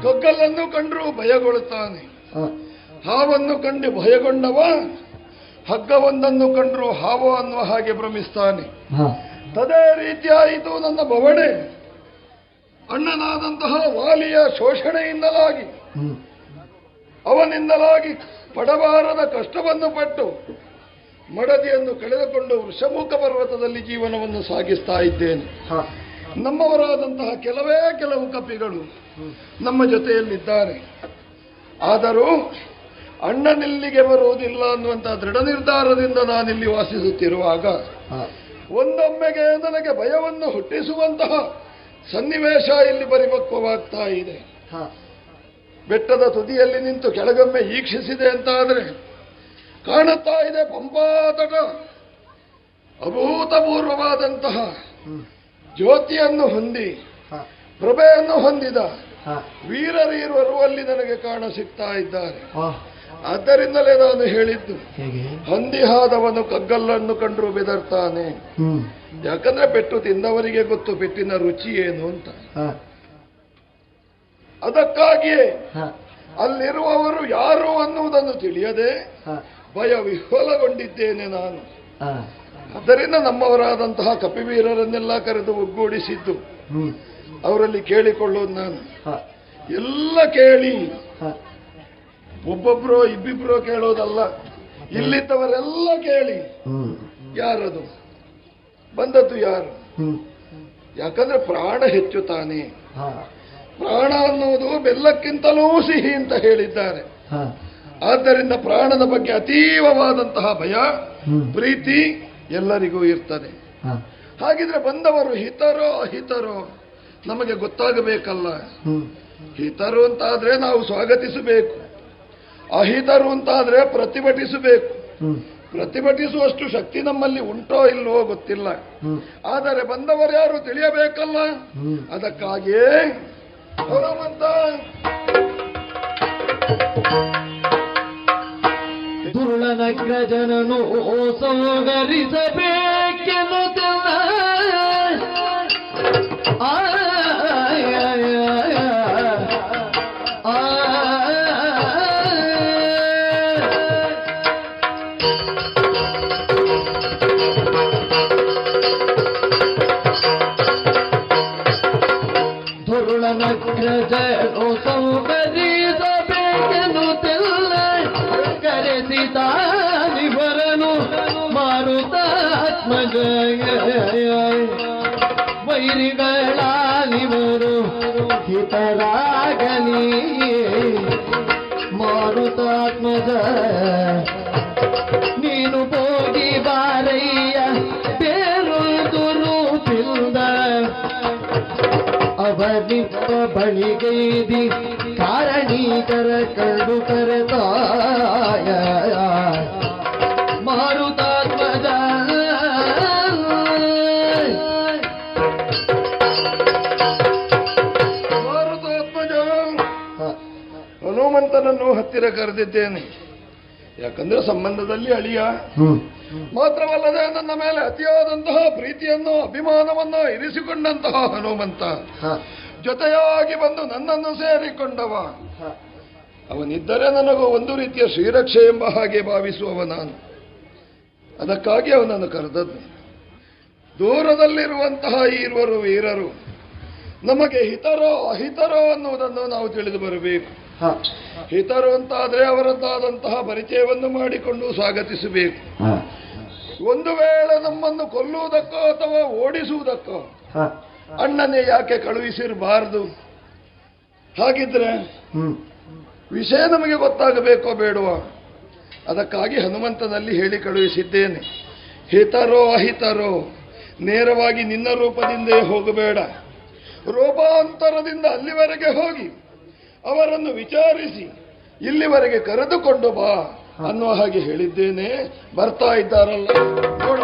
ಕಗ್ಗಲನ್ನು ಕಂಡ್ರೂ ಭಯಗೊಳ್ಳುತ್ತಾನೆ. ಹಾವನ್ನು ಕಂಡು ಭಯಗೊಂಡವ ಹಗ್ಗವೊಂದನ್ನು ಕಂಡ್ರೂ ಹಾವು ಅನ್ನುವ ಹಾಗೆ ಭ್ರಮಿಸ್ತಾನೆ. ತದೇ ರೀತಿಯಾಯಿತು ನನ್ನ ಬವಣೆ. ಅಣ್ಣನಾದಂತಹ ವಾಲಿಯ ಶೋಷಣೆಯಿಂದಲಾಗಿ ಅವನಿಂದಲಾಗಿ ಪಡಬಾರದ ಕಷ್ಟವನ್ನು ಪಟ್ಟು ಮಡದಿಯನ್ನು ಕಳೆದುಕೊಂಡು ವೃಷಮುಖ ಪರ್ವತದಲ್ಲಿ ಜೀವನವನ್ನು ಸಾಗಿಸ್ತಾ ಇದ್ದೇನೆ. ನಮ್ಮವರಾದಂತಹ ಕೆಲವು ಕಪಿಗಳು ನಮ್ಮ ಜೊತೆಯಲ್ಲಿದ್ದಾರೆ. ಆದರೂ ಅಣ್ಣನಿಲ್ಲಿಗೆ ಬರುವುದಿಲ್ಲ ಅನ್ನುವಂತಹ ದೃಢ ನಿರ್ಧಾರದಿಂದ ನಾನಿಲ್ಲಿ ವಾಸಿಸುತ್ತಿರುವಾಗ ಒಂದೊಮ್ಮೆಗೆ ನನಗೆ ಭಯವನ್ನು ಹುಟ್ಟಿಸುವಂತಹ ಸನ್ನಿವೇಶ ಇಲ್ಲಿ ಪರಿಪಕ್ವವಾಗ್ತಾ ಇದೆ. ಬೆಟ್ಟದ ತುದಿಯಲ್ಲಿ ನಿಂತು ಕೆಳಗೊಮ್ಮೆ ಈಕ್ಷಿಸಿದೆ ಅಂತಾದರೆ ಕಾಣುತ್ತಾ ಇದೆ ಪಂಪಾತಟ. ಅಭೂತಪೂರ್ವವಾದಂತಹ ಜ್ಯೋತಿಯನ್ನು ಹೊಂದಿ ಪ್ರಭೆಯನ್ನು ಹೊಂದಿದ ವೀರರೀರ್ವರು ಅಲ್ಲಿ ನನಗೆ ಕಾಣ ಸಿಗ್ತಾ ಇದ್ದಾರೆ. ಆದ್ದರಿಂದಲೇ ನಾನು ಹೇಳಿದ್ದು, ಹಂದಿಹಾದವನು ಕಗ್ಗಲ್ಲನ್ನು ಕಂಡ್ರು ಬೆದರ್ತಾನೆ. ಯಾಕಂದ್ರೆ ಪೆಟ್ಟು ತಿಂದವರಿಗೆ ಗೊತ್ತು ಪೆಟ್ಟಿನ ರುಚಿ ಏನು ಅಂತ. ಅದಕ್ಕಾಗಿಯೇ ಅಲ್ಲಿರುವವರು ಯಾರು ಅನ್ನುವುದನ್ನು ತಿಳಿಯದೆ ಭಯ ವಿಹ್ವಲಗೊಂಡಿದ್ದೇನೆ ನಾನು. ಆದ್ದರಿಂದ ನಮ್ಮವರಾದಂತಹ ಕಪಿವೀರರನ್ನೆಲ್ಲ ಕರೆದು ಒಗ್ಗೂಡಿಸಿದ್ದು ಅವರಲ್ಲಿ ಕೇಳಿಕೊಳ್ಳೋದು ನಾನು. ಎಲ್ಲ ಕೇಳಿ ಒಬ್ಬೊಬ್ರು ಇಬ್ಬಿಬ್ರು ಕೇಳೋದಲ್ಲ, ಇಲ್ಲಿದ್ದವರೆಲ್ಲ ಕೇಳಿ ಯಾರದು ಬಂದದ್ದು ಯಾರು. ಯಾಕಂದ್ರೆ ಪ್ರಾಣ ಹೆಚ್ಚು ತಾನೆ. ಪ್ರಾಣ ಅನ್ನುವುದು ಬೆಲ್ಲಕ್ಕಿಂತಲೂ ಸಿಹಿ ಅಂತ ಹೇಳಿದ್ದಾರೆ. ಆದ್ದರಿಂದ ಪ್ರಾಣದ ಬಗ್ಗೆ ಅತೀವವಾದಂತಹ ಭಯ ಪ್ರೀತಿ ಎಲ್ಲರಿಗೂ ಇರ್ತದೆ. ಹಾಗಿದ್ರೆ ಬಂದವರು ಹಿತರೋ ಅಹಿತರೋ ನಮಗೆ ಗೊತ್ತಾಗಬೇಕಲ್ಲ. ಹಿತರು ಅಂತಾದ್ರೆ ನಾವು ಸ್ವಾಗತಿಸಬೇಕು, ಅಹಿತರು ಅಂತಾದ್ರೆ ಪ್ರತಿಭಟಿಸಬೇಕು. ಪ್ರತಿಭಟಿಸುವಷ್ಟು ಶಕ್ತಿ ನಮ್ಮಲ್ಲಿ ಉಂಟೋ ಇಲ್ವೋ ಗೊತ್ತಿಲ್ಲ, ಆದರೆ ಬಂದವರು ಯಾರು ತಿಳಿಯಬೇಕಲ್ಲ. ಅದಕ್ಕಾಗಿಯೇ ಹನುಮಂತ ದುರ್ಳನಗ್ರಜನನು ಸೌಗರಿಸಬೇಕೆನ್ನುತ್ತಿಲ್ಲ. ದುರ್ಳನಗ್ರಜನು ಸೌಗರಿಸಬೇಕೆನ್ನುತ್ತಿಲ್ಲ. ಕರೆಸಿತಾನಿವರನು ಮಾರುತಾತ್ಮಜ ವೈರಿಗಳಾನಿವರು ಹಿತರಾಗಲಿ. ಮಾರುತಾತ್ಮಜ ನೀನು ಹೋಗಿ ಬಾರಯ್ಯ ಬೇರೊಂದು ರೂಪಿಂದ ಅವನಿಪ್ಪ ಬಳಿಗೈದಿ ಕಾರಣೀಕರ ಕಂಡು ಕರೆತಾಯ. ಮಾರುತಾತ್ಮಜ ಹನುಮಂತನನ್ನು ಹತ್ತಿರ ಕರೆದಿದ್ದೇನೆ. ಯಾಕಂದ್ರೆ ಸಂಬಂಧದಲ್ಲಿ ಅಳಿಯ ಮಾತ್ರವಲ್ಲದೆ ನನ್ನ ಮೇಲೆ ಅತಿಯಾದಂತಹ ಪ್ರೀತಿಯನ್ನು ಅಭಿಮಾನವನ್ನು ಇರಿಸಿಕೊಂಡಂತಹ ಹನುಮಂತ ಜೊತೆಯಾಗಿ ಬಂದು ನನ್ನನ್ನು ಸೇರಿಕೊಂಡವ ಅವನಿದ್ದರೆ ನನಗೂ ಒಂದು ರೀತಿಯ ಶ್ರೀರಕ್ಷೆ ಎಂಬ ಹಾಗೆ ಭಾವಿಸುವವ ನಾನು. ಅದಕ್ಕಾಗಿ ಅವನನ್ನು ಕರೆದದ್ದು. ದೂರದಲ್ಲಿರುವಂತಹ ಈರ್ವರು ವೀರರು ನಮಗೆ ಹಿತರೋ ಅಹಿತರೋ ಅನ್ನುವುದನ್ನು ನಾವು ತಿಳಿದು ಬರಬೇಕು. ಹಿತರು ಅಂತಾದರೆ ಅವರದ್ದಾದಂತಹ ಪರಿಚಯವನ್ನು ಮಾಡಿಕೊಂಡು ಸ್ವಾಗತಿಸಬೇಕು. ಒಂದು ವೇಳೆ ನಮ್ಮನ್ನು ಕೊಲ್ಲುವುದಕ್ಕೋ ಅಥವಾ ಓಡಿಸುವುದಕ್ಕೋ ಅಣ್ಣನೇ ಯಾಕೆ ಕಳುಹಿಸಿರಬಾರದು? ಹಾಗಿದ್ರೆ ವಿಷಯ ನಮಗೆ ಗೊತ್ತಾಗಬೇಕೋ ಬೇಡವೋ? ಅದಕ್ಕಾಗಿ ಹನುಮಂತನಲ್ಲಿ ಹೇಳಿ ಕಳುಹಿಸಿದ್ದೇನೆ. ಹಿತರೋ ಅಹಿತರೋ ನೇರವಾಗಿ ನಿನ್ನ ರೂಪದಿಂದೇ ಹೋಗಬೇಡ, ರೂಪಾಂತರದಿಂದ ಅಲ್ಲಿವರೆಗೆ ಹೋಗಿ ಅವರನ್ನು ವಿಚಾರಿಸಿ ಇಲ್ಲಿವರೆಗೆ ಕರೆದುಕೊಂಡು ಬಾ ಅನ್ನುವ ಹಾಗೆ ಹೇಳಿದ್ದೇನೆ. ಬರ್ತಾ ಇದ್ದಾರಲ್ಲ ನೋಡ.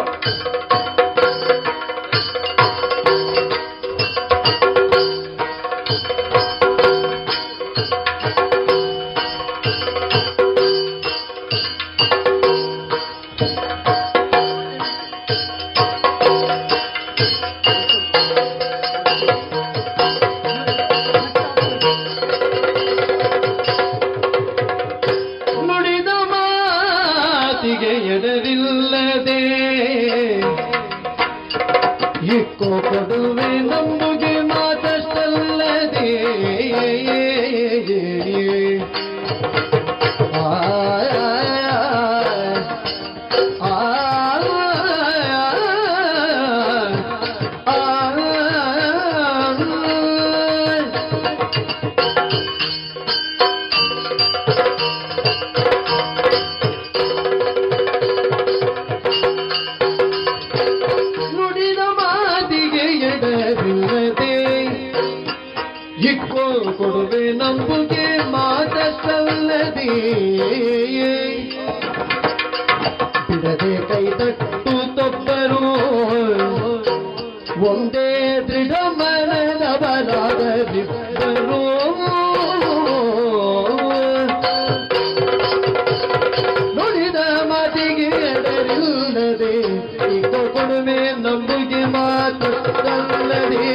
ಎಡವಿಲ್ಲದೆ ಇಕ್ಕೋ ಕೊಡುವೆ ನಮ್ಮುಗೆ ಮಾತಷ್ಟಲ್ಲದೆ ಇಕ್ಕೋ ಕೊಡುವೆ ನಂಬುಗೆ ಮಾತಲ್ಲದೆ ಬಿಡದೆ ಕೈ ತಟ್ಟು ತೊಬ್ಬರು ಒಂದೇ ದೃಢ ಮನದವರಾಗದಿದ್ದರು ನುಡಿದ ಮಾತಿಗೆ ಎಡರಿಲ್ಲದೆ ಇಕ್ಕೋ ಕೊಡುವೆ ನಂಬುಗೆ ಮಾತಲ್ಲದೆ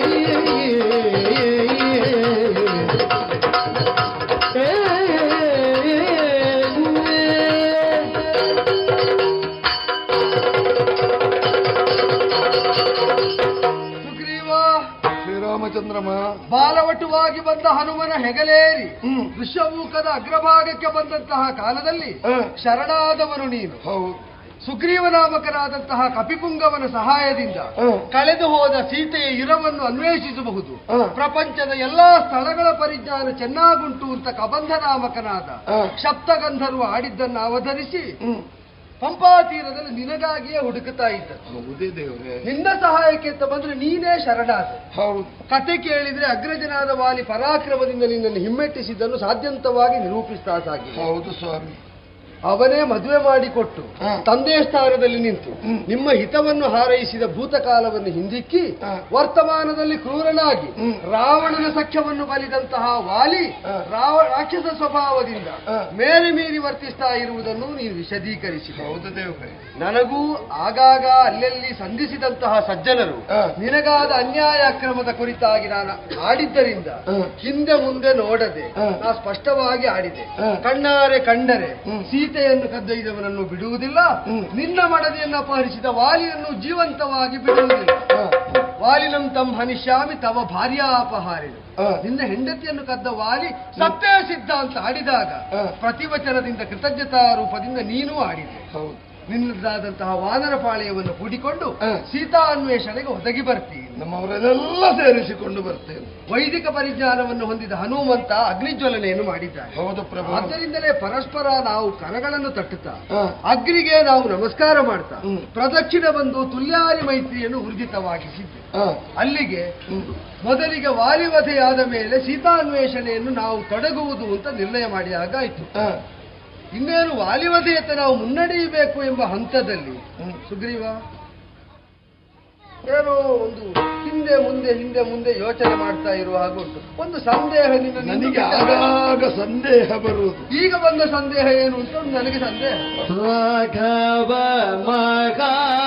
ಶ್ರೀರಾಮಚಂದ್ರಮ ಬಾಲವಟುವಾಗಿ ಬಂದ ಹನುಮನ ಹೆಗಲೇರಿ ಋಷ್ಯಮೂಕದ ಅಗ್ರಭಾಗಕ್ಕೆ ಬಂದಂತಹ ಕಾಲದಲ್ಲಿ ಶರಣಾದವನು ನೀನು. ಸುಗ್ರೀವನಾಮಕನಾದಂತಹ ಕಪಿಪುಂಗವನ ಸಹಾಯದಿಂದ ಕಳೆದು ಹೋದ ಸೀತೆಯ ಇರವನ್ನು ಅನ್ವೇಷಿಸಬಹುದು. ಪ್ರಪಂಚದ ಎಲ್ಲಾ ಸ್ಥಳಗಳ ಪರಿಜ್ಞಾನ ಚೆನ್ನಾಗುಂಟು ಅಂತ ಕಬಂಧನಾಮಕನಾದ ಸಪ್ತಗಂಧರ್ವ ಆಡಿದ್ದನ್ನು ಅವತರಿಸಿ ಪಂಪಾ ತೀರದಲ್ಲಿ ನಿನಗಾಗಿಯೇ ಹುಡುಕುತ್ತಾ ಇದ್ದ. ನಿನ್ನ ಸಹಾಯಕ್ಕೆ ಅಂತ ಬಂದ್ರೆ ನೀನೇ ಶರಣಾದ. ಕತೆ ಕೇಳಿದ್ರೆ ಅಗ್ರಜನಾದ ವಾಲಿ ಪರಾಕ್ರಮದಿಂದ ನಿನ್ನನ್ನು ಹಿಮ್ಮೆಟ್ಟಿಸಿದ್ದನ್ನು ಸಾಧ್ಯಂತವಾಗಿ ನಿರೂಪಿಸ್ತಾ ಸಾಗಿ. ಹೌದು ಸ್ವಾಮಿ. ಅವನೇ ಮದುವೆ ಮಾಡಿಕೊಟ್ಟು ತಂದೆ ಸ್ಥಾನದಲ್ಲಿ ನಿಂತು ನಿಮ್ಮ ಹಿತವನ್ನು ಹಾರೈಸಿದ ಭೂತಕಾಲವನ್ನು ಹಿಂದಿಕ್ಕಿ ವರ್ತಮಾನದಲ್ಲಿ ಕ್ರೂರನಾಗಿ ರಾವಣನ ಸಖ್ಯವನ್ನು ಬಲಿದಂತಹ ವಾಲಿ ರಾಕ್ಷಸ ಸ್ವಭಾವದಿಂದ ಮೇರೆ ಮೀರಿ ವರ್ತಿಸ್ತಾ ಇರುವುದನ್ನು ನೀನು ವಿಶದೀಕರಿಸಿ. ನನಗೂ ಆಗಾಗ ಅಲ್ಲೆಲ್ಲಿ ಸಂಧಿಸಿದಂತಹ ಸಜ್ಜನರು ನಿನಗಾದ ಅನ್ಯಾಯ ಅಕ್ರಮದ ಕುರಿತಾಗಿ ನಾನು ಆಡಿದ್ದರಿಂದ ಹಿಂದೆ ಮುಂದೆ ನೋಡದೆ ನಾ ಸ್ಪಷ್ಟವಾಗಿ ಆಡಿದೆ. ಕಣ್ಣಾರೆ ಕಂಡರೆ ಸೀತೆಯನ್ನು ಕದ್ದೊಯ್ದವನನ್ನು ಬಿಡುವುದಿಲ್ಲ, ನಿನ್ನ ಮಡದಿಯನ್ನು ಅಪಹರಿಸಿದ ವಾಲಿಯನ್ನು ಜೀವಂತವಾಗಿ ಬಿಡುವುದಿಲ್ಲ. ವಾಲಿನಂ ತಂ ಹನಿಷ್ಯಾಮಿ ತವ ಭಾರ್ಯಾಪಹಾರಿಣು. ನಿನ್ನ ಹೆಂಡತಿಯನ್ನು ಕದ್ದ ವಾಲಿ ಸತ್ಯ ಸಿದ್ಧ ಅಂತ ಆಡಿದಾಗ ಪ್ರತಿವಚನದಿಂದ ಕೃತಜ್ಞತಾ ರೂಪದಿಂದ ನೀನೂ ಆಡಿದೆ. ನಿನ್ನದಾದಂತಹ ವಾನರ ಪಾಳೆಯವನ್ನು ಕೂಡಿಕೊಂಡು ಸೀತಾ ಅನ್ವೇಷಣೆಗೆ ಒದಗಿ ಬರ್ತೀವಿ. ನಮ್ಮವರೆಲ್ಲ ಸೇರಿಸಿಕೊಂಡು ಬರ್ತೇವೆ. ವೈದಿಕ ಪರಿಜ್ಞಾನವನ್ನು ಹೊಂದಿದ ಹನುಮಂತ ಅಗ್ನಿಜ್ವಲನೆಯನ್ನು ಮಾಡಿದ್ದಾರೆ. ಆದ್ದರಿಂದಲೇ ಪರಸ್ಪರ ನಾವು ಕರಗಳನ್ನು ತಟ್ಟುತ್ತಾ ಅಗ್ನಿಗೆ ನಾವು ನಮಸ್ಕಾರ ಮಾಡ್ತಾ ಪ್ರದಕ್ಷಿಣ ಬಂದು ತುಲ್ಯಾರಿ ಮೈತ್ರಿಯನ್ನು ಊರ್ಜಿತವಾಗಿಸಿದ್ದು. ಅಲ್ಲಿಗೆ ಮೊದಲಿಗೆ ವಾಲಿವಧೆಯಾದ ಮೇಲೆ ಸೀತಾ ಅನ್ವೇಷಣೆಯನ್ನು ನಾವು ತೊಡಗುವುದು ಅಂತ ನಿರ್ಣಯ ಮಾಡಿದಾಗಾಯ್ತು. ಇನ್ನೇನು ವಾಲಿವಧೆಯತ್ತ ನಾವು ಮುನ್ನಡೆಯಬೇಕು ಎಂಬ ಹಂತದಲ್ಲಿ ಸುಗ್ರೀವ ಏನೋ ಒಂದು ಹಿಂದೆ ಮುಂದೆ ಯೋಚನೆ ಮಾಡ್ತಾ ಇರುವ ಹಾಗುಂಟು. ಒಂದು ಸಂದೇಹ ನನಗೆ ಆಗಾಗ ಸಂದೇಹ ಬರುವುದು. ಈಗ ಬಂದ ಸಂದೇಹ ಏನು ಅಂತ ನನಗೆ ಸಂದೇಹ. ರಾಘವ ಮಹಾವೀರ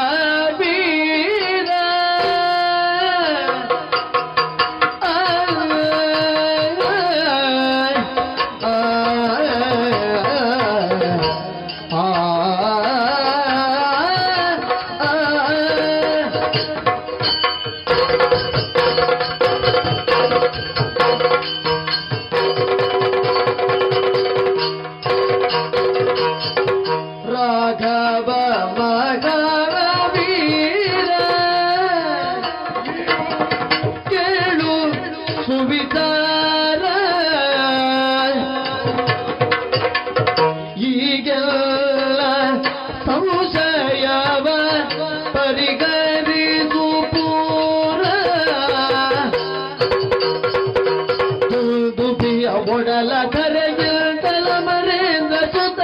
ಮೂಡಲ ಕರೆಗಿಲ್ತಲ ಮರೇಂದ್ರ ಸುತ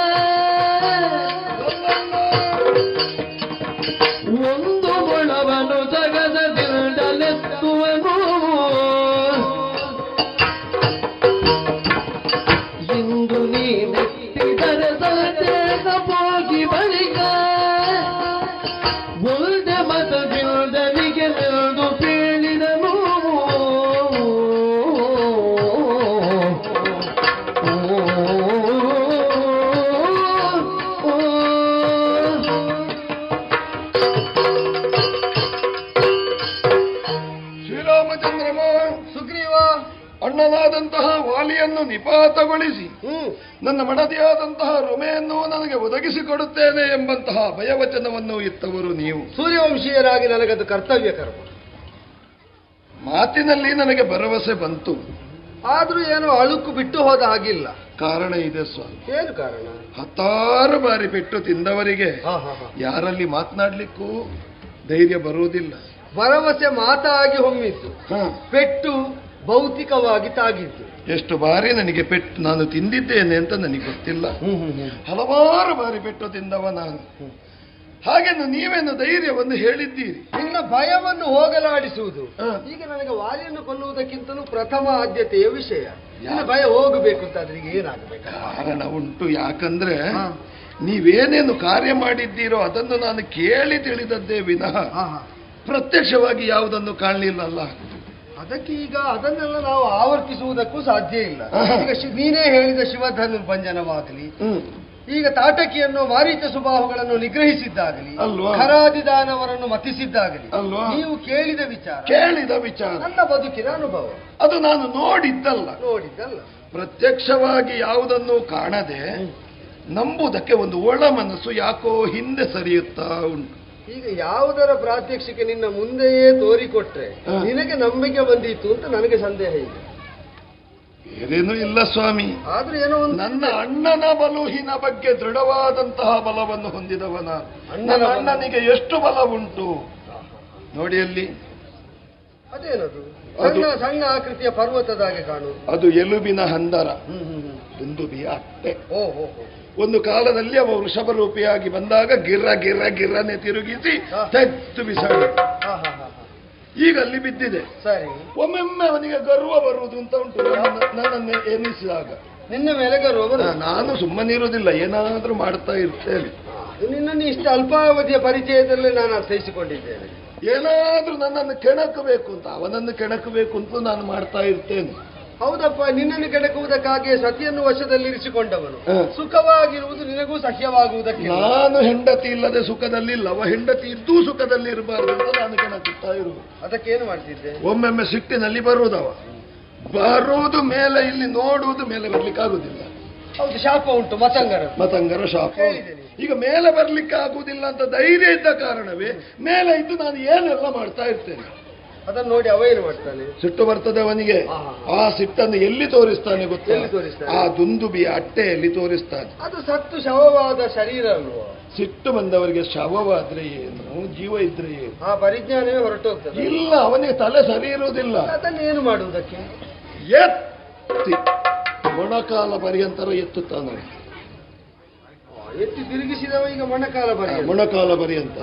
ಒಂದು ಮೊಳವನು ಜಗದ ದಿಂಡಲೆತ್ತುವನು ಇಂದು ನೀ ನೆಟ್ಟಿದರೆ ಸಲತೇನ ಹೋಗಿ ಬಳಿಕ ಒಳ್ಳೆ ಮತದಿಂದನಿಗೆ ನೆರೆದು ಬೀಳಿದನು ಶ್ರೀರಾಮಚಂದ್ರಮ ಸುಗ್ರೀವ ಅಣ್ಣನಾದಂತಹ ವಾಲಿಯನ್ನು ನಿಪಾತಗೊಳಿಸಿ ನನ್ನ ಮಡದಿಯಾದಂತಹ ರುಮೆಯನ್ನು ನನಗೆ ಒದಗಿಸಿಕೊಡುತ್ತೇನೆ ಎಂಬಂತಹ ಭಯವಚನವನ್ನು ಇತ್ತವರು ನೀವು. ಸೂರ್ಯವಂಶೀಯರಾಗಿ ನನಗದು ಕರ್ತವ್ಯ ಕರ್ಮ. ಮಾತಿನಲ್ಲಿ ನನಗೆ ಭರವಸೆ ಬಂತು, ಆದ್ರೂ ಏನೋ ಅಳುಕು ಬಿಟ್ಟು ಹೋದ ಹಾಗಿಲ್ಲ. ಕಾರಣ ಇದೆ ಸ್ವಾಮಿ. ಏನು ಕಾರಣ? 10 ಬಾರಿ ಪೆಟ್ಟು ತಿಂದವರಿಗೆ ಯಾರಲ್ಲಿ ಮಾತನಾಡ್ಲಿಕ್ಕೂ ಧೈರ್ಯ ಬರುವುದಿಲ್ಲ. ಭರವಸೆ ಮಾತಾಗಿ ಹೊಮ್ಮಿದ್ದು, ಹ, ಪೆಟ್ಟು ಭೌತಿಕವಾಗಿ ತಾಗಿದ್ದು. ಎಷ್ಟು ಬಾರಿ ನನಗೆ ಪೆಟ್ಟು ನಾನು ತಿಂದಿದ್ದೇನೆ ಅಂತ ನನಗೆ ಗೊತ್ತಿಲ್ಲ. ಹಲವಾರು ಬಾರಿ ಪೆಟ್ಟು ತಿಂದವ ನಾನು. ಹಾಗೆಂದು ನೀವೇನು ಧೈರ್ಯವನ್ನು ಹೇಳಿದ್ದೀರಿ. ನಿನ್ನ ಭಯವನ್ನು ಹೋಗಲಾಡಿಸುವುದು ಹ. ಈಗ ನನಗೆ ವಾಲಿಯನ್ನು ಕೊಲ್ಲುವುದಕ್ಕಿಂತಲೂ ಪ್ರಥಮ ಆದ್ಯತೆಯ ವಿಷಯ. ನಿನ್ನ ಭಯ ಹೋಗಬೇಕು ಅಂತ ಅದ್ರಿಗೆ ಏನಾಗಬೇಕು? ಕಾರಣ ಉಂಟು. ಯಾಕಂದ್ರೆ ನೀವೇನೇನು ಕಾರ್ಯ ಮಾಡಿದ್ದೀರೋ ಅದನ್ನು ನಾನು ಕೇಳಿ ತಿಳಿದದ್ದೇ ವಿನಃ ಪ್ರತ್ಯಕ್ಷವಾಗಿ ಯಾವುದನ್ನು ಕಾಣಲಿಲ್ಲಲ್ಲ. ಅದಕ್ಕೆ ಈಗ ಅದನ್ನೆಲ್ಲ ನಾವು ಆವರ್ತಿಸುವುದಕ್ಕೂ ಸಾಧ್ಯ ಇಲ್ಲ. ಈಗ ನೀನೇ ಹೇಳಿದ ಶಿವಧನುರ್ಭಂಜನವಾಗಲಿ, ಈಗ ತಾಟಕಿಯನ್ನು ಮಾರೀಚ ಸುಬಾಹುಗಳನ್ನು ನಿಗ್ರಹಿಸಿದ್ದಾಗಲಿ, ಅಲ್ವಾ? ಖರಾದಿದಾನವರನ್ನು ಮತಿಸಿದ್ದಾಗಲಿ, ಅಲ್ವಾ? ನೀವು ಕೇಳಿದ ವಿಚಾರ ನನ್ನ ಬದುಕಿನ ಅನುಭವ. ಅದು ನಾನು ನೋಡಿದ್ದಲ್ಲ. ಪ್ರತ್ಯಕ್ಷವಾಗಿ ಯಾವುದನ್ನು ಕಾಣದೆ ನಂಬುವುದಕ್ಕೆ ಒಂದು ಒಳ ಮನಸ್ಸು ಯಾಕೋ ಹಿಂದೆ ಸರಿಯುತ್ತಾ ಉಂಟು. ಈಗ ಯಾವುದರ ಪ್ರಾತ್ಯಕ್ಷಿಕೆ ನಿನ್ನ ಮುಂದೆಯೇ ತೋರಿಕೊಟ್ರೆ ನಿನಗೆ ನಂಬಿಕೆ ಬಂದಿತ್ತು ಅಂತ ನನಗೆ ಸಂದೇಹ ಇದೆ. ಬೇರೇನೂ ಇಲ್ಲ ಸ್ವಾಮಿ. ಆದ್ರೆ ಏನೋ ಒಂದು ನನ್ನ ಅಣ್ಣನ ಬಲುಹಿನ ಬಗ್ಗೆ ದೃಢವಾದಂತಹ ಬಲವನ್ನು ಹೊಂದಿದವ ನಾನು. ನನ್ನ ಅಣ್ಣನಿಗೆ ಎಷ್ಟು ಬಲ ಉಂಟು ನೋಡಿ ಅಲ್ಲಿ. ಅದೇನದು ಸಣ್ಣ ಸಣ್ಣ ಆಕೃತಿಯ ಪರ್ವತದಾಗೆ ಕಾಣುವುದು? ಅದು ಎಲುಬಿನ ಹಂದರ, ದುಂದುಬಿಯ ಅಟ್ಟೆ. ಓಹೋ. ಒಂದು ಕಾಲದಲ್ಲಿ ಅವ ವೃಷಭ ರೂಪಿಯಾಗಿ ಬಂದಾಗ ಗಿರ್ರನೆ ತಿರುಗಿಸಿ ತೆತ್ತು ಬಿಸಾಡಿ ಈಗ ಅಲ್ಲಿ ಬಿದ್ದಿದೆ. ಸರಿ, ಒಮ್ಮೊಮ್ಮೆ ಅವನಿಗೆ ಗರ್ವ ಬರುವುದು ಅಂತ ಉಂಟು ನನ್ನನ್ನು ಎನಿಸಿದಾಗ. ನಿನ್ನ ಮೇಲೆ ಗರ್ವ? ನಾನು ಸುಮ್ಮನಿರುವುದಿಲ್ಲ, ಏನಾದ್ರೂ ಮಾಡ್ತಾ ಇರ್ತೇನೆ. ನಿನ್ನನ್ನು ಇಷ್ಟು ಅಲ್ಪಾವಧಿಯ ಪರಿಚಯದಲ್ಲೇ ನಾನು ಅರ್ಥೈಸಿಕೊಂಡಿದ್ದೇನೆ. ಏನಾದ್ರೂ ನನ್ನನ್ನು ಕೆಣಕಬೇಕು ಅಂತ, ಅವನನ್ನು ಕೆಣಕಬೇಕು ಅಂತ ನಾನು ಮಾಡ್ತಾ ಇರ್ತೇನೆ. ಹೌದಪ್ಪ, ನಿನ್ನನ್ನು ಕೆಣಕುವುದಕ್ಕಾಗಿ ಸತಿಯನ್ನು ವಶದಲ್ಲಿರಿಸಿಕೊಂಡವನು. ಸುಖವಾಗಿರುವುದು ನಿನಗೂ ಸಹ್ಯವಾಗುವುದಕ್ಕೆ ನಾನು ಹೆಂಡತಿ ಇಲ್ಲದೆ ಸುಖದಲ್ಲಿಲ್ಲ, ಅವ ಹೆಂಡತಿ ಇದ್ದೂ ಸುಖದಲ್ಲಿ ಇರಬಾರ್ದು ಅಂತ ನಾನು ಕೆಣಕುತ್ತಾ ಇರುವುದು. ಅದಕ್ಕೇನು ಮಾಡ್ತಿದ್ದೆ? ಒಮ್ಮೊಮ್ಮೆ ಸಿಟ್ಟಿನಲ್ಲಿ ಬರುವುದವ, ಬರುವುದು ಮೇಲೆ ಇಲ್ಲಿ ನೋಡುವುದು, ಮೇಲೆ ಬರ್ಲಿಕ್ಕಾಗುದಿಲ್ಲ. ಹೌದು, ಶಾಪ ಉಂಟು, ಮತಂಗರ ಶಾಪ. ಈಗ ಮೇಲೆ ಬರ್ಲಿಕ್ಕೆ ಆಗುವುದಿಲ್ಲ ಅಂತ ಧೈರ್ಯ ಇದ್ದ ಕಾರಣವೇ ಮೇಲೆ ಇದ್ದು ನಾನು ಏನೆಲ್ಲ ಮಾಡ್ತಾ ಇರ್ತೇನೆ. ಅದನ್ನು ನೋಡಿ ಅವೇನು ಮಾಡ್ತಾನೆ? ಸಿಟ್ಟು ಬರ್ತದೆ ಅವನಿಗೆ. ಆ ಸಿಟ್ಟನ್ನು ಎಲ್ಲಿ ತೋರಿಸ್ತಾನೆ ಗೊತ್ತಾ? ಆ ದುಂದುಬಿಯ ಅಟ್ಟೆಯಲ್ಲಿ ತೋರಿಸ್ತಾನೆ. ಅದು ಸತ್ತು ಶವವಾದ ಶರೀರ ಅಲ್ವಾ? ಸಿಟ್ಟು ಬಂದವರಿಗೆ ಶವವಾದ್ರೆ ಏನು, ಜೀವ ಇದ್ರೆ ಏನು, ಆ ಪರಿಜ್ಞಾನವೇ ಹೊರಟೋಗ್ತದೆ. ಇಲ್ಲ, ಅವನಿಗೆ ತಲೆ ಸರಿ ಇರುವುದಿಲ್ಲ. ಅದನ್ನೇನು ಮಾಡುವುದಕ್ಕೆ? ಎತ್ತಿ ಮೊಣಕಾಲ ಪರ್ಯಂತರ ಎತ್ತುತ್ತಾನೆ. ಎತ್ತಿ ತಿರುಗಿಸಿದವ ಈಗ ಮೊಣಕಾಲ ಪರ್ಯಂತ.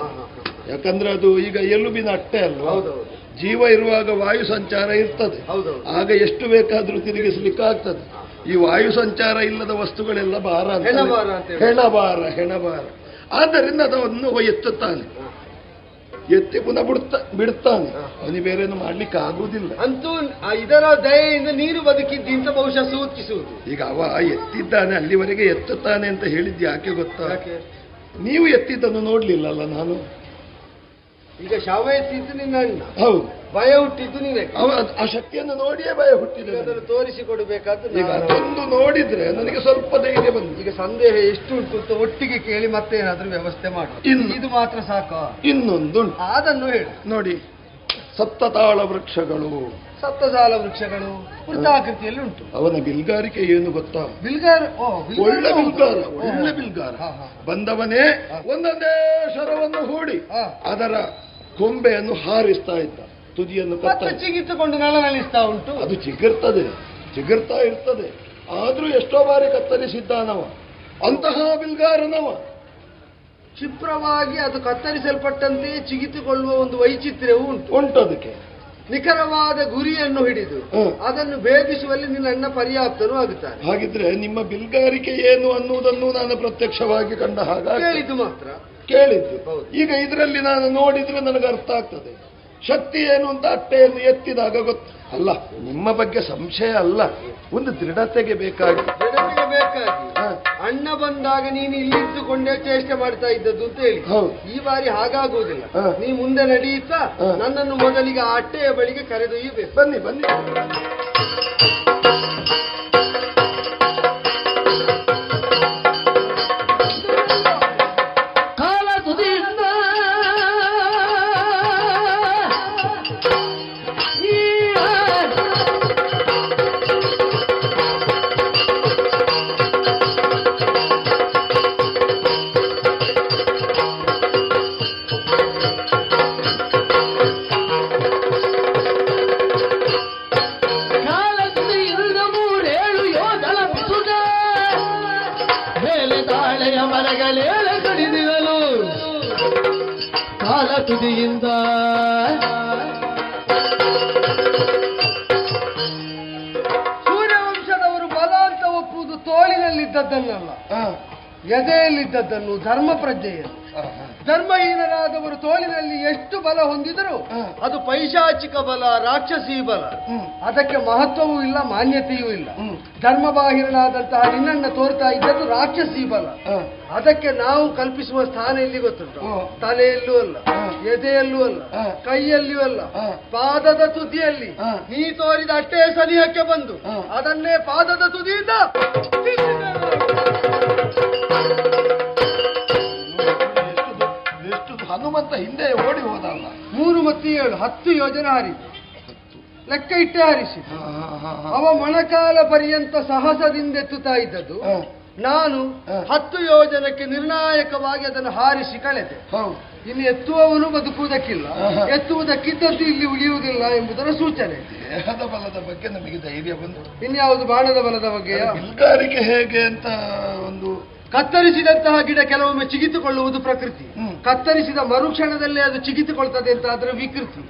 ಯಾಕಂದ್ರೆ ಅದು ಈಗ ಎಲುಬಿನ ಅಟ್ಟೆ ಅಲ್ವಾ? ಜೀವ ಇರುವಾಗ ವಾಯು ಸಂಚಾರ ಇರ್ತದೆ, ಆಗ ಎಷ್ಟು ಬೇಕಾದ್ರೂ ತಿರುಗಿಸ್ಲಿಕ್ಕೆ ಆಗ್ತದೆ. ಈ ವಾಯು ಸಂಚಾರ ಇಲ್ಲದ ವಸ್ತುಗಳೆಲ್ಲ ಭಾರ, ಹೆಣಭಾರ. ಆದ್ದರಿಂದ ಅದನ್ನು ಎತ್ತುತ್ತಾನೆ, ಎತ್ತಿ ಪುನಃ ಬಿಡುತ್ತಾನೆ. ಅವನಿಗೆ ಬೇರೇನು ಮಾಡ್ಲಿಕ್ಕೆ ಆಗುವುದಿಲ್ಲ. ಅಂತೂ ಇದರ ದಯೆಯಿಂದ ನೀರು ಬದುಕಿದ್ದಿ ಅಂತ ಬಹುಶಃ ಸೂಚಿಸುವುದು. ಈಗ ಅವ ಎತ್ತಿದ್ದಾನೆ, ಅಲ್ಲಿವರೆಗೆ ಎತ್ತುತ್ತಾನೆ ಅಂತ ಹೇಳಿದ್ದು ಯಾಕೆ ಗೊತ್ತಾ? ನೀವು ಎತ್ತಿದ್ದನ್ನು ನೋಡ್ಲಿಲ್ಲಲ್ಲ ನಾನು. ಈಗ ಶವ ಎತ್ತಿದ್ದು ನಿನ್ನ ಅಣ್ಣ, ಹೌದು. ಭಯ ಹುಟ್ಟಿದ್ದು ನಿನಗೆ. ಆ ಶಕ್ತಿಯನ್ನು ನೋಡಿಯೇ ಭಯ ಹುಟ್ಟಿದೆ. ಅದನ್ನು ತೋರಿಸಿಕೊಡ್ಬೇಕಾದ್ರೆ ಈಗ ಅದೊಂದು ನೋಡಿದ್ರೆ ನನಗೆ ಸ್ವಲ್ಪ ಧೈರ್ಯ ಬಂದು. ಈಗ ಸಂದೇಹ ಎಷ್ಟು ಉಂಟು ಅಂತ ಒಟ್ಟಿಗೆ ಕೇಳಿ ಮತ್ತೆ ಏನಾದ್ರೂ ವ್ಯವಸ್ಥೆ ಮಾಡು. ಇದು ಮಾತ್ರ ಸಾಕ? ಇನ್ನೊಂದು ಅದನ್ನು ಹೇಳಿ ನೋಡಿ. ಸಪ್ತತಾಳ ವೃಕ್ಷಗಳು, ಸಪ್ತಸಾಲ ವೃಕ್ಷಗಳು ವೃತ್ತಾಕೃತಿಯಲ್ಲಿ ಉಂಟು. ಅವನ ಬಿಲ್ಗಾರಿಕೆ ಏನು ಗೊತ್ತಾ? ಒಳ್ಳೆ ಬಿಲ್ಗಾರ. ಬಂದವನೇ ಒಂದೊಂದೇ ಶರವನ್ನು ಹೂಡಿ ಅದರ ಕೊಂಬೆಯನ್ನು ಹಾರಿಸ್ತಾ ಇದ್ದ, ತುದಿಯನ್ನು ಚಿಗಿತ್ತುಕೊಂಡು ನಳನಳಿಸ್ತಾ ಉಂಟು. ಅದು ಚಿಗುರ್ತಾ ಇರ್ತದೆ. ಆದ್ರೂ ಎಷ್ಟೋ ಬಾರಿ ಕತ್ತರಿಸಿದ್ದಾನವ, ಅಂತಹ ಬಿಲ್ಗಾರನವ. ಕ್ಷಿಪ್ರವಾಗಿ ಅದು ಕತ್ತರಿಸಲ್ಪಟ್ಟಂತೆಯೇ ಚಿಗಿತುಕೊಳ್ಳುವ ಒಂದು ವೈಚಿತ್ರ್ಯವೂ ಉಂಟು ಅದಕ್ಕೆ. ನಿಖರವಾದ ಗುರಿಯನ್ನು ಹಿಡಿದು ಅದನ್ನು ಭೇದಿಸುವಲ್ಲಿ ನಿನ್ನ ಅಣ್ಣ ಪರ್ಯಾಪ್ತನೂ ಆಗುತ್ತಾನೆ. ಹಾಗಿದ್ರೆ ನಿಮ್ಮ ಬಿಲ್ಗಾರಿಕೆ ಏನು ಅನ್ನುವುದನ್ನು ನಾನು ಪ್ರತ್ಯಕ್ಷವಾಗಿ ಕಂಡ ಹಾಗೆ ಕೇಳಿದ್ದು ಮಾತ್ರ ಕೇಳಿದ್ದು. ಈಗ ಇದರಲ್ಲಿ ನಾನು ನೋಡಿದ್ರೆ ನನಗೆ ಅರ್ಥ ಆಗ್ತದೆ ಶಕ್ತಿ ಏನು ಅಂತ. ಅಟ್ಟೆಯನ್ನು ಎತ್ತಿದಾಗ ಗೊತ್ತು. ಅಲ್ಲ, ನಿಮ್ಮ ಬಗ್ಗೆ ಸಂಶಯ ಅಲ್ಲ, ಒಂದು ದೃಢತೆಗೆ ಬೇಕಾಗಿ ಅಣ್ಣ ಬಂದಾಗ ನೀನು ಇಲ್ಲಿದ್ದುಕೊಂಡೇ ಚೇಷ್ಟೆ ಮಾಡ್ತಾ ಇದ್ದದ್ದು ಅಂತ ಹೇಳಿ. ಈ ಬಾರಿ ಹಾಗಾಗುವುದಿಲ್ಲ. ನೀ ಮುಂದೆ ನಡೆಯುತ್ತಾ ನನ್ನನ್ನು ಮೊದಲಿಗೆ ಆ ಅಟ್ಟೆಯ ಬಳಿಗೆ ಕರೆದೊಯ್ಯಬೇಕು. ಬನ್ನಿ ಬನ್ನಿ. ತುದಿಯಿಂದ ಸೂರ್ಯವಂಶದವರು ಬಲ ಅಂತ ಒಪ್ಪುವುದು ತೋಳಿನಲ್ಲಿದ್ದದ್ದನ್ನಲ್ಲ, ಎದೆಯಲ್ಲಿದ್ದದ್ದನ್ನು, ಧರ್ಮ ಪ್ರಜ್ಞೆಯನ್ನು. ಧರ್ಮಹೀನರಾದವರು ತೋಳಿನಲ್ಲಿ ಎಷ್ಟು ಬಲ ಹೊಂದಿದರೂ ಅದು ಪೈಶಾಚಿಕ ಬಲ, ರಾಕ್ಷಸಿ ಬಲ. ಅದಕ್ಕೆ ಮಹತ್ವವೂ ಇಲ್ಲ, ಮಾನ್ಯತೆಯೂ ಇಲ್ಲ. ಧರ್ಮಬಾಹಿರನಾದಂತಹ ನಿನ್ನನ್ನ ತೋರ್ತಾ ಇದ್ದದ್ದು ರಾಕ್ಷಸಿ ಬಲ. ಅದಕ್ಕೆ ನಾವು ಕಲ್ಪಿಸುವ ಸ್ಥಾನ ಎಲ್ಲಿ ಗೊತ್ತುಂಟು? ತಲೆಯಲ್ಲೂ ಅಲ್ಲ, ಎದೆಯಲ್ಲೂ ಅಲ್ಲ, ಕೈಯಲ್ಲಿಯೂ ಅಲ್ಲ, ಪಾದದ ತುದಿಯಲ್ಲಿ. ನೀ ತೋರಿದ ಅಟ್ಟೆ ಸನಿಹಕ್ಕೆ ಬಂದು ಅದನ್ನೇ ಪಾದದ ತುದಿಯಿಂದ ಹನುಮಂತ ಹಿಂದೆ ಓಡಿ ಹೋದಲ್ಲ. 3 ಮತ್ತು 7 10 ಯೋಜನೆ ಹಾರಿಸಿ ಲೆಕ್ಕ ಇಟ್ಟೆ ಹಾರಿಸಿ. ಅವ ಮೊಣಕಾಲ ಪರ್ಯಂತ ಸಾಹಸದಿಂದೆತ್ತುತ್ತಾ ಇದ್ದದ್ದು. ನಾನು 10 ಯೋಜನಕ್ಕೆ ನಿರ್ಣಾಯಕವಾಗಿ ಅದನ್ನು ಹಾರಿಸಿ ಕಳೆದೆ. ಇನ್ನು ಎತ್ತುವವನು ಬದುಕುವುದಕ್ಕಿಲ್ಲ, ಎತ್ತುವುದಕ್ಕಿದ್ದದ್ದು ಇಲ್ಲಿ ಉಳಿಯುವುದಿಲ್ಲ ಎಂಬುದರ ಸೂಚನೆ. ದೇಹದ ಬಲದ ಬಗ್ಗೆ ನಮಗೆ ಧೈರ್ಯ ಬಂತು. ಇನ್ಯಾವುದು ಬಾಣದ ಬಲದ ಬಗ್ಗೆ? ಬಿಲ್ಗಾರಿಕೆ ಹೇಗೆ ಅಂತ ಒಂದು ಕತ್ತರಿಸಿದಂತಹ ಗಿಡ ಕೆಲವೊಮ್ಮೆ ಚಿಗಿತುಕೊಳ್ಳುವುದು ಪ್ರಕೃತಿ. ಕತ್ತರಿಸಿದ ಮರುಕ್ಷಣದಲ್ಲೇ ಅದು ಚಿಗಿತುಕೊಳ್ತದೆ ಅಂತ ಅದರ ವಿಕೃತಿ.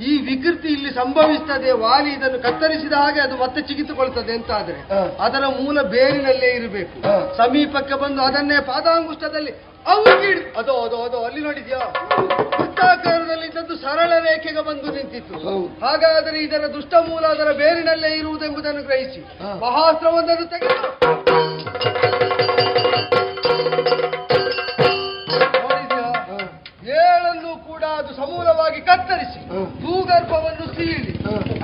ಈ ವಿಕೃತಿ ಇಲ್ಲಿ ಸಂಭವಿಸ್ತದೆ. ವಾಲಿ ಇದನ್ನು ಕತ್ತರಿಸಿದ ಹಾಗೆ ಅದು ಮತ್ತೆ ಚಿಗಿತುಕೊಳ್ತದೆ ಅಂತ ಆದ್ರೆ ಅದರ ಮೂಲ ಬೇರಿನಲ್ಲೇ ಇರಬೇಕು. ಸಮೀಪಕ್ಕೆ ಬಂದು ಅದನ್ನೇ ಪಾದಾಂಗುಷ್ಟದಲ್ಲಿ ಅದು ಅದು ಅದು ಅಲ್ಲಿ ನೋಡಿದ್ಯಾ, ವೃತ್ತಾಕಾರದಲ್ಲಿ ಇದ್ದದ್ದು ಸರಳ ರೇಖೆಗೆ ಬಂದು ನಿಂತಿತ್ತು. ಹಾಗಾದರೆ ಇದರ ದುಷ್ಟ ಮೂಲ ಅದರ ಬೇರಿನಲ್ಲೇ ಇರುವುದೆಂಬುದನ್ನು ಗ್ರಹಿಸಿ ಮಹಾಸ್ತ್ರವೊಂದನ್ನು ತೆಗೆದು ಏಳನ್ನು ಕೂಡ ಅದು ಸಮೂಲವಾಗಿ ಕತ್ತರಿಸಿ ಭೂಗರ್ಭವನ್ನು ಸೀಳಿ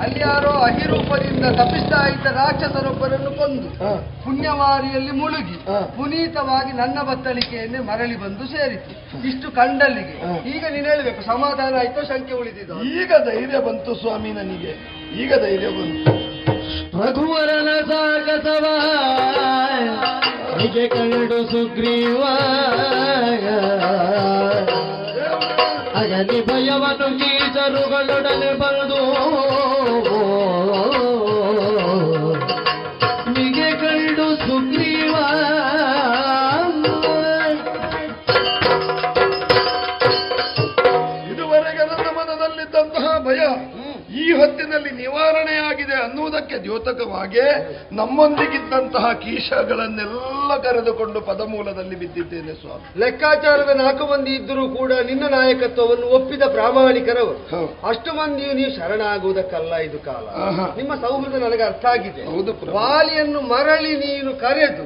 ಅಲ್ಲಿ ಯಾರೋ ಅಹಿರೂಪದಿಂದ ತಪ್ಪಿಸ್ತಾ ಇದ್ದ ರಾಕ್ಷಸರೊಬ್ಬರನ್ನು ಕೊಂದು ಪುಣ್ಯವಾರಿಯಲ್ಲಿ ಮುಳುಗಿ ಪುನೀತವಾಗಿ ನನ್ನ ಬತ್ತಳಿಕೆಯನ್ನೇ ಮರಳಿ ಬಂದು ಸೇರಿತು. ಇಷ್ಟು ಕಂಡಲ್ಲಿಗೆ ಈಗ ನೀನು ಹೇಳಬೇಕು, ಸಮಾಧಾನ ಆಯ್ತೋ ಶಂಕೆ ಉಳಿದಿದ್ದು? ಈಗ ಧೈರ್ಯ ಬಂತು ಸ್ವಾಮಿ, ನನಗೆ ಈಗ ಧೈರ್ಯ ಬಂತು. ರಘುವರನ ಸಾಗಸವ ನಿಜ ಕಂಡು ಸುಗ್ರೀವ ಅಗಲಿ ಭಯವನ್ನು ಗೀಸರುಗಳೊಡನೆ ಬಂದು ನಿಗೆ ಕಂಡು ಸುಗ್ರೀವ ಇದುವರೆಗೆ ನನ್ನ ಮನದಲ್ಲಿದ್ದಂತಹ ಭಯ ಈ ಹೊತ್ತಿನಲ್ಲಿ ನಿವಾರಣೆಯಾಗಿದೆ ಅನ್ನುವುದಕ್ಕೆ ದ್ಯೋತಕವಾಗಿ ನಮ್ಮೊಂದಿಗಿದ್ದಂತಹ ಕೀಶಗಳನ್ನೆಲ್ಲ ಕರೆದುಕೊಂಡು ಪದಮೂಲದಲ್ಲಿ ಬಿದ್ದಿದ್ದೇನೆ ಸ್ವಾಮಿ. ಲೆಕ್ಕಾಚಾರದ 4 ಮಂದಿ ಇದ್ದರೂ ಕೂಡ ನಿನ್ನ ನಾಯಕತ್ವವನ್ನು ಒಪ್ಪಿದ ಪ್ರಾಮಾಣಿಕರವರು. ಅಷ್ಟು ಮಂದಿಯು ನೀವು ಶರಣಾಗುವುದಕ್ಕಲ್ಲ ಇದು ಕಾಲ. ನಿಮ್ಮ ಸೌಹೃದ ನನಗೆ ಅರ್ಥ ಆಗಿದೆ. ವಾಲಿಯನ್ನು ಮರಳಿ ನೀನು ಕರೆದು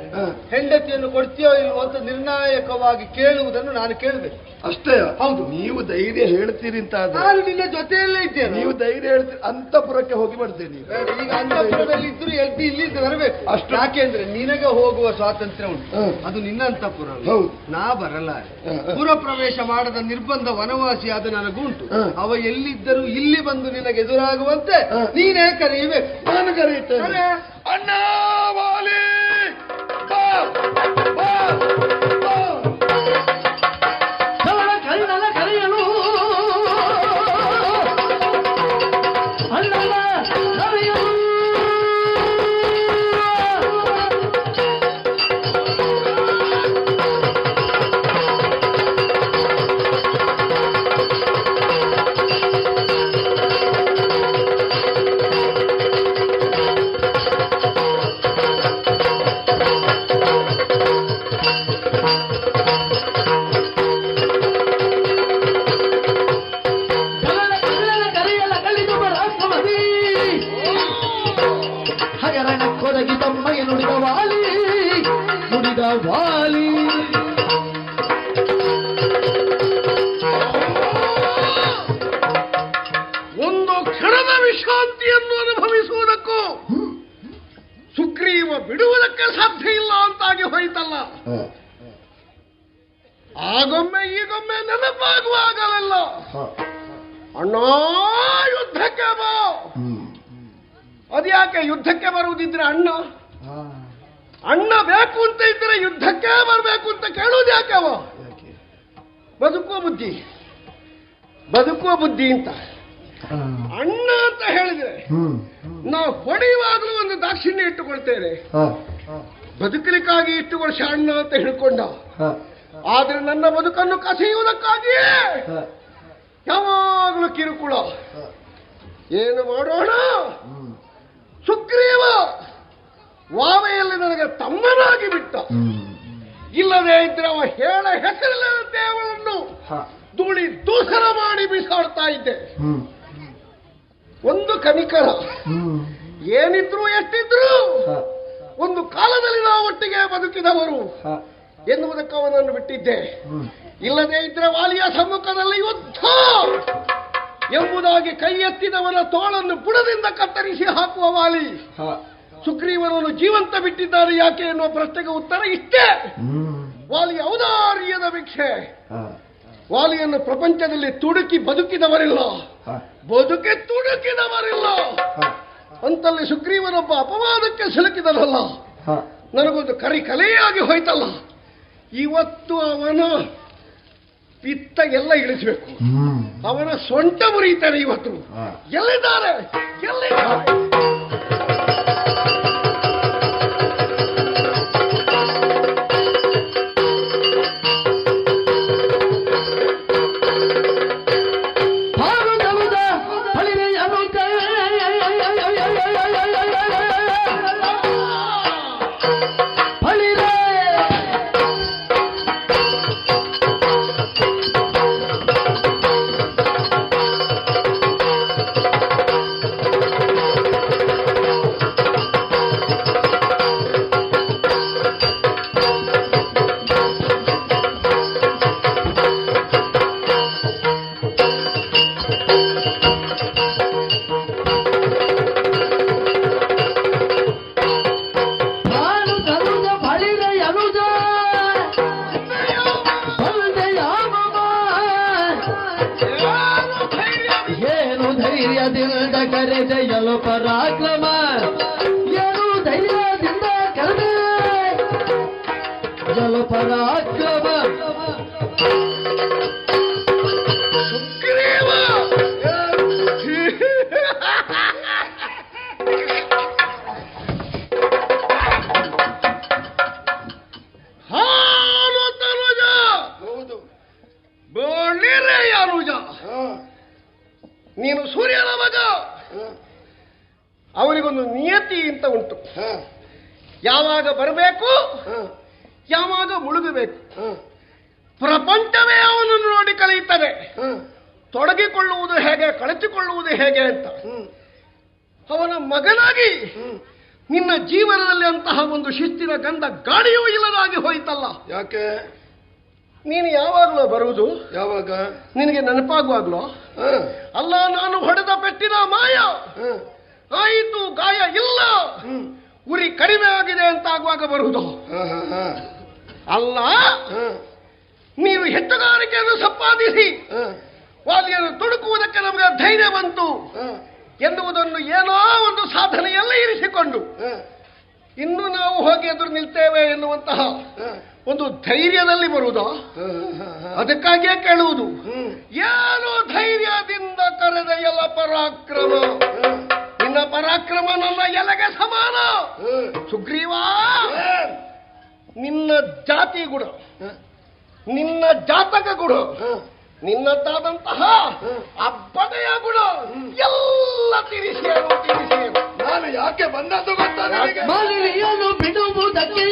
ಹೆಂಡತಿಯನ್ನು ಕೊಡ್ತೀಯೋ ಇಲ್ವೋ ಅಂತ ನಿರ್ಣಾಯಕವಾಗಿ ಕೇಳುವುದನ್ನು ನಾನು ಕೇಳಬೇಕು ಅಷ್ಟೇ. ಹೌದು, ನೀವು ಧೈರ್ಯ ಹೇಳ್ತೀರಿ ಅಂತ ನಾನು ನಿನ್ನ ಜೊತೆಯಲ್ಲೇ ಇದ್ದೇನೆ. ನೀವು ಧೈರ್ಯ ಹೇಳ್ತೀರಿ, ಅಂತಪುರಕ್ಕೆ ಹೋಗಿ ಬರ್ತೇನೆ. ಈಗ ಅಂತಪುರದಲ್ಲಿ ಇದ್ರು ಇಲ್ಲಿಂದ ಬರಬೇಕು ಅಷ್ಟು. ಯಾಕೆಂದ್ರೆ ನಿನಗೆ ಹೋಗುವ ಸ್ವಾತಂತ್ರ್ಯ ಉಂಟು, ಅದು ನಿನ್ನ ಅಂತಪುರ. ನಾ ಬರಲಾರೆ. ಪುರ ಪ್ರವೇಶ ಮಾಡದ ನಿರ್ಬಂಧ ವನವಾಸಿಯಾದ ನನಗುಂಟು. ಅವ ಎಲ್ಲಿದ್ದರೂ ಇಲ್ಲಿ ಬಂದು ನಿನಗೆ ಎದುರಾಗುವಂತೆ ನೀನೇ ಕರೆಯಬೇಕು. ನಾನು ಕರೆಯುತ್ತೇನೆ. ಅಣ್ಣ ವಾಲಿ ಬಾ ಬಾ ಬಾ. ಕಣ್ಣನ ಕರೆಯಲು ಅಣ್ಣನ ಕರೆಯಲು ವಾಲಿ. ಒಂದು ಕ್ಷಣದ ವಿಶ್ರಾಂತಿಯನ್ನು ಅನುಭವಿಸುವುದಕ್ಕೂ ಸುಗ್ರೀವ ಬಿಡುವುದಕ್ಕೆ ಸಾಧ್ಯ ಇಲ್ಲ ಅಂತಾಗಿ ಹೋಯ್ತಲ್ಲ. ಆಗೊಮ್ಮೆ ಈಗೊಮ್ಮೆ ನೆನಪಾಗುವಾಗಲೆಲ್ಲ ಅಣ್ಣ ಯುದ್ಧಕ್ಕೆ ಬಾ. ಅದ್ಯಾಕೆ ಯುದ್ಧಕ್ಕೆ ಬರುವುದಿದ್ರೆ ಅಣ್ಣ ಬೇಕು ಅಂತ ಇದ್ರೆ ಯುದ್ಧಕ್ಕೆ ಬರಬೇಕು ಅಂತ ಕೇಳುವುದು ಯಾಕೆ? ಬದುಕುವ ಬುದ್ಧಿ ಅಂತ ಅಣ್ಣ ಅಂತ ಹೇಳಿದ್ರೆ ನಾವು ಹೊಡೆಯುವಾಗಲೂ ಒಂದು ದಾಕ್ಷಿಣ್ಯ ಇಟ್ಟುಕೊಳ್ತೇವೆ. ಬದುಕಲಿಕ್ಕಾಗಿ ಇಷ್ಟು ವರ್ಷ ಅಣ್ಣ ಅಂತ ಹೇಳ್ಕೊಂಡ, ಆದ್ರೆ ನನ್ನ ಬದುಕನ್ನು ಕಸಿಯುವುದಕ್ಕಾಗಿಯೇ ಯಾವಾಗಲೂ ಕಿರುಕುಳ. ಏನು ಮಾಡೋಣ? ಸುಗ್ರೀವ ವಾವೆಯಲ್ಲಿ ನನಗೆ ತಮ್ಮನಾಗಿ ಬಿಟ್ಟ. ಇಲ್ಲದೆ ಇದ್ರೆ ಅವ ಹೇಳ ಹೆಸರಿಲ್ಲದಂತೆ ಅವಳನ್ನು ಧೂಳಿ ದೂಸರ ಮಾಡಿ ಬಿಸಾಡ್ತಾ ಇದ್ದೆ. ಒಂದು ಕನಿಕರ, ಏನಿದ್ರು ಎಷ್ಟಿದ್ರು ಒಂದು ಕಾಲದಲ್ಲಿ ನಾವು ಒಟ್ಟಿಗೆ ಬದುಕಿದವರು ಎನ್ನುವುದಕ್ಕೆ ಅವನನ್ನು ಬಿಟ್ಟಿದ್ದೆ. ಇಲ್ಲದೆ ಇದ್ರೆ ವಾಲಿಯ ಸಮ್ಮುಖದಲ್ಲಿ ಯುದ್ಧ ಎಂಬುದಾಗಿ ಕೈ ಎತ್ತಿದವನ ತೋಳನ್ನು ಬುಡದಿಂದ ಕತ್ತರಿಸಿ ಹಾಕುವ ವಾಲಿ ಸುಗ್ರೀವನನ್ನು ಜೀವಂತ ಬಿಟ್ಟಿದ್ದಾರೆ ಯಾಕೆ ಎನ್ನುವ ಪ್ರಶ್ನೆಗೆ ಉತ್ತರ ಇಷ್ಟೇ. ವಾಲಿಯ ಔದಾರ್ಯದ ಭಿಕ್ಷೆ. ವಾಲಿಯನ್ನು ಪ್ರಪಂಚದಲ್ಲಿ ತುಡುಕಿ ಬದುಕಿದವರಿಲ್ಲ. ಅಂತಲ್ಲಿ ಸುಗ್ರೀವನೊಬ್ಬ ಅಪವಾದಕ್ಕೆ ಸಿಲುಕಿದನಲ್ಲ, ನನಗೊಂದು ಕಲೆಯಾಗಿ ಹೋಯ್ತಲ್ಲ. ಇವತ್ತು ಅವನ ಪಿತ್ತ ಎಲ್ಲ ಇಳಿಸಬೇಕು. ಅವನ ಸೊಂಟ ಮುರಿಯುತ್ತಾನೆ ಇವತ್ತು. ಎಲ್ಲಿದ್ದಾರೆ? ಕರೆದೆಯಲು ಪರಾಕ್ರಮ, ಏನು ಧೈರ್ಯದಿಂದ ಕರೆದೆಯಲು ಪರಾಕ್ರಮ. ಸುಗ್ರೀವ ಹಾಲು ತನುಜ. ಹೌದು, ಬೋಳಿರೆಯ ಅನುಜ. ನೀನು ಸೂರ್ಯನ ಮಗ. ಅವನಿಗೊಂದು ನಿಯತಿ ಅಂತ ಉಂಟು. ಯಾವಾಗ ಬರಬೇಕು, ಯಾವಾಗ ಮುಳುಗಬೇಕು. ಪ್ರಪಂಚವೇ ಅವನನ್ನು ನೋಡಿ ಕಲಿಯುತ್ತದೆ. ತೊಡಗಿಕೊಳ್ಳುವುದು ಹೇಗೆ, ಕಳಚಿಕೊಳ್ಳುವುದು ಹೇಗೆ ಅಂತ. ಅವನ ಮಗನಾಗಿ ನಿನ್ನ ಜೀವನದಲ್ಲಿ ಅಂತಹ ಒಂದು ಶಿಸ್ತಿನ ಗಂಧ ಗಾಳಿಯೂ ಇಲ್ಲದಾಗಿ ಹೋಯಿತಲ್ಲ. ಯಾಕೆ? ನೀನು ಯಾವಾಗಲೂ ಬರುವುದು? ಯಾವಾಗ? ನಿನಗೆ ನೆನಪಾಗುವಾಗ್ಲೋ? ಅಲ್ಲ, ನಾನು ಹೊಡೆದ ಪೆಟ್ಟಿನ ಮಾಯ ಆಯಿತು, ಗಾಯ ಇಲ್ಲ, ಉರಿ ಕಡಿಮೆ ಆಗಿದೆ ಅಂತ ಆಗುವಾಗ ಬರುವುದು. ಅಲ್ಲ, ನೀವು ಹೆಚ್ಚುಗಾರಿಕೆಯನ್ನು ಸಂಪಾದಿಸಿ ವಾಲಿಯನ್ನು ತುಡುಕುವುದಕ್ಕೆ ನಮಗೆ ಧೈರ್ಯ ಬಂತು ಎನ್ನುವುದನ್ನು ಏನೋ ಒಂದು ಸಾಧನೆಯಲ್ಲೇ ಇರಿಸಿಕೊಂಡು ಇನ್ನು ನಾವು ಹೋಗಿ ಎದುರು ನಿಲ್ತೇವೆ ಎನ್ನುವಂತಹ ಒಂದು ಧೈರ್ಯದಲ್ಲಿ ಬರುವುದು. ಅದಕ್ಕಾಗಿಯೇ ಕೇಳುವುದು, ಏನು ಧೈರ್ಯದಿಂದ ಕರೆದ ಎಲ್ಲ ಪರಾಕ್ರಮ. ನಿನ್ನ ಪರಾಕ್ರಮ ನನ್ನ ಎಲೆಗೆ ಸಮಾನ. ಸುಗ್ರೀವ, ನಿನ್ನ ಜಾತಿ ಗುಣ, ನಿನ್ನ ಜಾತಕ ಗುಣ, ನಿನ್ನದ್ದಾದಂತಹ ಅಬ್ಬನೆಯ ಗುಣ ಎಲ್ಲ ತಿರಿಸೇನು. ನಾನು ಯಾಕೆ ಬಂದದ್ದು ಗೊತ್ತಾ? ಮಾಲಿನಿಯನ್ನು ಬಿಡುವುದಕ್ಕೆ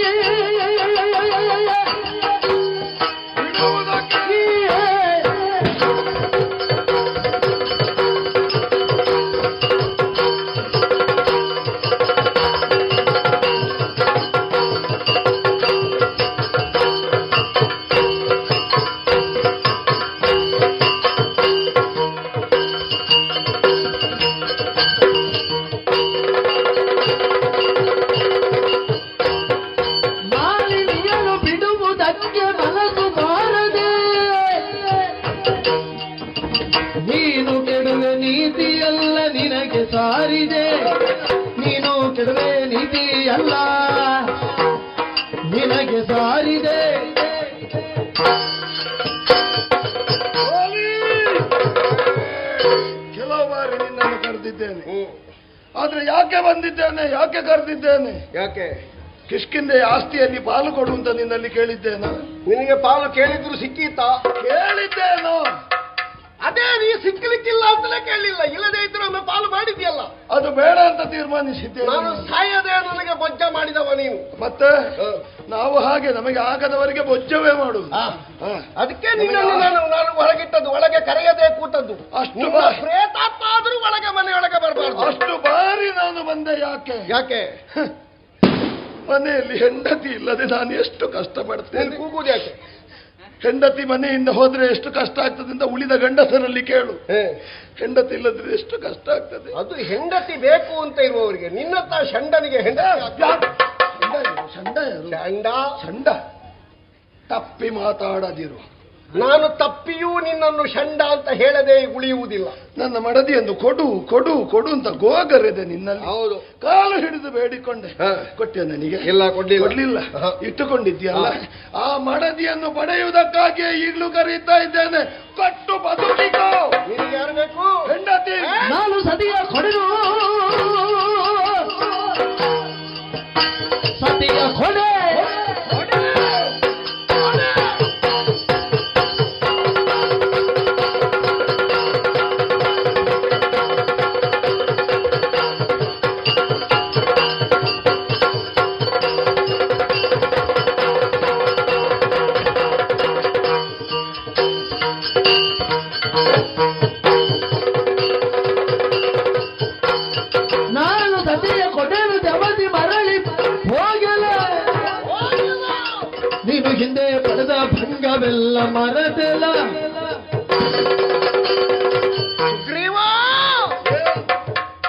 ಎಲ್ಲ ನಿನಗೆ ಸಾರಿದೆ. ಕೆಲವು ಬಾರಿ ನಿನ್ನನ್ನು ಕರೆದಿದ್ದೇನೆ, ಆದ್ರೆ ಯಾಕೆ ಬಂದಿದ್ದೇನೆ, ಯಾಕೆ ಕರೆದಿದ್ದೇನೆ? ಯಾಕೆ? ಕಿಷ್ಕಿಂಧೆಯ ಆಸ್ತಿಯಲ್ಲಿ ಪಾಲು ಕೊಡು ಅಂತ ನಿನ್ನಲ್ಲಿ ಕೇಳಿದ್ದೇನ? ನಿನಗೆ ಪಾಲು ಕೇಳಿದ್ರು ಸಿಕ್ಕೀತಾ? ಕೇಳಿದ್ದೇನೋ. ಅದೇ ನೀ ಸಿಕ್ಕಲಿಕ್ಕಿಲ್ಲ ಅಂತಲೇ ಕೇಳಲಿಲ್ಲ, ಇಲ್ಲದೇ ಇದ್ರು ಒಮ್ಮೆ ಪಾಲು ಮಾಡಿದ್ಯಲ್ಲ. ಅದು ಬೇಡ ಅಂತ ತೀರ್ಮಾನಿಸಿದ್ದೇನೆ. ನಾನು ಸಾಯದೆ ನನಗೆ ಬೊಜ್ಜ ಮಾಡಿದವ ನೀವು. ಮತ್ತೆ ನಾವು ಹಾಗೆ ನಮಗೆ ಆಗದವರಿಗೆ ಬೊಜ್ಜವೇ ಮಾಡುದು. ಅದಕ್ಕೆ ನಿನ್ನನ್ನು ನಾನು ಹೊರಗಿಟ್ಟದ್ದು, ಒಳಗೆ ಕರೆಯದೆ ಕೂತದ್ದು. ಅಷ್ಟು ಪ್ರೇತಾತ್ಮ ಆದ್ರೂ ಒಳಗೆ ಮನೆಯೊಳಗೆ ಬರಬಾರ್ದು. ಅಷ್ಟು ಬಾರಿ ನಾನು ಬಂದೆ. ಯಾಕೆ? ಯಾಕೆ? ಮನೆಯಲ್ಲಿ ಹೆಂಡತಿ ಇಲ್ಲದೆ ನಾನು ಎಷ್ಟು ಕಷ್ಟಪಡ್ತೇನೆ. ಕೂಗುದು ಯಾಕೆ? ಹೆಂಡತಿ ಮನೆಯಿಂದ ಹೋದ್ರೆ ಎಷ್ಟು ಕಷ್ಟ ಆಗ್ತದೆ ಅಂತ ಉಳಿದ ಗಂಡಸರಲ್ಲಿ ಕೇಳು. ಹೆಂಡತಿ ಇಲ್ಲದ್ರೆ ಎಷ್ಟು ಕಷ್ಟ ಆಗ್ತದೆ. ಅದು ಹೆಂಡತಿ ಬೇಕು ಅಂತ ಇರುವವರಿಗೆ. ನಿನ್ನತ್ತ ಷಂಡನಿಗೆ ಹೆಂಡತಿ ಷಂಡ ತಪ್ಪಿ ಮಾತಾಡದಿರು. ನಾನು ತಪ್ಪಿಯೂ ನಿನ್ನನ್ನು ಷಂಡ ಅಂತ ಹೇಳದೆ ಉಳಿಯುವುದಿಲ್ಲ. ನನ್ನ ಮಡದಿಯನ್ನು ಕೊಡು ಕೊಡು ಕೊಡು ಅಂತ ಗೋಗರೆದೆ ನಿನ್ನಲ್ಲಿ. ಹೌದು. ಕಾಲು ಹಿಡಿದು ಬೇಡಿಕೊಂಡೆ. ಕೊಟ್ಟೆ ನನಗೆ? ಇಲ್ಲ, ಕೊಡ್ಲಿಲ್ಲ. ಇಟ್ಟುಕೊಂಡಿದ್ಯಲ್ಲ, ಆ ಮಡದಿಯನ್ನು ಪಡೆಯುವುದಕ್ಕಾಗಿಯೇ ಈಗಲೂ ಕರೀತಾ ಇದ್ದೇನೆ. ಕೊಟ್ಟು ಬದುಕಿಕೋ. ನಿನಗೆ ಯಾರು ಬೇಕು? ಹೆಂಡತಿ. ನಾನು ಸತಿಯ ಕೊಡೆನು, ಸತಿಯ ಕೊಡೆ. ನಾನು ಸತಿಯ ಕೊಡೆನು ಜಮದಿ ಮರಳಿ ಹೋಗಲ. ನೀನು ಹಿಂದೆ ಪಡೆದ ಭಂಗವೆಲ್ಲ ಮರದೆಲ್ಲ.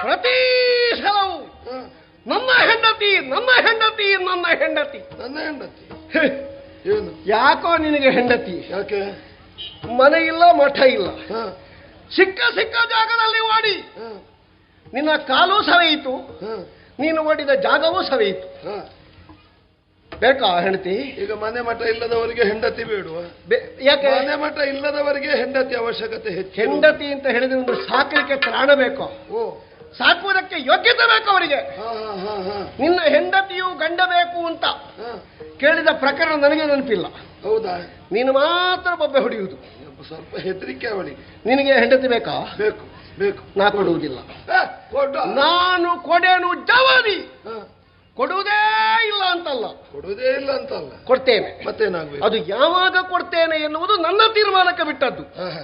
ಪ್ರತಿ ಸಲವು ನನ್ನ ಹೆಂಡತಿ ನನ್ನ ಹೆಂಡತಿ ನನ್ನ ಹೆಂಡತಿ ನನ್ನ ಹೆಂಡತಿ. ಏನು? ಯಾಕೋ ನಿನಗೆ ಹೆಂಡತಿ? ಯಾಕೆ? ಮನೆ ಇಲ್ಲ, ಮಠ ಇಲ್ಲ, ಹ, ಸಿಕ್ಕ ಸಿಕ್ಕ ಜಾಗದಲ್ಲಿ ಓಡಿ ಹ, ನಿನ್ನ ಕಾಲು ಸವೆಯಿತು, ಹ, ನೀನು ಓಡಿದ ಜಾಗವೂ ಸವೆಯಿತು. ಹ. ಬೇಕಾ ಹೆಂಡತಿ? ಈಗ ಮನೆ ಮಠ ಇಲ್ಲದವರಿಗೆ ಹೆಂಡತಿ ಬೇಡುವ? ಯಾಕೆ? ಮನೆ ಮಠ ಇಲ್ಲದವರಿಗೆ ಹೆಂಡತಿ ಅವಶ್ಯಕತೆ ಹೆಚ್ಚು. ಹೆಂಡತಿ ಅಂತ ಹೇಳಿದ್ರೆ ಒಂದು ಸಾಕಲಿಕ್ಕೆ ತ್ರಾಣ ಬೇಕು, ಓ, ಸಾಕುವುದಕ್ಕೆ ಯೋಗ್ಯತೆ ಬೇಕು ಅವರಿಗೆ. ಹ, ಹ, ಹ, ಹ, ನಿನ್ನ ಹೆಂಡತಿಯು ಗಂಡ ಬೇಕು ಅಂತ ಹ. ಕೇಳಿದ ಪ್ರಕರಣ ನನಗೆ ನೆನಪಿಲ್ಲ. ಹೌದಾ? ನೀನು ಮಾತ್ರ ಬೊಬ್ಬೆ ಹೊಡೆಯುವುದು. ಸ್ವಲ್ಪ ಹೆದರಿಕೆ ಅವಳಿಗೆ. ನಿನಗೆ ಹೆಂಡತಿ ಬೇಕಾ? ಬೇಕು ಬೇಕು. ನಾ ಕೊಡುವುದಿಲ್ಲ. ಕೊಡು. ನಾನು ಕೊಡೇನು ಜವಾನಿ. ಹ, ಕೊಡುವುದೇ ಇಲ್ಲ ಅಂತಲ್ಲ, ಕೊಡುವುದೇ ಇಲ್ಲ ಅಂತಲ್ಲ, ಕೊಡ್ತೇನೆ. ಮತ್ತೇನಾಗ್ಬೇಕು? ಅದು ಯಾವಾಗ ಕೊಡ್ತೇನೆ ಎನ್ನುವುದು ನನ್ನ ತೀರ್ಮಾನಕ್ಕೆ ಬಿಟ್ಟದ್ದು. ಹ, ಹ.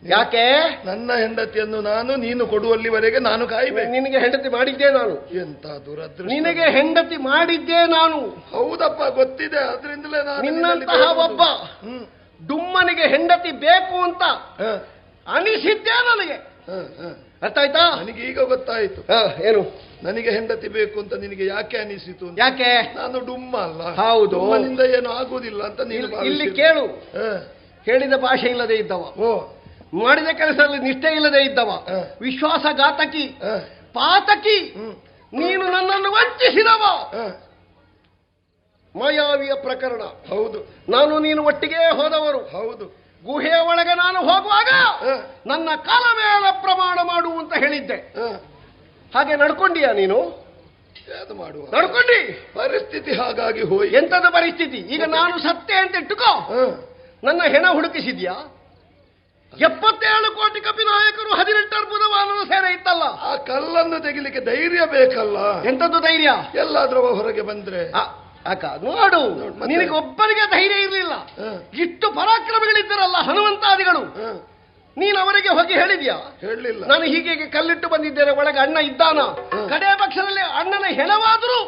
ಯಾಕೆ? ನನ್ನ ಹೆಂಡತಿಯನ್ನು ನಾನು ನೀನು ಕೊಡುವಲ್ಲಿವರೆಗೆ ನಾನು ಕಾಯ್ಬೇಕು. ನಿನಗೆ ಹೆಂಡತಿ ಮಾಡಿದ್ದೆ ನಾನು. ಎಂತ ದುರದೃಷ್ಟ. ನಿನಗೆ ಹೆಂಡತಿ ಮಾಡಿದ್ದೆ ನಾನು. ಹೌದಪ್ಪ, ಗೊತ್ತಿದೆ. ಅದರಿಂದಲೇ ನಾನು ನಿನ್ನಂತಹ ಒಬ್ಬ ಡುಮ್ಮನಿಗೆ ಹೆಂಡತಿ ಬೇಕು ಅಂತ ಅನಿಸಿದ್ದೆ ನನಗೆ. ಅರ್ಥ ಆಯ್ತಾ? ನನಗೆ ಈಗ ಗೊತ್ತಾಯ್ತು. ಏನು? ನನಗೆ ಹೆಂಡತಿ ಬೇಕು ಅಂತ ನಿನಗೆ ಯಾಕೆ ಅನಿಸಿತು? ಯಾಕೆ? ನಾನು ಡುಮ್ಮ ಅಲ್ಲ. ಹೌದು. ಡುಮ್ಮನಿಂದ ಏನು ಆಗುವುದಿಲ್ಲ ಅಂತ ನೀನು ಇಲ್ಲಿ ಕೇಳು. ಹ. ಹೇಳಿದ ಭಾಷೆ ಇಲ್ಲದೆ ಇದ್ದವ, ಓ, ಮಾಡಿದ ಕೆಲಸದಲ್ಲಿ ನಿಷ್ಠೆ ಇಲ್ಲದೆ ಇದ್ದವ, ವಿಶ್ವಾಸಘಾತಕಿ, ಪಾತಕಿ, ನೀನು ನನ್ನನ್ನು ವಂಚಿಸಿದವ. ಮಾಯಾವಿಯ ಪ್ರಕರಣ. ಹೌದು. ನಾನು ನೀನು ಒಟ್ಟಿಗೆ ಹೋದವರು. ಹೌದು. ಗುಹೆಯ ಒಳಗೆ ನಾನು ಹೋಗುವಾಗ ನನ್ನ ಕಾಲ ಮೇಲೆ ಪ್ರಮಾಣ ಮಾಡು ಅಂತ ಹೇಳಿದ್ದೆ. ಹಾಗೆ ನಡ್ಕೊಂಡಿಯಾ ನೀನು? ಅದು ಮಾಡುವ ನಡ್ಕೊಂಡಿ. ಪರಿಸ್ಥಿತಿ ಹಾಗಾಗಿ ಹೋಯಿ. ಎಂತದ ಪರಿಸ್ಥಿತಿ? ಈಗ ನಾನು ಸತ್ತೆ ಅಂತ ಇಟ್ಟುಕೋ, ನನ್ನ ಹೆಣ ಹುಡುಕಿಸಿದ್ಯಾ? 77 ಕೋಟಿ ಕಪಿನಾಯಕರು 18 ಅರ್ಬುದ ವಾನರ ಸೇನೆ ಇತ್ತಲ್ಲ, ಆ ಕಲ್ಲನ್ನು ತೆಗಿಲಿಕ್ಕೆ ಧೈರ್ಯ ಬೇಕಲ್ಲ. ಎಂತದ್ದು ಧೈರ್ಯ? ಎಲ್ಲಾದ್ರೂ ಹೊರಗೆ ಬಂದ್ರೆ ಅಕ್ಕ ನೋಡು, ನಿನಗೆ ಒಬ್ಬರಿಗೆ ಧೈರ್ಯ ಇರಲಿಲ್ಲ. ಇಷ್ಟು ಪರಾಕ್ರಮಿಗಳಿದ್ದರಲ್ಲ ಹನುಮಂತಾದಿಗಳು, ನೀನು ಅವರಿಗೆ ಹೋಗಿ ಹೇಳಿದ್ಯಾ? ಹೇಳಲಿಲ್ಲ. ನಾನು ಹೀಗೆ ಕಲ್ಲಿಟ್ಟು ಬಂದಿದ್ದೇನೆ, ಒಳಗೆ ಅಣ್ಣ ಇದ್ದಾನ, ಕಡೆ ಪಕ್ಷದಲ್ಲಿ ಅಣ್ಣನ ಹೆಣವಾದರೂ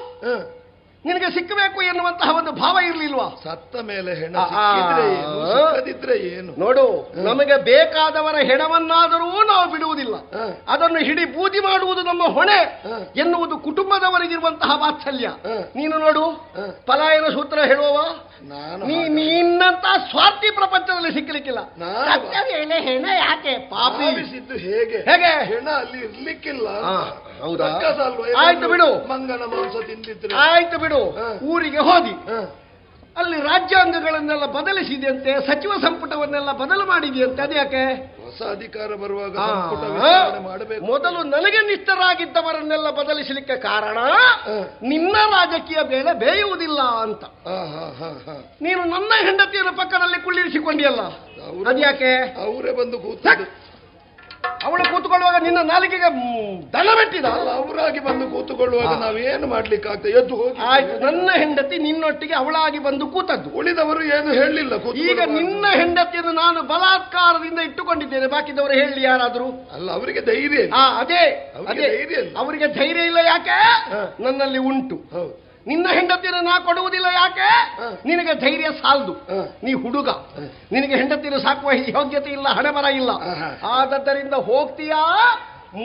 ನಿನಗೆ ಸಿಕ್ಕಬೇಕು ಎನ್ನುವಂತಹ ಒಂದು ಭಾವ ಇರಲಿಲ್ವಾ? ಸತ್ತ ಮೇಲೆ ಹೆಣ ಸಿಕ್ಕಿದ್ರೆ ಏನು, ಸಿಕ್ಕದಿದ್ರೆ ಏನು? ನೋಡು, ನಮಗೆ ಬೇಕಾದವರ ಹೆಣವನ್ನಾದರೂ ನಾವು ಬಿಡುವುದಿಲ್ಲ. ಅದನ್ನು ಹಿಡಿ ಬೂದಿ ಮಾಡುವುದು ನಮ್ಮ ಹೊಣೆ ಎನ್ನುವುದು ಕುಟುಂಬದವರಿಗಿರುವಂತಹ ವಾತ್ಸಲ್ಯ. ನೀನು ನೋಡು, ಪಲಾಯನ ಸೂತ್ರ ಹೇಳುವವ ನಾನು ನಿನ್ನಂತ ಸ್ವಾರ್ಥಿ ಪ್ರಪಂಚದಲ್ಲಿ ಸಿಕ್ಕಲಿಕ್ಕಿಲ್ಲ. ಸತ್ಯವೇಳೆ ಹೆಣ ಯಾಕೆ ಪಾಪಿ ಭಾವಿಸಿದ್ದು ಹೇಗೆ ಹೇಗೆ? ಹೆಣ ಅಲ್ಲಿ ಇರ್ಲಿಕ್ಕಿಲ್ಲ. ಹೌದಾ? ಅಕ್ಕಸಲ್ವಾ? ಆಯ್ತು ಬಿಡು. ಮಂಗನ ಮಾಂಸ ತಿಂದಿದ್ರೆ ಆಯ್ತು ಬಿಡು. ಊರಿಗೆ ಹೋದಿ, ಹ. ಅಲ್ಲಿ ರಾಜ್ಯಾಂಗಗಳನ್ನೆಲ್ಲ ಬದಲಿಸಿದೆಯಂತೆ, ಸಚಿವ ಸಂಪುಟವನ್ನೆಲ್ಲ ಬದಲು ಮಾಡಿದೆಯಂತೆ. ಅದ್ಯಾಕೆ? ಹೊಸ ಅಧಿಕಾರ ಬರುವಾಗ ಸಂಪುಟ ವಿಸ್ತರಣೆ ಮಾಡಬೇಕು. ಮೊದಲು ನನಗೆ ನಿಷ್ಠರಾಗಿದ್ದವರನ್ನೆಲ್ಲ ಬದಲಿಸಲಿಕ್ಕೆ ಕಾರಣ ನಿನ್ನ ರಾಜಕೀಯ ಬೇಳೆ ಬೇಯುವುದಿಲ್ಲ ಅಂತ. ನೀನು ನನ್ನ ಹೆಂಡತಿಯನ್ನು ಪಕ್ಕದಲ್ಲಿ ಕುಳ್ಳಿರಿಸಿಕೊಂಡಿಯಲ್ಲ, ಅದ್ಯಾಕೆ? ಅವರೇ ಬಂದು ಕೂತು ಅವಳು ಕೂತುಕೊಳ್ಳುವಾಗ ನಿನ್ನ ನಾಲಿಗೆಗೆ ದನ ಬೆಟ್ಟಿದ. ಅವರಾಗಿ ಬಂದು ಕೂತುಕೊಳ್ಳುವಾಗ ನಾವೇನು ಮಾಡ್ಲಿಕ್ಕೆ ಆಗ್ತದೆ? ಎದ್ದು ಹೋಗಿ. ಆಯ್ತು, ನನ್ನ ಹೆಂಡತಿ ನಿನ್ನೊಟ್ಟಿಗೆ ಅವಳಾಗಿ ಬಂದು ಕೂತದ್ದು. ಉಳಿದವರು ಏನು ಹೇಳಲಿಲ್ಲ. ಈಗ ನಿನ್ನ ಹೆಂಡತಿಯನ್ನು ನಾನು ಬಲಾತ್ಕಾರದಿಂದ ಇಟ್ಟುಕೊಂಡಿದ್ದೇನೆ, ಬಾಕಿದವರು ಹೇಳಿ ಯಾರಾದರೂ? ಅಲ್ಲ, ಅವರಿಗೆ ಧೈರ್ಯ. ಅದೇ ಅವರಿಗೆ ಧೈರ್ಯ ಇಲ್ಲ. ಅವರಿಗೆ ಧೈರ್ಯ ಇಲ್ಲ. ಯಾಕೆ? ನನ್ನಲ್ಲಿ ಉಂಟು. ನಿನ್ನ ಹೆಂಡತಿಯನ್ನು ನಾ ಕೊಡುವುದಿಲ್ಲ. ಯಾಕೆ? ನಿನಗೆ ಧೈರ್ಯ ಸಾಲದು, ನೀ ಹುಡುಗ, ನಿನಗೆ ಹೆಂಡತಿಯನ್ನು ಸಾಕುವ ಯೋಗ್ಯತೆ ಇಲ್ಲ, ಹಣೆ ಬರ ಇಲ್ಲ. ಆದ್ದರಿಂದ ಹೋಗ್ತೀಯಾ,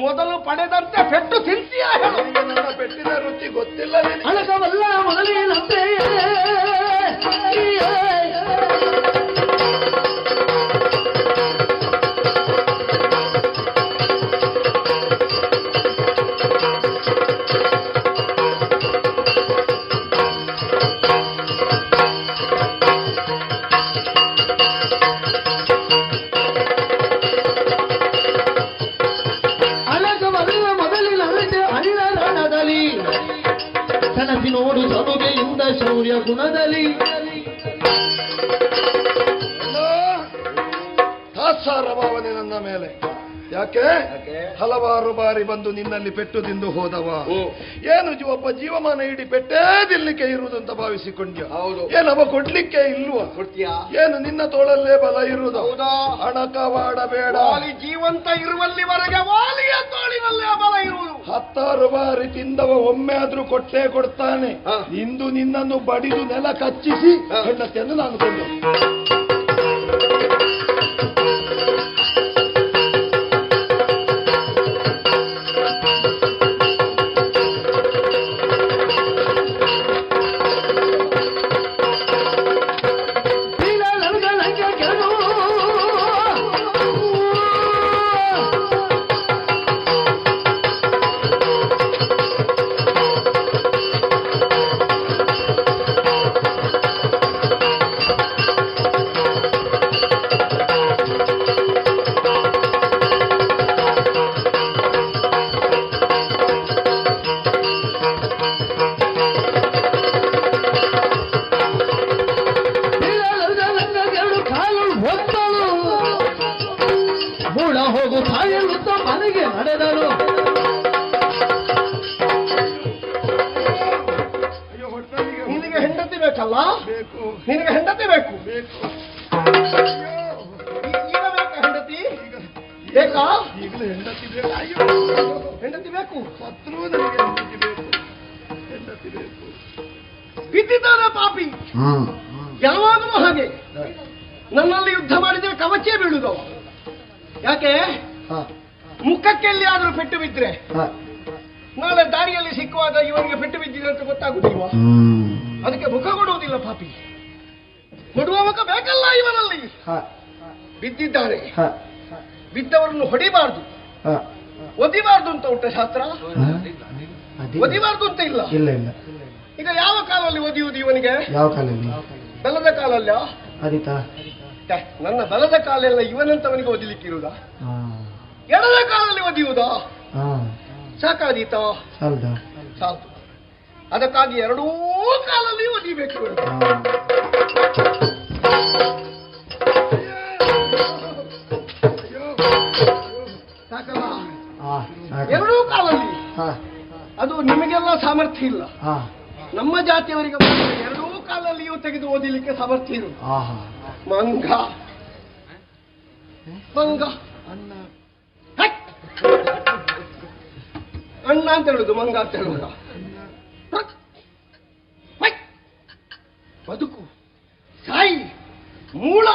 ಮೊದಲು ಪಡೆದಂತೆ ಪೆಟ್ಟು ತಿಂತೀಯಾ? ನನ್ನ ಪೆಟ್ಟಿನ ರುಚಿ ಗೊತ್ತಿಲ್ಲ. ಅಳಕವಲ್ಲ ಮೊದಲಿನಂತೆ ನೋಡು ಸದುಗೆಯಿಂದ ಶೌರ್ಯ ಗುಣದಲ್ಲಿ ತಾತ್ಸಾರ ಭಾವನೆ ನನ್ನ ಮೇಲೆ. ಯಾಕೆ? ಹಲವಾರು ಬಾರಿ ಬಂದು ನಿನ್ನಲ್ಲಿ ಪೆಟ್ಟು ತಿಂದು ಹೋದವ. ಏನು ಒಬ್ಬ ಜೀವಮಾನ ಇಡೀ ಪೆಟ್ಟೇ ತಿನ್ಲಿಕ್ಕೆ ಇರುವುದು ಅಂತ ಭಾವಿಸಿಕೊಂಡ್ಯ? ಏನವ ಕೊಡ್ಲಿಕ್ಕೆ ಇಲ್ವಾ? ಏನು ನಿನ್ನ ತೋಳಲ್ಲೇ ಬಲ ಇರುವುದು? ಅಣಕವಾಡಬೇಡ. ಜೀವಂತ ಇರುವಲ್ಲಿವರೆಗೆ ವಾಲಿಯ ತೋಳಿನಲ್ಲೇ ಬಲ ಇರುವುದು. 10 ಬಾರಿ ತಿಂದವ ಒಮ್ಮೆ ಆದ್ರೂ ಕೊಟ್ಟೇ ಕೊಡ್ತಾನೆ. ಇಂದು ನಿನ್ನನ್ನು ಬಡಿದು ನೆಲ ಕಚ್ಚಿಸಿ ಹೆಂಡತಿಯನ್ನು ನಾನು ಕೊಂಡ. ಹೋಗು ಸಾಯುತ್ತ ಮನೆಗೆ ನಡೆದಳು. ನಿನಗೆ ಹೆಂಡತಿ ಬೇಕಲ್ಲ? ನಿನಗೆ ಹೆಂಡತಿ ಬೇಕು. ಈಗ ಬೇಕಾ ಹೆಂಡತಿ? ಬೇಕಾ? ಈಗಲೇ ಹೆಂಡತಿ ಹೆಂಡತಿ ಬೇಕು. ಸತ್ರು ನನಗೆ ಹೆಂಡತಿ ಬೇಕು. ಹೆಂಡತಿ ಬೇಕು. ಬಿದ್ದಿದ್ದಾನೆ ಪಾಪಿ. ಯಾವಾಗಲೂ ಹಾಗೆ ನನ್ನಲ್ಲಿ ಯುದ್ಧ ಮಾಡಿದ್ರೆ ಕವಚೇ ಬೀಳುದವ. ಯಾಕೆ? ಮುಖಕ್ಕೆ ಎಲ್ಲಿ ಆದ್ರೂ ಪೆಟ್ಟು ಬಿದ್ರೆ ನಾಳೆ ದಾರಿಯಲ್ಲಿ ಸಿಕ್ಕುವಾಗ ಇವನಿಗೆ ಪೆಟ್ಟು ಬಿದ್ದಿದೆ ಅಂತ ಗೊತ್ತಾಗುದಿಲ್ವಾ? ಅದಕ್ಕೆ ಮುಖ ಕೊಡುವುದಿಲ್ಲ ಪಾಪಿ. ಕೊಡುವ ಮುಖ ಬೇಕಲ್ಲ ಇವನಲ್ಲಿ. ಬಿದ್ದಿದ್ದಾನೆ, ಬಿದ್ದವರನ್ನು ಹೊಡಿಬಾರ್ದು, ಒದಿಬಾರ್ದು ಅಂತ ಉಂಟ ಶಾಸ್ತ್ರ. ಒದಿಬಾರ್ದು ಅಂತ ಇಲ್ಲ. ಈಗ ಯಾವ ಕಾಲಲ್ಲಿ ಒದಿಯುವುದು ಇವನಿಗೆ? ಯಾವ ಕಾಲಲ್ಲಿ? ಬಲದ ಕಾಲಲ್ಲ. ನನ್ನ ಬಲದ ಕಾಲೆಲ್ಲ ಇವನಂತವನಿಗೆ ಒದಿಲಿಕ್ಕಿರುವುದಾ? ಎಡದ ಕಾಲಲ್ಲಿ ಒದಿಯುವುದಾ? ಸಾಕಾದೀತಾ? ಸಾಲ್ತು. ಅದಕ್ಕಾಗಿ ಎರಡೂ ಕಾಲಲ್ಲಿ ಒದಿಬೇಕು. ಸಾಕಲ್ಲ? ಎರಡೂ ಕಾಲಲ್ಲಿ. ಅದು ನಿಮಗೆಲ್ಲ ಸಾಮರ್ಥ್ಯ ಇಲ್ಲ. ನಮ್ಮ ಜಾತಿಯವರಿಗೆ ಎರಡೂ ಕಾಲಲ್ಲಿಯೂ ತೆಗೆದು ಓದಿಲಿಕ್ಕೆ ಸಾಮರ್ಥ್ಯ ಇರುವುದು. ಮಂಗ ಮಂಗ ಅಣ್ಣ ಅಣ್ಣ ಅಂತ ಹೇಳುದು, ಮಂಗ ಅಂತ ಹೇಳುವುದ? ಬದುಕು, ಸಾಯಿ, ಮೂಲ.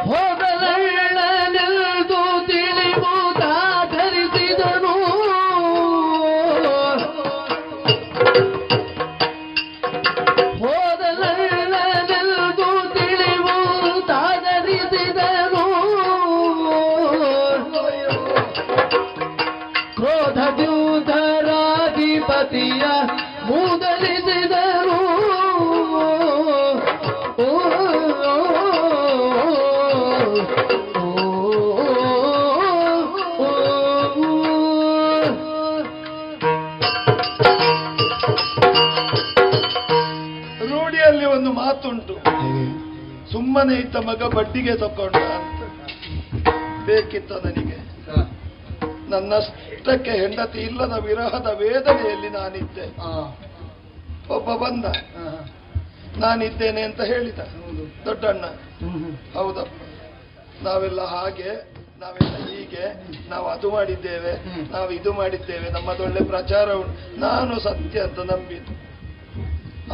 ಹೋದಲೆಳೆದು ತಿಳಿಯುವುದಾದ ಹೆಂಡತಿಯ ಮೂದಲಿಸಿದರು. ರೂಢಿಯಲ್ಲಿ ಒಂದು ಮಾತುಂಟು, ಸುಮ್ಮನೆ ಇದ್ದ ಮಗ ಬಡ್ಡಿಗೆ ತಕೊಂಡ ಅಂತ. ಬೇಕಿತ್ತ ನನಗೆ ನನ್ನಷ್ಟಕ್ಕೆ ಹೆಂಡತಿ ಇಲ್ಲದ ವಿರಹದ ವೇದನೆಯಲ್ಲಿ ನಾನಿದ್ದೆ. ಒಬ್ಬ ಬಂದ, ನಾನಿದ್ದೇನೆ ಅಂತ ಹೇಳಿದ. ದೊಡ್ಡಣ್ಣ, ಹೌದಪ್ಪ, ನಾವೆಲ್ಲ ಹಾಗೆ, ನಾವೆಲ್ಲ ಹೀಗೆ, ನಾವು ಅದು ಮಾಡಿದ್ದೇವೆ, ನಾವು ಇದು ಮಾಡಿದ್ದೇವೆ, ನಮ್ಮದೊಳ್ಳೆ ಪ್ರಚಾರ ಉಂಟು. ನಾನು ಸತ್ಯ ಅಂತ ನಂಬಿದ್ದು.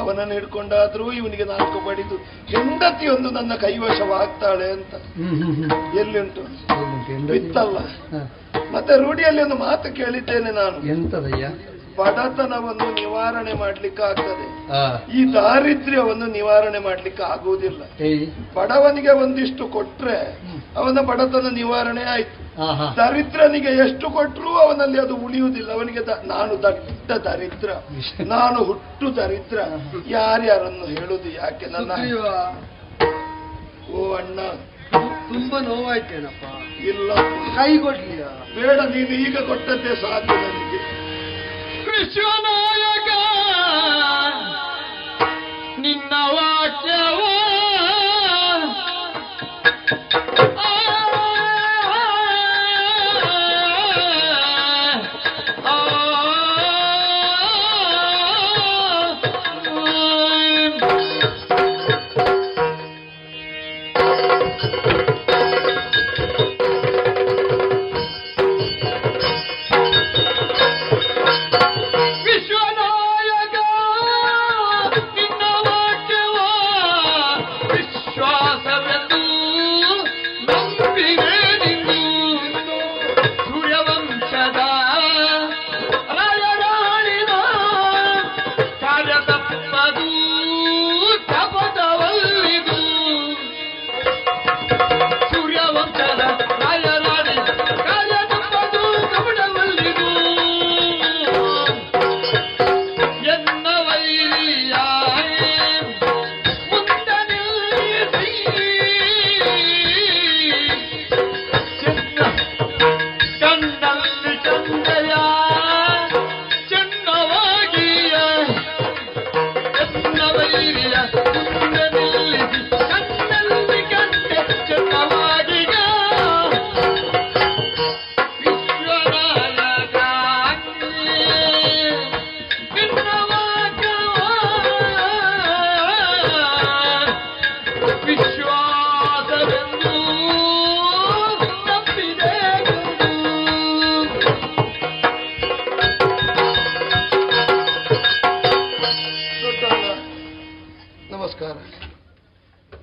ಅವನನ್ನು ಹಿಡ್ಕೊಂಡಾದ್ರೂ ಇವನಿಗೆ ನಾಲ್ಕು ಬಡಿದು ಹೆಂಡತಿಯೊಂದು ನನ್ನ ಕೈವಶವಾಗ್ತಾಳೆ ಅಂತ ಎಲ್ಲಿ ಉಂಟು? ಬಿತ್ತಲ್ಲ. ಮತ್ತೆ ರೂಢಿಯಲ್ಲಿ ಒಂದು ಮಾತು ಕೇಳಿದ್ದೇನೆ ನಾನು, ಎಂತದಯ್ಯ? ಬಡತನವನ್ನು ನಿವಾರಣೆ ಮಾಡ್ಲಿಕ್ಕೆ ಆಗ್ತದೆ, ಈ ದಾರಿದ್ರ್ಯವನ್ನು ನಿವಾರಣೆ ಮಾಡ್ಲಿಕ್ಕೆ ಆಗುವುದಿಲ್ಲ. ಬಡವನಿಗೆ ಒಂದಿಷ್ಟು ಕೊಟ್ರೆ ಅವನ ಬಡತನ ನಿವಾರಣೆ ಆಯ್ತು. ದರಿದ್ರನಿಗೆ ಎಷ್ಟು ಕೊಟ್ಟರೂ ಅವನಲ್ಲಿ ಅದು ಉಳಿಯುವುದಿಲ್ಲ. ಅವನಿಗೆ ನಾನು ದಟ್ಟ ದರಿದ್ರ, ನಾನು ಹುಟ್ಟು ದರಿದ್ರ. ಯಾರ್ಯಾರನ್ನು ಹೇಳುದು? ಯಾಕೆ ನನ್ನ ಓ ಅಣ್ಣ ತುಂಬಾ ನೋವಾಯ್ತೇನಪ್ಪ. ಇಲ್ಲ, ಕೈ ಕೊಡ್ಲಿಯ ಬೇಡ, ನೀನು ಈಗ ಕೊಟ್ಟದ್ದೇ ಸಾಕು ನನಗೆ. ವಿಶ್ವನಾಯಕ ನಿನ್ನ ವಾಕ್ಯವ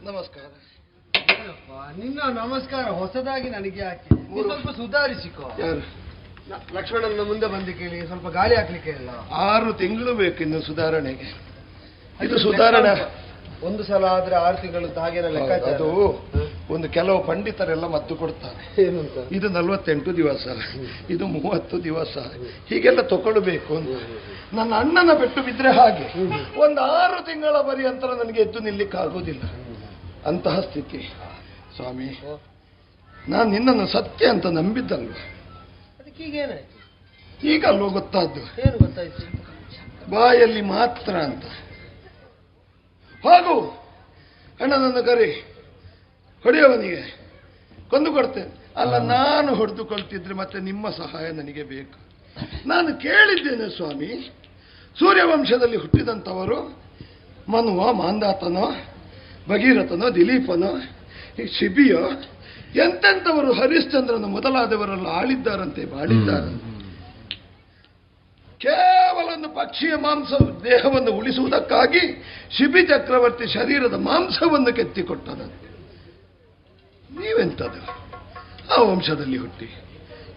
ನಮಸ್ಕಾರ. ನಿನ್ನ ನಮಸ್ಕಾರ ಹೊಸದಾಗಿ ನನಗೆ ಯಾಕೆ? ಸ್ವಲ್ಪ ಸುಧಾರಿಸಿಕೋ. ಯಾರು? ಲಕ್ಷ್ಮಣನ ಮುಂದೆ ಬಂದು ಕೇಳಿ, ಸ್ವಲ್ಪ ಗಾಳಿ ಹಾಕ್ಲಿಕ್ಕೆ ಇಲ್ಲ. 6 ತಿಂಗಳು ಬೇಕು ಇನ್ನು ಸುಧಾರಣೆಗೆ. ಇದು ಸುಧಾರಣೆ ಒಂದು ಸಲ ಆದ್ರೆ 6 ತಿಂಗಳು ಹಾಗೇನ ಲೆಕ್ಕ. ಅದು ಒಂದು ಕೆಲವು ಪಂಡಿತರೆಲ್ಲ ಮದ್ದು ಕೊಡ್ತಾರೆ. ಇದು 48 ದಿವಸ, ಇದು 30 ದಿವಸ, ಹೀಗೆಲ್ಲ ತಗೊಳ್ಬೇಕು ಅಂತ. ನನ್ನ ಅಣ್ಣನ ಪೆಟ್ಟು ಬಿದ್ರೆ ಹಾಗೆ ಒಂದು 6 ತಿಂಗಳ ಪರ್ಯಂತರ ನನಗೆ ಎದ್ದು ನಿಲ್ಲಿಕ್ಕೆ ಆಗೋದಿಲ್ಲ. ಅಂತಹ ಸ್ಥಿತಿ. ಸ್ವಾಮಿ, ನಾನು ನಿನ್ನನ್ನು ಸತ್ಯ ಅಂತ ನಂಬಿದ್ದಲ್ವ? ಅದಕ್ಕೀಗೇನಾಯ್ತು? ಈಗ ಅಲ್ವ ಗೊತ್ತಾದ್ದು? ಏನು ಗೊತ್ತಾಯ್ತು? ಬಾಯಲ್ಲಿ ಮಾತ್ರ ಅಂತ. ಹೋಗು, ಅಣ್ಣನನ್ನು ಕರಿ, ಹೊಡೆಯವನಿಗೆ ಕೊಂದು ಕೊಡ್ತೇನೆ. ಅಲ್ಲ, ನಾನು ಹೊಡೆದುಕೊಳ್ತಿದ್ರೆ ಮತ್ತೆ ನಿಮ್ಮ ಸಹಾಯ ನನಗೆ ಬೇಕು. ನಾನು ಕೇಳಿದ್ದೇನೆ ಸ್ವಾಮಿ, ಸೂರ್ಯವಂಶದಲ್ಲಿ ಹುಟ್ಟಿದಂಥವರು ಮನುವ, ಮಾಂಧಾತನೋ, ಭಗೀರಥನೋ, ದಿಲೀಪನೋ, ಶಿಬಿಯೋ, ಎಂತೆಂಥವರು ಹರಿಶ್ಚಂದ್ರನು ಮೊದಲಾದವರೆಲ್ಲ ಆಳಿದ್ದಾರಂತೆ, ಮಾಡಿದ್ದಾರಂತೆ. ಕೇವಲ ಒಂದು ಪಕ್ಷಿಯ ಮಾಂಸ ದೇಹವನ್ನು ಉಳಿಸುವುದಕ್ಕಾಗಿ ಶಿಬಿ ಚಕ್ರವರ್ತಿ ಶರೀರದ ಮಾಂಸವನ್ನು ಕೆತ್ತಿಕೊಟ್ಟನಂತೆ. ನೀವೆಂಥದ್ದು? ಆ ವಂಶದಲ್ಲಿ ಹುಟ್ಟಿ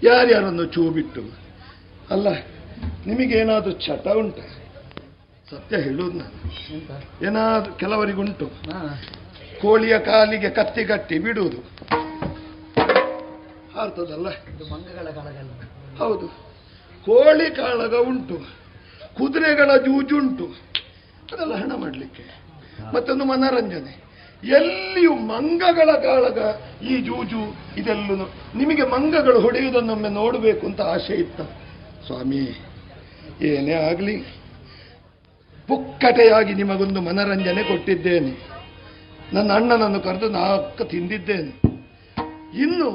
ಯಾರ್ಯಾರನ್ನು ಚೂ ಬಿಟ್ಟು. ಅಲ್ಲ, ನಿಮಗೇನಾದ್ರೂ ಚಟ ಉಂಟ? ಸತ್ಯ ಹೇಳುವುದು ನಾನು. ಏನಾದ್ರೂ ಕೆಲವರಿಗುಂಟು. ಕೋಳಿಯ ಕಾಲಿಗೆ ಕತ್ತಿ ಕಟ್ಟಿ ಬಿಡುವುದು. ಅರ್ಥದಲ್ಲ? ಮಂಗಗಳ ಕಾಳಗಲ್ಲ. ಹೌದು, ಕೋಳಿ ಕಾಳಗ ಉಂಟು. ಕುದುರೆಗಳ ಜೂಜುಂಟು, ಅದೆಲ್ಲ ಹಣ ಮಾಡಲಿಕ್ಕೆ. ಮತ್ತೊಂದು ಮನರಂಜನೆ, ಎಲ್ಲಿಯೂ ಮಂಗಗಳ ಕಾಳಗ, ಈ ಜೂಜು ಇದೆಲ್ಲೂ. ನಿಮಗೆ ಮಂಗಗಳು ಹೊಡೆಯುವುದನ್ನೊಮ್ಮೆ ನೋಡಬೇಕು ಅಂತ ಆಸೆ ಇತ್ತ. ಸ್ವಾಮಿ, ಏನೇ ಆಗಲಿ ಪುಕ್ಕಟೆಯಾಗಿ ನಿಮಗೊಂದು ಮನರಂಜನೆ ಕೊಟ್ಟಿದ್ದೇನೆ. ನನ್ನ ಅಣ್ಣನನ್ನು ಕರೆದು 4 ತಿಂದಿದ್ದೇನೆ. ಇನ್ನು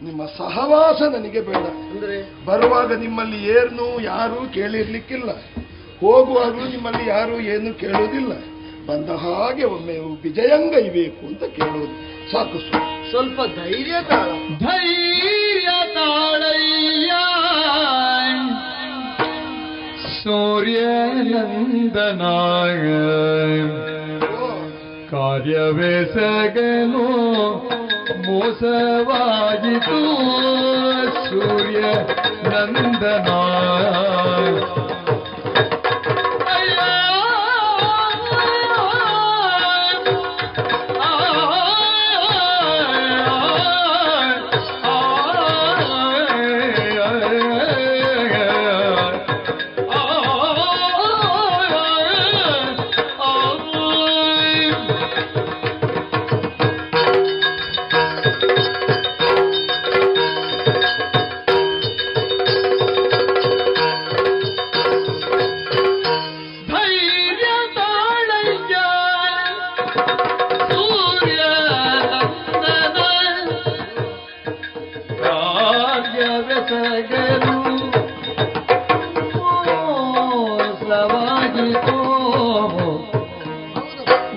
ನಿಮ್ಮ ಸಹವಾಸ ನನಗೆ ಬೇಡ. ಅಂದ್ರೆ ಬರುವಾಗ ನಿಮ್ಮಲ್ಲಿ ಏನು ಯಾರೂ ಕೇಳಿರ್ಲಿಕ್ಕಿಲ್ಲ, ಹೋಗುವಾಗಲೂ ನಿಮ್ಮಲ್ಲಿ ಯಾರೂ ಏನು ಕೇಳುವುದಿಲ್ಲ. ಬಂದ ಹಾಗೆ ಒಮ್ಮೆ ವಿಜಯಂಗೈಬೇಕು ಅಂತ ಕೇಳುವುದು ಸಾಕು. ಸ್ವಲ್ಪ ಧೈರ್ಯ ತಾಳ. ಧೈರ್ಯ ತಾಳಯ್ಯ ಸೂರ್ಯನಂದನಾಯ ಕಾರ್ಯವೆಸಗನು ಮೋಸವಾಗಿತು ಸೂರ್ಯ ನಂದನಾಯ.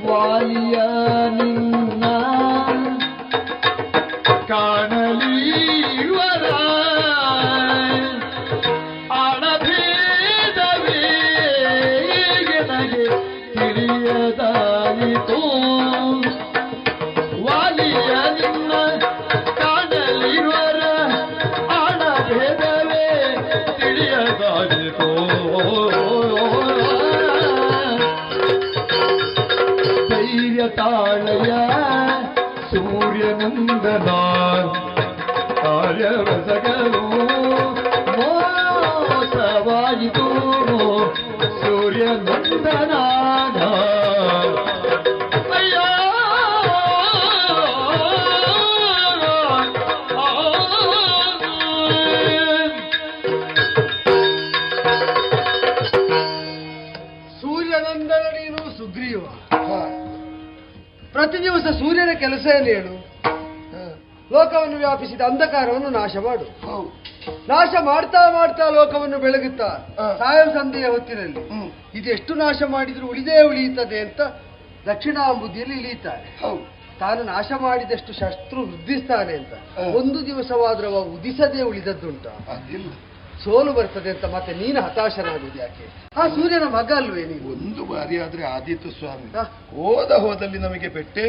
ವಾಲಿಯ ನಿನ್ನ ಕಾಣಲಿವರ ಅಣಭೇದವೇ ನನಗೆ ತಿಳಿಯದಾಯಿತು. ವಾಲಿಯ ನಿನ್ನ ಕಾಣಲಿವರ ಅಣಭೇದವೇ ತಿಳಿಯದಾಯಿತು. ತಾಳಯ ಸೂರ್ಯನಂದನ ಕಾರ್ಯವಸಗಲು ಮೋಸವಾಯಿತು ಸೂರ್ಯನಂದನ. ಅಯ್ಯೋ ಸೂರ್ಯನಂದನ ನೀನು ಸುಗ್ರೀವ. ಪ್ರತಿ ದಿವಸ ಸೂರ್ಯನ ಕೆಲಸ ಏನು ಹೇಳು? ಲೋಕವನ್ನು ವ್ಯಾಪಿಸಿದ ಅಂಧಕಾರವನ್ನು ನಾಶ ಮಾಡು. ನಾಶ ಮಾಡ್ತಾ ಮಾಡ್ತಾ ಲೋಕವನ್ನು ಬೆಳಗುತ್ತಾ ಸಾಯಂ ಸಂಧ್ಯೆಯ ಹೊತ್ತಿನಲ್ಲಿ ಇದೆಷ್ಟು ನಾಶ ಮಾಡಿದ್ರು ಉಳಿದೇ ಉಳಿಯುತ್ತದೆ ಅಂತ ದಕ್ಷಿಣಾಂಬುದಿಯಲ್ಲಿ ಇಳಿಯುತ್ತಾರೆ. ತಾನು ನಾಶ ಮಾಡಿದಷ್ಟು ಶಸ್ತ್ರು ವೃದ್ಧಿಸ್ತಾನೆ ಅಂತ ಒಂದು ದಿವಸವಾದ್ರೂ ಅವ ಉದಿಸದೇ ಉಳಿದದ್ದುಂಟ. ಸೋಲು ಬರ್ತದೆ ಅಂತ ಮತ್ತೆ ನೀನು ಹತಾಶನಾಗುವುದು ಯಾಕೆ? ಆ ಸೂರ್ಯನ ಮಗ ಅಲ್ವೇ ನೀನು? ಒಂದು ಬಾರಿ ಆದ್ರೆ ಆದೀತು ಸ್ವಾಮಿ, ಹೋದಲ್ಲಿ ನಮಗೆ ಪೆಟ್ಟೇ.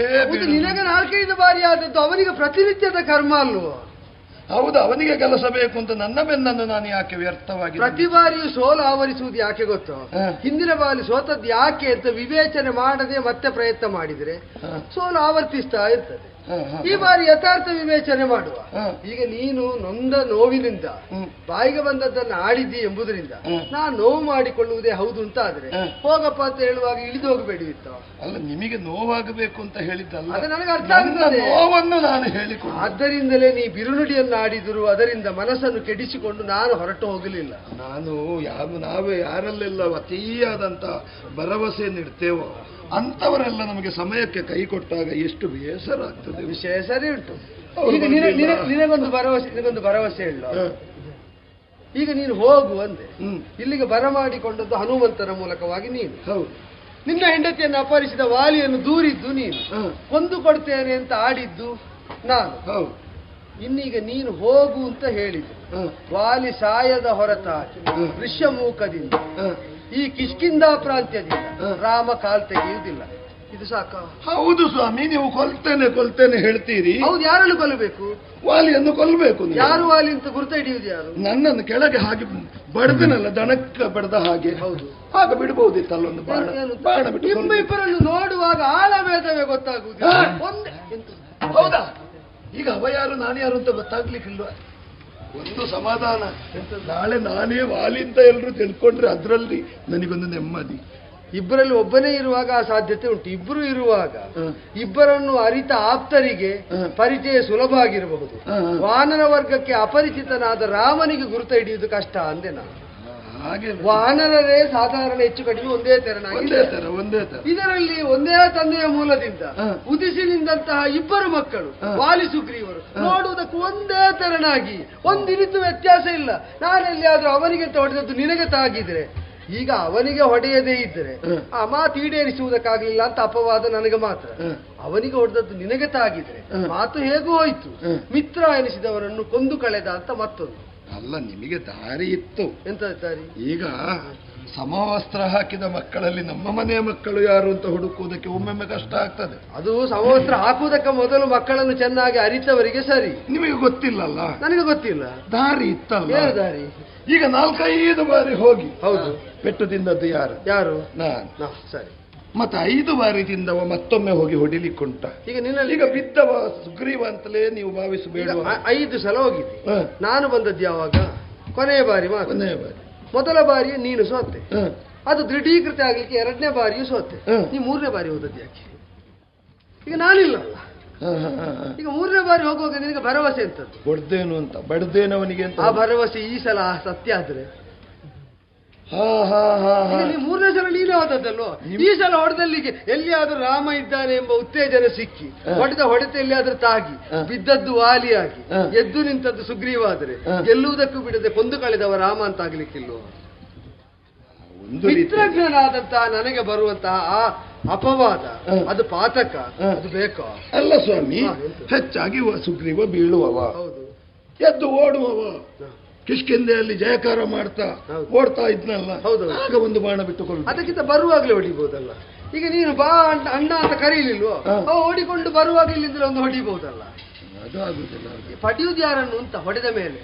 ನಿನಗೆ 4-5 ಬಾರಿ ಆದದ್ದು ಅವನಿಗೆ ಪ್ರತಿನಿತ್ಯದ ಕರ್ಮ ಅಲ್ವೋ? ಹೌದು, ಅವನಿಗೆ ಕೆಲಸ ಬೇಕು ಅಂತ ನನ್ನ ಬೆನ್ನನ್ನು ನಾನು ಯಾಕೆ ವ್ಯರ್ಥವಾಗಿ? ಪ್ರತಿ ಬಾರಿಯೂ ಸೋಲು ಆವರಿಸುವುದು ಯಾಕೆ ಗೊತ್ತೋ? ಹಿಂದಿನ ಬಾರಿ ಸೋತದ್ದು ಯಾಕೆ ಅಂತ ವಿವೇಚನೆ ಮಾಡದೆ ಮತ್ತೆ ಪ್ರಯತ್ನ ಮಾಡಿದ್ರೆ ಸೋಲು ಆವರ್ತಿಸ್ತಾ ಇರ್ತದೆ. ಈ ಬಾರಿ ಯಥಾರ್ಥ ವಿವೇಚನೆ ಮಾಡುವ. ಈಗ ನೀನು ನೊಂದ ನೋವಿನಿಂದ ಬಾಯಿಗೆ ಬಂದದ್ದನ್ನು ಆಡಿದ್ದಿ ಎಂಬುದರಿಂದ ನಾನು ನೋವು ಮಾಡಿಕೊಳ್ಳುವುದೇ ಹೌದು ಅಂತ ಆದ್ರೆ ಹೋಗಪ್ಪ ಅಂತ ಹೇಳುವಾಗ ಇಳಿದು ಹೋಗಬೇಡಿತ್ತು. ಅಲ್ಲ, ನಿಮಗೆ ನೋವಾಗಬೇಕು ಅಂತ ಹೇಳಿದ್ದಲ್ಲ, ಅದು ನನಗೆ ಅರ್ಥ ಆಗ್ತದೆ. ನೋವನ್ನು ನಾನು ಹೇಳಿಕೊಂಡು ಆದ್ದರಿಂದಲೇ ನೀ ಬಿರುನುಡಿಯನ್ನು ಆಡಿದರು, ಅದರಿಂದ ಮನಸ್ಸನ್ನು ಕೆಡಿಸಿಕೊಂಡು ನಾನು ಹೊರಟು ಹೋಗಲಿಲ್ಲ. ನಾನು ನಾವೇ ಯಾರಲ್ಲೆಲ್ಲ ಅತೀಯಾದಂತ ಭರವಸೆಯನ್ನು ಇಡ್ತೇವೋ ಅಂತವರೆಲ್ಲ ನಮಗೆ ಸಮಯಕ್ಕೆ ಕೈ ಕೊಟ್ಟಾಗ ಎಷ್ಟು ಬೇಸರ ಆಗ್ತದೆ. ವಿಷಯ ಸರಿ ಉಂಟು. ಈಗ ನಿನಗೊಂದು ಭರವಸೆ ಹೇಳ. ಈಗ ನೀನು ಹೋಗು ಅಂದೆ. ಇಲ್ಲಿಗೆ ಬರಮಾಡಿಕೊಂಡದ್ದು ಹನುಮಂತನ ಮೂಲಕವಾಗಿ ನೀನು. ನಿನ್ನ ಹೆಂಡತಿಯನ್ನು ಅಪಹರಿಸಿದ ವಾಲಿಯನ್ನು ದೂರಿದ್ದು ನೀನು, ಕೊಂದು ಕೊಡ್ತೇನೆ ಅಂತ ಆಡಿದ್ದು ನಾನು. ಇನ್ನೀಗ ನೀನು ಹೋಗು ಅಂತ ಹೇಳಿದ್ದು. ವಾಲಿ ಸಾಯದ ಹೊರತಾಗಿ ಋಷ್ಯಮೂಕದಿಂದ ಈ ಕಿಷ್ಕಿಂಧಾ ಪ್ರಾಂತ್ಯದಿಂದ ರಾಮ ಕಾಲ್ ತೆಗೆಯುವುದಿಲ್ಲ. ಇದು ಸಾಕ? ಹೌದು ಸ್ವಾಮಿ, ನೀವು ಕೊಲ್ತೇನೆ ಹೇಳ್ತೀರಿ. ಹೌದು, ಯಾರನ್ನು ಕೊಲ್ಲಬೇಕು? ವಾಲಿಯನ್ನು ಕೊಲ್ಲಬೇಕು. ಯಾರು ವಾಲಿ ಅಂತ ಗುರುತ ಹಿಡಿಯುವುದು ಯಾರು? ನನ್ನನ್ನು ಕೆಳಗೆ ಹಾಗೆ ಬಡದನಲ್ಲ, ದಣಕ್ಕ ಬಡದ ಹಾಗೆ. ಹೌದು, ಆಗ ಬಿಡಬಹುದಿತ್ತಲ್ಲೊಂದು ಬಾಣ ಬಿಟ್ಟು. ಇಬ್ಬರನ್ನು ನೋಡುವಾಗ ಆಳಭೇದವೇ ಗೊತ್ತಾಗುವುದು. ಹೌದಾ? ಈಗ ಅವ ಯಾರು ನಾನು ಯಾರು ಅಂತ ಗೊತ್ತಾಗ್ಲಿಕ್ಕಿಲ್ವಾ? ಒಂದು ಸಮಾಧಾನ, ನಾಳೆ ನಾನೇ ವಾಲಿ ಅಂತ ಎಲ್ಲರೂ ತಿಳ್ಕೊಂಡ್ರೆ ಅದರಲ್ಲಿ ನನಗೊಂದು ನೆಮ್ಮದಿ. ಇಬ್ಬರಲ್ಲಿ ಒಬ್ಬನೇ ಇರುವಾಗ ಆ ಸಾಧ್ಯತೆ ಉಂಟು. ಇಬ್ಬರು ಇರುವಾಗ ಇಬ್ಬರನ್ನು ಅರಿತ ಆಪ್ತರಿಗೆ ಪರಿಚಯ ಸುಲಭ ಆಗಿರಬಹುದು. ವಾನರ ವರ್ಗಕ್ಕೆ ಅಪರಿಚಿತನಾದ ರಾಮನಿಗೆ ಗುರುತ ಹಿಡಿಯುವುದು ಕಷ್ಟ ಅಂದೆ ನಾನು. ಹಾಗೆ ವಾನರರೇ ಸಾಧಾರಣ ಹೆಚ್ಚು ಕಡಿಮೆ ಒಂದೇ ತೆರನಾಗಿ. ಇದರಲ್ಲಿ ಒಂದೇ ತಂದೆಯ ಮೂಲದಿಂದ ಉದಿಸಿ ನಿಂತಹ ಇಬ್ಬರು ಮಕ್ಕಳು ವಾಲಿ ಸುಗ್ರೀವರು ನೋಡುವುದಕ್ಕೂ ಒಂದೇ ತೆರನಾಗಿ ಒಂದಿರಿತು ವ್ಯತ್ಯಾಸ ಇಲ್ಲ. ನಾನೆಲ್ಲಿಯಾದ್ರೂ ಅವನಿಗೆ ಹೊಡೆದದ್ದು ನಿನಗೆ ತಾಗಿದ್ರೆ, ಈಗ ಅವನಿಗೆ ಹೊಡೆಯದೇ ಇದ್ದರೆ ಆ ಮಾತು ಈಡೇರಿಸುವುದಕ್ಕಾಗಲಿಲ್ಲ ಅಂತ ಅಪವಾದ ನನಗೆ ಮಾತ್ರ. ಅವನಿಗೆ ಹೊಡೆದದ್ದು ನಿನಗೆ ತಾಗಿದ್ರೆ ಮಾತು ಹೇಗೂ ಹೋಯ್ತು. ಮಿತ್ರ ಎನಿಸಿದವರನ್ನು ಕೊಂದು ಕಳೆದ ಅಂತ ಮತ್ತೊಂದು. ಅಲ್ಲ, ನಿಮಗೆ ದಾರಿ ಇತ್ತು. ಎಂತ ದಾರಿ? ಈಗ ಸಮವಸ್ತ್ರ ಹಾಕಿದ ಮಕ್ಕಳಲ್ಲಿ ನಮ್ಮ ಮನೆಯ ಮಕ್ಕಳು ಯಾರು ಅಂತ ಹುಡುಕುವುದಕ್ಕೆ ಒಮ್ಮೊಮ್ಮೆ ಕಷ್ಟ ಆಗ್ತದೆ. ಅದು ಸಮವಸ್ತ್ರ ಹಾಕುವುದಕ್ಕೆ ಮೊದಲು ಮಕ್ಕಳನ್ನು ಚೆನ್ನಾಗಿ ಅರಿತವರಿಗೆ ಸರಿ. ನಿಮಗೆ ಗೊತ್ತಿಲ್ಲಲ್ಲ? ನನಗೆ ಗೊತ್ತಿಲ್ಲ. ದಾರಿ ಇತ್ತಲ್ಲ? ಏನು ದಾರಿ? ಈಗ 4-5 ಬಾರಿ ಹೋಗಿ ಹೌದು ಪೆಟ್ಟು ತಿಂದದ್ದು ಯಾರು? ಯಾರು? ನಾನು. ಸರಿ. ಮತ್ತೆ 5 ಬಾರಿ ತಿಂದವ ಮತ್ತೊಮ್ಮೆ ಹೋಗಿ ಹೊಡಿಲಿಕ್ಕುಂಟ. ಈಗ ನಿನ್ನಲ್ಲಿ ಈಗ ಬಿದ್ದವ ಸುಗ್ರೀವ ಅಂತಲೇ ನೀವು ಭಾವಿಸಬೇಡ. 5 ಸಲ ಹೋಗಿದ್ದೆ. ನಾನು ಬಂದದ್ದು ಯಾವಾಗ? ಕೊನೆಯ ಬಾರಿ ಮಾತ್ರ. ಕೊನೆಯ ಬಾರಿ. ಮೊದಲ ಬಾರಿ ನೀನು ಸೋತೆ, ಅದು ದೃಢೀಕೃತ ಆಗ್ಲಿಕ್ಕೆ 2ನೇ ಬಾರಿಯೂ ಸೋತೆ. ನೀ 3ನೇ ಬಾರಿ ಹೋದದ್ದು ಯಾಕೆ? ಈಗ ನಾನಿಲ್ಲ. ಈಗ 3ನೇ ಬಾರಿ ಹೋಗುವಾಗ ನಿನಗೆ ಭರವಸೆ ಎಂತದ್ದು? ಹೊಡ್ದೇನು ಅಂತ, ಬಡ್ದೇನವನಿಗೆ ಅಂತ. ಆ ಭರವಸೆ ಈ ಸಲ ಸತ್ಯ ಆದ್ರೆ ನೀವು 3ನೇ ಸಲ ನೀನೇ ಹೋದದ್ದಲ್ವ? ಈ ಸಲ ಹೊಡೆದಲ್ಲಿಗೆ ಎಲ್ಲಿಯಾದ್ರೂ ರಾಮ ಇದ್ದಾನೆ ಎಂಬ ಉತ್ತೇಜನ ಸಿಕ್ಕಿ ಹೊಡೆತ ಎಲ್ಲಿಯಾದ್ರೂ ತಾಗಿ ಬಿದ್ದದ್ದು ವಾಲಿಯಾಗಿ ಎದ್ದು ನಿಂತದ್ದು ಸುಗ್ರೀವಾದರೆ ಗೆಲ್ಲುವುದಕ್ಕೂ ಬಿಡದೆ ಕೊಂದು ಕಳೆದವ ರಾಮ ಅಂತ ಆಗ್ಲಿಕ್ಕಿಲ್ವ? ಮಿತ್ರಜ್ಞನಾದಂತಹ ನನಗೆ ಬರುವಂತಹ ಆ ಅಪವಾದ, ಅದು ಪಾತಕ, ಅದು ಬೇಕೋ? ಅಲ್ಲ ಸ್ವಾಮಿ, ಹೆಚ್ಚಾಗಿ ಸುಗ್ರೀವ ಬೀಳುವವ, ಹೌದು, ಎದ್ದು ಓಡುವವ. ಕಿಷ್ಕಿಂದೆಯಲ್ಲಿ ಜಯಕಾರ ಮಾಡ್ತಾ ಓಡ್ತಾ ಇದ್ನಲ್ಲ, ಆಗ ಒಂದು ಬಾಣ ಬಿಟ್ಟುಕೊಂಡು ಅದಕ್ಕಿಂತ ಬರುವಾಗಲೇ ಹೊಡಿಬಹುದಲ್ಲ. ಈಗ ನೀನು ಬಾ ಅಣ್ಣ ಅಂತ ಕರೀಲಿಲ್ವೋ? ಓಡಿಕೊಂಡು ಬರುವಾಗ ಇಲ್ಲಿಂದ ಒಂದು ಹೊಡಿಬಹುದಲ್ಲ. ಅದು ಆಗುದಿಲ್ಲ. ಪಡೆಯುವುದು ಯಾರನ್ನು ಅಂತ ಹೊಡೆದ ಮೇಲೆ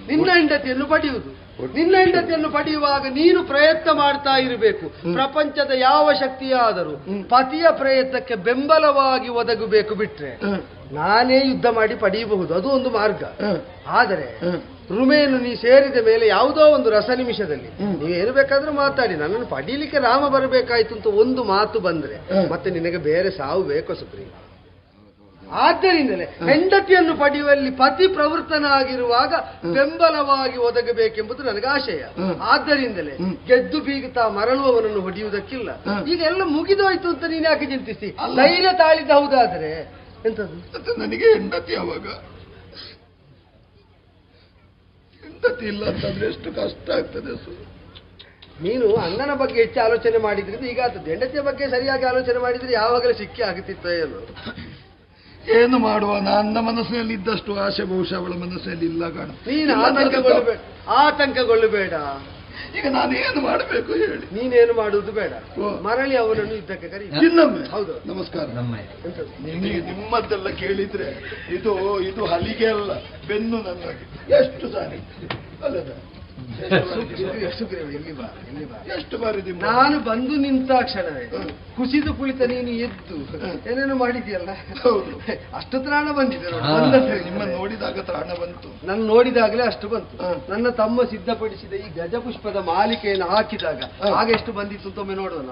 ನಿನ್ನ ಹೆಂಡತಿಯನ್ನು ಪಡೆಯುವುದು. ನಿನ್ನ ಹೆಂಡತಿಯನ್ನು ಪಡೆಯುವಾಗ ನೀನು ಪ್ರಯತ್ನ ಮಾಡ್ತಾ ಇರಬೇಕು. ಪ್ರಪಂಚದ ಯಾವ ಶಕ್ತಿಯಾದರೂ ಪತಿಯ ಪ್ರಯತ್ನಕ್ಕೆ ಬೆಂಬಲವಾಗಿ ಒದಗಬೇಕು. ಬಿಟ್ರೆ ನಾನೇ ಯುದ್ಧ ಮಾಡಿ ಪಡೆಯಬಹುದು, ಅದು ಒಂದು ಮಾರ್ಗ. ಆದರೆ ರುಮೆಯನ್ನು ನೀ ಸೇರಿದ ಮೇಲೆ ಯಾವುದೋ ಒಂದು ರಸ ನಿಮಿಷದಲ್ಲಿ ನೀವೇನು ಬೇಕಾದ್ರೂ ಮಾತಾಡಿ ನನ್ನನ್ನು ಪಡೀಲಿಕ್ಕೆ ರಾಮ ಬರಬೇಕಾಯ್ತು ಅಂತ ಒಂದು ಮಾತು ಬಂದ್ರೆ ಮತ್ತೆ ನಿನಗೆ ಬೇರೆ ಸಾವು ಬೇಕೋ ಸುಗ್ರೀವ? ಆದ್ದರಿಂದಲೇ ಹೆಂಡತಿಯನ್ನು ಪಡೆಯುವಲ್ಲಿ ಪತಿ ಪ್ರವೃತ್ತನಾಗಿರುವಾಗ ಬೆಂಬಲವಾಗಿ ಒದಗಬೇಕೆಂಬುದು ನನಗೆ ಆಶಯ. ಆದ್ದರಿಂದಲೇ ಗೆದ್ದು ಬೀಗುತ್ತಾ ಮರಳುವವನನ್ನು ಹೊಡೆಯುವುದಕ್ಕಿಲ್ಲ. ಈಗ ಎಲ್ಲ ಮುಗಿದೋಯ್ತು ಅಂತ ನೀನು ಯಾಕೆ ಚಿಂತಿಸಿ? ಧೈರ್ಯ ತಾಳಿದ ಹೌದಾದ್ರೆ ಎಂತದ್ದು? ನನಗೆ ಹೆಂಡತಿ ಅವಾಗ ಹೆಂಡತಿ ಇಲ್ಲ ಅಂತಂದ್ರೆ ಎಷ್ಟು ಕಷ್ಟ ಆಗ್ತದೆ. ನೀನು ಅಣ್ಣನ ಬಗ್ಗೆ ಹೆಚ್ಚು ಆಲೋಚನೆ ಮಾಡಿದ್ರಿಂದ ಈಗ ಆಗ್ತದೆ. ಹೆಂಡತಿಯ ಬಗ್ಗೆ ಸರಿಯಾಗಿ ಆಲೋಚನೆ ಮಾಡಿದ್ರೆ ಯಾವಾಗಲೂ ಸಿಕ್ಕಿ ಆಗುತ್ತಿತ್ತ ಏನು? ಏನು ಮಾಡುವ? ನನ್ನ ಮನಸ್ಸಿನಲ್ಲಿ ಇದ್ದಷ್ಟು ಆಶೆ ಬಹುಶಃ ಅವಳ ಮನಸ್ಸಿನಲ್ಲಿ ಇಲ್ಲ ಕಾಣ. ನೀನು ಆತಂಕಗೊಳ್ಳಬೇಡ. ಈಗ ನಾನು ಏನು ಮಾಡಬೇಕು ಹೇಳಿ? ನೀನೇನು ಮಾಡುವುದು ಬೇಡ, ಮರಳಿ ಅವನನ್ನು ಯುದ್ಧಕ್ಕೆ ಕರೀ. ಇನ್ನೊಮ್ಮೆ ಹೌದು, ನಮಸ್ಕಾರ. ನಿಮಗೆ ನಿಮ್ಮದ್ದೆಲ್ಲ ಕೇಳಿದ್ರೆ ಇದು ಹಲಿಗೆ ಅಲ್ಲ, ಬೆನ್ನು ನನಗೆ. ಎಷ್ಟು ಸಾರಿ ಅಲ್ಲದ ಎಷ್ಟು ಬಾರಿ ನಾನು ಬಂದು ನಿಂತ ಕ್ಷಣವೇ ಕುಸಿದು ಕುಳಿತ ನೀನು ಎದ್ದು ಏನೇನು ಮಾಡಿದ್ಯಲ್ಲ, ಅಷ್ಟು ತ್ರಾಣ ಬಂದಿದೆ. ನಿಮ್ಮ ನೋಡಿದಾಗ ತ್ರಾಣ ಬಂತು. ನನ್ನ ನೋಡಿದಾಗಲೇ ಅಷ್ಟು ಬಂತು. ನನ್ನ ತಮ್ಮ ಸಿದ್ಧಪಡಿಸಿದ ಈ ಗಜಪುಷ್ಪದ ಮಾಲಿಕೆಯನ್ನು ಹಾಕಿದಾಗ ಆಗ ಎಷ್ಟು ಬಂದಿತ್ತು ಅಂತ ಒಮ್ಮೆ ನೋಡೋಣ.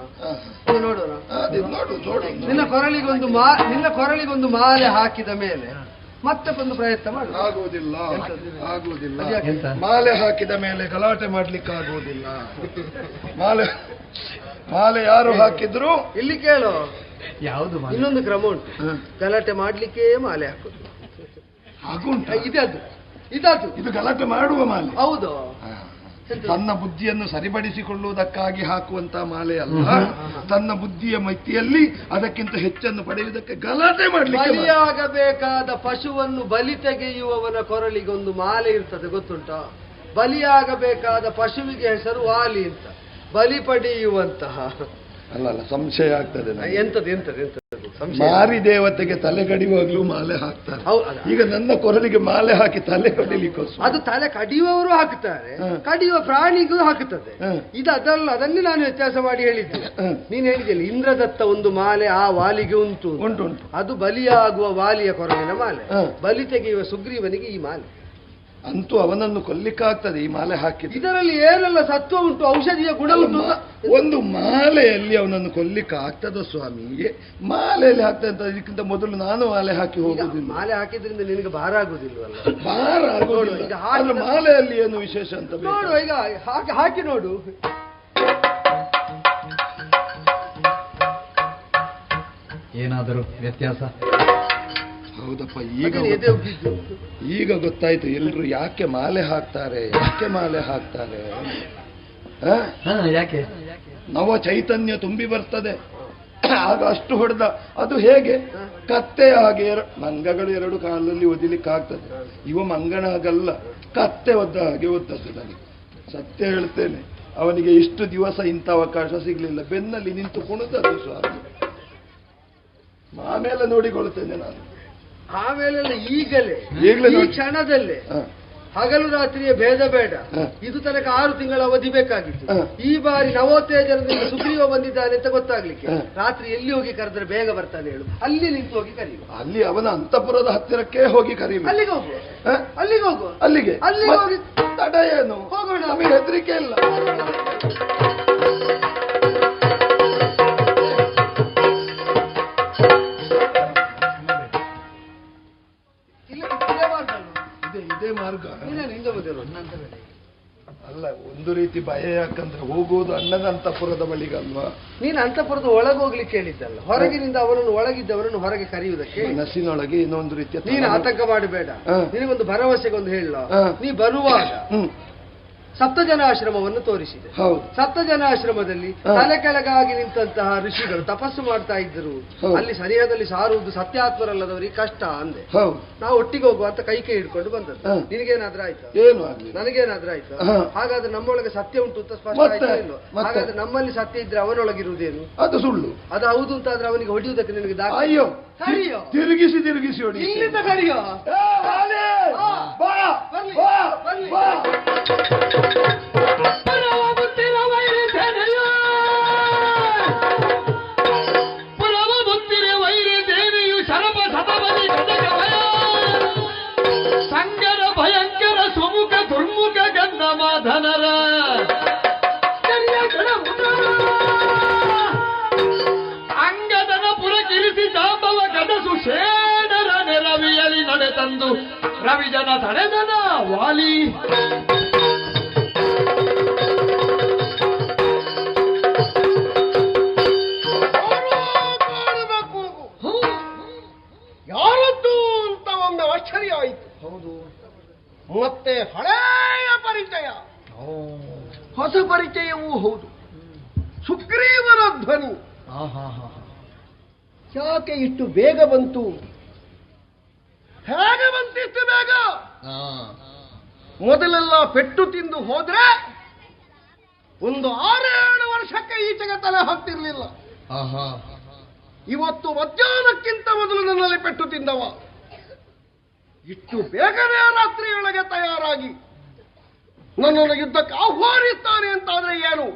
ನಿನ್ನ ಕೊರಳಿಗೊಂದು ಮಾಲೆ ಹಾಕಿದ ಮೇಲೆ ಮತ್ತೆ ಒಂದು ಪ್ರಯತ್ನ ಮಾಡಿ. ಆಗುವುದಿಲ್ಲ. ಮಾಲೆ ಹಾಕಿದ ಮೇಲೆ ಗಲಾಟೆ ಮಾಡ್ಲಿಕ್ಕೆ ಆಗುವುದಿಲ್ಲ. ಮಾಲೆ ಯಾರು ಹಾಕಿದ್ರು ಇಲ್ಲಿ ಕೇಳೋ, ಯಾವುದು ಇನ್ನೊಂದು ಕ್ರಮ ಉಂಟು. ಗಲಾಟೆ ಮಾಡ್ಲಿಕ್ಕೆ ಮಾಲೆ ಹಾಕುದು ಹಾಗುಂಟು. ಇದು ಗಲಾಟೆ ಮಾಡುವ ಮಾಲೆ. ಹೌದು, ತನ್ನ ಬುದ್ಧಿಯನ್ನು ಸರಿಪಡಿಸಿಕೊಳ್ಳುವುದಕ್ಕಾಗಿ ಹಾಕುವಂತಹ ಮಾಲೆ ಅಲ್ಲ. ತನ್ನ ಬುದ್ಧಿಯ ಮಿತಿಯಲ್ಲಿ ಅದಕ್ಕಿಂತ ಹೆಚ್ಚನ್ನು ಪಡೆಯುವುದಕ್ಕೆ ಗಲಾಟೆ ಮಾಡಲಿಕ್ಕೆ. ಬಲಿಯಾಗಬೇಕಾದ ಪಶುವನ್ನು ಬಲಿ ತೆಗೆಯುವವನ ಕೊರಳಿಗೊಂದು ಮಾಲೆ ಇರ್ತದೆ, ಗೊತ್ತುಂಟ? ಬಲಿಯಾಗಬೇಕಾದ ಪಶುವಿಗೆ ಹೆಸರು ವಾಲಿ ಅಂತ. ಬಲಿ ಪಡೆಯುವಂತಹ ಅಲ್ಲ ಸಂಶಯ ಆಗ್ತದೆ. ಎಂತದ್ದು ಮಾರಿ ದೇವತೆಗೆ ತಲೆ ಕಡಿಯುವಾಗ್ಲೂ ಮಾಲೆ ಹಾಕ್ತಾರೆ. ಈಗ ನನ್ನ ಕೊರಳಿಗೆ ಮಾಲೆ ಹಾಕಿ ತಲೆ ಕಡಿಲಿಕ್ಕೆ ಅದು ತಲೆ ಕಡಿಯುವವರು ಹಾಕುತ್ತಾರೆ, ಕಡಿಯುವ ಪ್ರಾಣಿಗೂ ಹಾಕುತ್ತದೆ. ಅದಲ್ಲ, ಅದನ್ನೇ ನಾನು ವ್ಯತ್ಯಾಸ ಮಾಡಿ ಹೇಳಿದ್ದೆ. ನೀನು ಹೇಳಿದ್ಯಲ್ಲ ಇಂದ್ರದತ್ತ ಒಂದು ಮಾಲೆ ಆ ವಾಲಿಗೆ ಉಂಟು. ಅದು ಬಲಿಯಾಗುವ ವಾಲಿಯ ಕೊರಳಿನ ಮಾಲೆ. ಬಲಿ ತೆಗೆಯುವ ಸುಗ್ರೀವನಿಗೆ ಈ ಮಾಲೆ. ಅಂತೂ ಅವನನ್ನು ಕೊಲ್ಲಿಕ್ಕಾಗ್ತದೆ ಈ ಮಾಲೆ ಹಾಕಿದ್ರೆ. ಇದರಲ್ಲಿ ಏನೆಲ್ಲ ಸತ್ವ ಉಂಟು, ಔಷಧಿಯ ಗುಣ ಉಂಟು. ಒಂದು ಮಾಲೆಯಲ್ಲಿ ಅವನನ್ನು ಕೊಲ್ಲಿಕ್ಕೆ ಆಗ್ತದ ಸ್ವಾಮಿ? ಮಾಲೆಯಲ್ಲಿ ಹಾಕ್ತದೆ ಅಂತ ಇದಕ್ಕಿಂತ ಮೊದಲು ನಾನು ಮಾಲೆ ಹಾಕಿ ಹೋಗುದಿಲ್ಲ. ಮಾಲೆ ಹಾಕಿದ್ರಿಂದ ನಿನಗೆ ಭಾರ ಆಗುದಿಲ್ವಲ್ಲ? ಭಾರ ಆಗುದಿಲ್ಲ. ಮಾಲೆಯಲ್ಲಿ ಏನು ವಿಶೇಷ ಅಂತ ನೋಡು, ಈಗ ಹಾಕಿ ನೋಡು. ಏನಾದರೂ ವ್ಯತ್ಯಾಸ? ಹೌದಪ್ಪ, ಈಗ ಗೊತ್ತಾಯ್ತು ಎಲ್ರು ಯಾಕೆ ಮಾಲೆ ಹಾಕ್ತಾರೆ, ಯಾಕೆ? ನವ ಚೈತನ್ಯ ತುಂಬಿ ಬರ್ತದೆ ಆಗ ಅಷ್ಟು ಹೊಡೆದ. ಅದು ಹೇಗೆ ಕತ್ತೆಯ ಹಾಗೆ ಮಂಗಗಳು ಎರಡು ಕಾಲಲ್ಲಿ ಒದಿಲಿಕ್ಕಾಗ್ತದೆ. ಇವ ಮಂಗನ ಹಾಗಲ್ಲ, ಕತ್ತೆ ಒದ್ದ ಹಾಗೆ ಒದ್ದದ್ದು. ನನಗೆ ಸತ್ಯ ಹೇಳ್ತೇನೆ, ಅವನಿಗೆ ಇಷ್ಟು ದಿವಸ ಇಂಥ ಅವಕಾಶ ಸಿಗ್ಲಿಲ್ಲ. ಬೆನ್ನಲ್ಲಿ ನಿಂತು ಕುಣಿದದ್ದು ಸ್ವಾಮಿ. ಆಮೇಲೆ ನೋಡಿಕೊಳ್ತೇನೆ ನಾನು. ಆಮೇಲೆ ಈಗಲೇ ಈ ಕ್ಷಣದಲ್ಲೇ ಹಗಲು ರಾತ್ರಿಯ ಭೇದ ಬೇಡ. ಇದು ತನಕ 6 ತಿಂಗಳ ಅವಧಿ ಬೇಕಾಗಿತ್ತು. ಈ ಬಾರಿ ನವೋತ್ತೇಜನದಿಂದ ಸುಗ್ರೀವ ಬಂದಿದ್ದಾನೆ ಅಂತ ಗೊತ್ತಾಗ್ಲಿಕ್ಕೆ ರಾತ್ರಿ ಎಲ್ಲಿ ಹೋಗಿ ಕರೆದ್ರೆ ಬೇಗ ಬರ್ತಾನೆ ಹೇಳು? ಅಲ್ಲಿ ನಿಂತು ಹೋಗಿ ಕರೀವ. ಅಲ್ಲಿ ಅವನ ಅಂತಃಪುರದ ಹತ್ತಿರಕ್ಕೆ ಹೋಗಿ ಕರೀವ. ಅಲ್ಲಿಗೆ ಹೋಗುವ, ಅಲ್ಲಿಗೆ ಹೋಗುವ, ಅಲ್ಲಿಗೆ ಹೋಗಿ ತಡ ಏನು? ಹೋಗೋಣ, ನಮಗೆ ಹೆದರಿಕೆ ಇಲ್ಲ. ಇದೇ ಮಾರ್ಗ ಅಲ್ಲ. ಒಂದು ರೀತಿ ಭಯ, ಯಾಕಂದ್ರೆ ಹೋಗುವುದು ಅಣ್ಣನ ಅಂತಃಪುರದ ಬಳಿಗಲ್ವಾ? ನೀನು ಅಂತಃಪುರದ ಒಳಗೆ ಹೋಗ್ಲಿಕ್ಕೆ ಹೇಳಿದ್ದಲ್ಲ, ಹೊರಗಿನಿಂದ ಅವರನ್ನು ಒಳಗಿದ್ದವರನ್ನು ಹೊರಗೆ ಕರೆಯುವುದಕ್ಕೆ. ಮನಸ್ಸಿನೊಳಗೆ ಇನ್ನೊಂದು ರೀತಿಯ ನೀನು ಆತಂಕ ಮಾಡಬೇಡ. ನಿನಗೊಂದು ಭರವಸೆಗೊಂದು ಹೇಳ. ನೀ ಬರುವಾಗ ಸಪ್ತಜನಾಶ್ರಮವನ್ನು ತೋರಿಸಿದೆ. ಸಪ್ತಜನಾಶ್ರಮದಲ್ಲಿ ತಲೆ ಕೆಳಗಾಗಿ ನಿಂತಹ ಋಷಿಗಳು ತಪಸ್ಸು ಮಾಡ್ತಾ ಇದ್ದರು. ಅಲ್ಲಿ ಸರಿಯಾದಲ್ಲಿ ಸಾರುವುದು ಸತ್ಯಾತ್ಮರಲ್ಲದವರಿಗೆ ಕಷ್ಟ ಅಂದೆ. ನಾವು ಒಟ್ಟಿಗೆ ಹೋಗುವ ಅಂತ ಕೈ ಹಿಡ್ಕೊಂಡು ಬಂದದ್ದು. ನಿನಗೇನಾದ್ರೂ ಆಯ್ತು? ನನಗೇನಾದ್ರೂ ಆಯ್ತು? ಹಾಗಾದ್ರೆ ನಮ್ಮೊಳಗೆ ಸತ್ಯ ಉಂಟು ಅಂತ ಸ್ಪಷ್ಟ ಆಯ್ತಾ ಇಲ್ವೋ? ಹಾಗಾದ್ರೆ ನಮ್ಮಲ್ಲಿ ಸತ್ಯ ಇದ್ರೆ ಅವನೊಳಗಿರುವುದೇನು? ಅದು ಸುಳ್ಳು. ಅದು ಹೌದು ಅಂತಾದ್ರೆ ಅವನಿಗೆ ಹೊಡೆಯುವುದಕ್ಕೆ ನಿನಗೆ ಅಯ್ಯೋ, ತಿರುಗಿಸಿ ಹೊಡಿ. ಇಲ್ಲಿಂದ ಕಡಿಯೋ. ಸಂಗರ ಭಯಂಕರ ಸುಮುಖ ದುರ್ಮುಖ ಗಂಧ ಮಾಧನರ ಅಂಗದನ ಪುರಕಿರಿಸಿ ಜಾಂಬವ ಗದಸು ಶೇಡರ ನೆರವಿಯಲಿ ನಡೆತಂದು ರವಿಜನ ತಡೆದನ ವಾಲಿ. ಯಾರದ್ದು ಅಂತ ಒಮ್ಮೆ ಆಶ್ಚರ್ಯ ಆಯಿತು. ಹೌದು. ಮತ್ತೆ ಹಳೆಯ ಪರಿಚಯ, ಹೊಸ ಪರಿಚಯವೂ ಹೌದು. ಸುಗ್ರೀವನ ಧ್ವನಿ ಯಾಕೆ ಇಷ್ಟು ಬೇಗ ಬಂತು? ಹೇಗೆ ಬಂತಿತ್ತು ಬೇಗ? ಮೊದಲೆಲ್ಲ ಪೆಟ್ಟು ತಿಂದು ಹೋದ್ರೆ ಒಂದು 6-7 ವರ್ಷಕ್ಕೆ ಈಚೆಗೆ ತಲೆ ಹಾಕ್ತಿರ್ಲಿಲ್ಲ. ಇವತ್ತು ಮಧ್ಯಾಹ್ನಕ್ಕಿಂತ ಮೊದಲು ನನ್ನಲ್ಲಿ ಪೆಟ್ಟು ತಿಂದವ ಇಷ್ಟು ಬೇಗನೆ ರಾತ್ರಿಯೊಳಗೆ ತಯಾರಾಗಿ ನನ್ನನ್ನು ಯುದ್ಧಕ್ಕೆ ಆಹ್ವಾನಿಸ್ತಾನೆ ಅಂತಾದ್ರೆ ಏನು?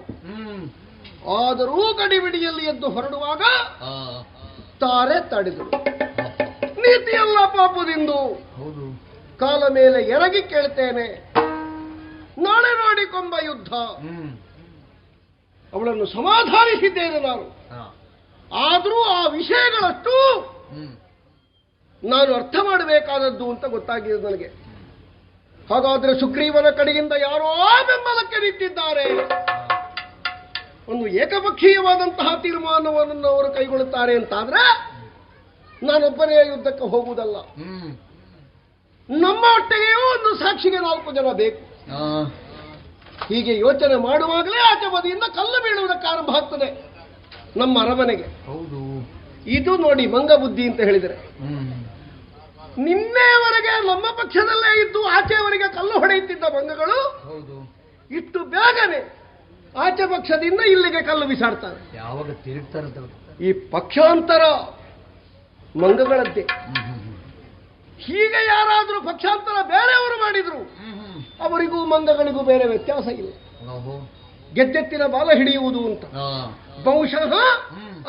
ಆದರೂ ಗಡಿಬಿಡಿಯಲ್ಲಿ ಎದ್ದು ಹೊರಡುವಾಗ ತಾರೆ ತಡೆದರು. ನೀತಿಯಲ್ಲ ಪಾಪದಿಂದು. ಕಾಲ ಮೇಲೆ ಎರಗಿ ಕೇಳ್ತೇನೆ, ನಾಳೆ ನೋಡಿಕೊಂಬ ಯುದ್ಧ. ಅವಳನ್ನು ಸಮಾಧಾನಿಸಿದ್ದೇನೆ ನಾನು. ಆದರೂ ಆ ವಿಷಯಗಳಷ್ಟು ನಾನು ಅರ್ಥ ಮಾಡಬೇಕಾದದ್ದು ಅಂತ ಗೊತ್ತಾಗಿದೆ ನನಗೆ. ಹಾಗಾದ್ರೆ ಸುಗ್ರೀವನ ಕಡೆಯಿಂದ ಯಾರೋ ಬೆಂಬಲಕ್ಕೆ ನಿಂತಿದ್ದಾರೆ. ಒಂದು ಏಕಪಕ್ಷೀಯವಾದಂತಹ ತೀರ್ಮಾನವನ್ನು ಅವರು ಕೈಗೊಳ್ಳುತ್ತಾರೆ ಅಂತಾದ್ರೆ ನಾನೊಬ್ಬನೇ ಯುದ್ಧಕ್ಕೆ ಹೋಗುವುದಲ್ಲ. ನಮ್ಮ ಒಟ್ಟಿಗೆಯೂ ಒಂದು ಸಾಕ್ಷಿಗೆ 4 ಜನ ಬೇಕು. ಹೀಗೆ ಯೋಚನೆ ಮಾಡುವಾಗಲೇ ಆಚೆ ಬದಿಯಿಂದ ಕಲ್ಲು ಬೀಳುವುದಕ್ಕೆ ಆರಂಭ ಆಗ್ತದೆ ನಮ್ಮ ಅರಮನೆಗೆ. ಇದು ನೋಡಿ ಮಂಗ ಬುದ್ಧಿ ಅಂತ ಹೇಳಿದರೆ, ನಿನ್ನೆಯವರೆಗೆ ನಮ್ಮ ಪಕ್ಷದಲ್ಲೇ ಇದ್ದು ಆಚೆಯವರೆಗೆ ಕಲ್ಲು ಹೊಡೆಯುತ್ತಿದ್ದ ಮಂಗಗಳು ಇಷ್ಟು ಬೇಗನೆ ಆಚೆ ಪಕ್ಷದಿಂದ ಇಲ್ಲಿಗೆ ಕಲ್ಲು ಬಿಸಾಡ್ತಾರೆ. ಯಾವಾಗ ತಿರುಗ್ತಾರೆ? ಈ ಪಕ್ಷಾಂತರ ಮಂಗಗಳದ್ದೇ. ಹೀಗೆ ಯಾರಾದರೂ ಪಕ್ಷಾಂತರ ಬೇರೆಯವರು ಮಾಡಿದ್ರು ಅವರಿಗೂ ಮಂಗಗಳಿಗೂ ಬೇರೆ ವ್ಯತ್ಯಾಸ ಇಲ್ಲ. ಗೆದ್ದೆತ್ತಿನ ಬಾಲ ಹಿಡಿಯುವುದು ಅಂತ. ಬಹುಶಃ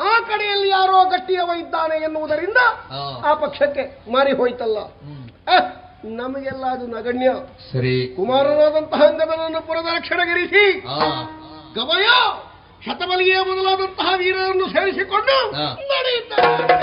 ಆ ಕಡೆಯಲ್ಲಿ ಯಾರೋ ಗಟ್ಟಿಯವ ಇದ್ದಾನೆ ಎನ್ನುವುದರಿಂದ ಆ ಪಕ್ಷಕ್ಕೆ ಮಾರಿ ಹೋಯ್ತಲ್ಲ. ನಮಗೆಲ್ಲ ಅದು ನಗಣ್ಯ. ಸರಿ. ಕುಮಾರನಾದಂತಹ ಅಂಗದನನ್ನು ಪುರದರಕ್ಷಣೆಗಿರಿಸಿ ಗಮಯ ಶತಬಲಿಯ ಮೊದಲಾದಂತಹ ವೀರರನ್ನು ಸೇರಿಸಿಕೊಂಡು ನಡೆಯುತ್ತಾರೆ.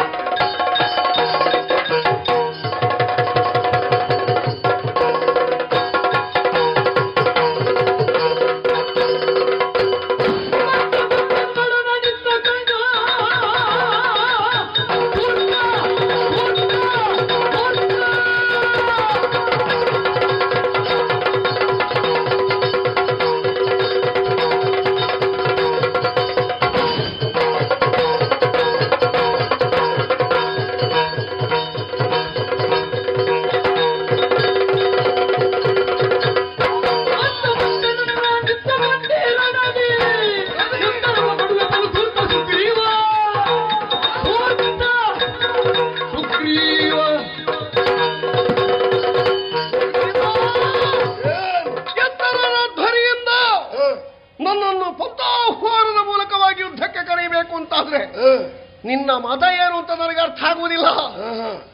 ನಿನ್ನ ಮತ ಏನು ಅಂತ ನನಗೆ ಅರ್ಥ ಆಗುವುದಿಲ್ಲ.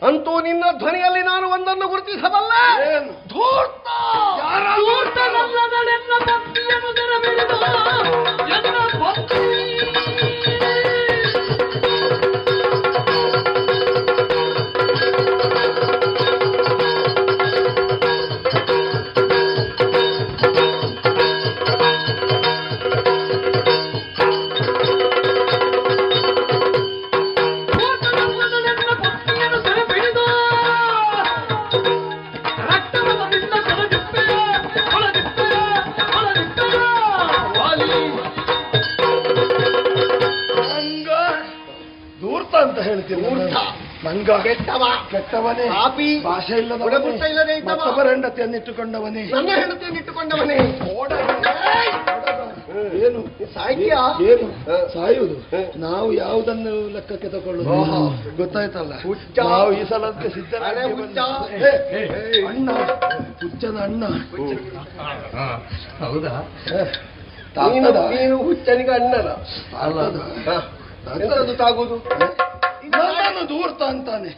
ಅಂತೂ ನಿನ್ನ ಧ್ವನಿಯಲ್ಲಿ ನಾನು ಒಂದನ್ನು ಗುರುತಿಸಬಲ್ಲೆ. ಧೂರ್ತ ಅಂತ ಹೇಳ್ತೀನಿ. ಮಂಗ ಕೆಟ್ಟವನೇ, ಭಾಷೆ ಇಲ್ಲದೆ ಮತ್ತೊಬ್ಬರ ಹೆಂಡತಿಯನ್ನಿಟ್ಟುಕೊಂಡವನೇ, ನನ್ನ ಹೆಂಡತಿಯನ್ನಿಟ್ಟುಕೊಂಡವನೇ. ಏನು ಏನು ಸಾಯುವುದು? ನಾವು ಯಾವುದನ್ನು ಲೆಕ್ಕಕ್ಕೆ ತಗೊಳ್ಳುದು ಗೊತ್ತಾಯ್ತಲ್ಲ. ನಾವು ಈ ಸಲಕ್ಕೆ ಸಿದ್ಧರಾಗಿ ಅಣ್ಣ, ಹುಚ್ಚನ ಅಣ್ಣ. ಹೌದಾ? ನೀನು ಹುಚ್ಚನಿಗೆ ಅಣ್ಣನ ತಾಗುದು. ನಾನು ದೂರ್ತ ಅಂತಾನೆ.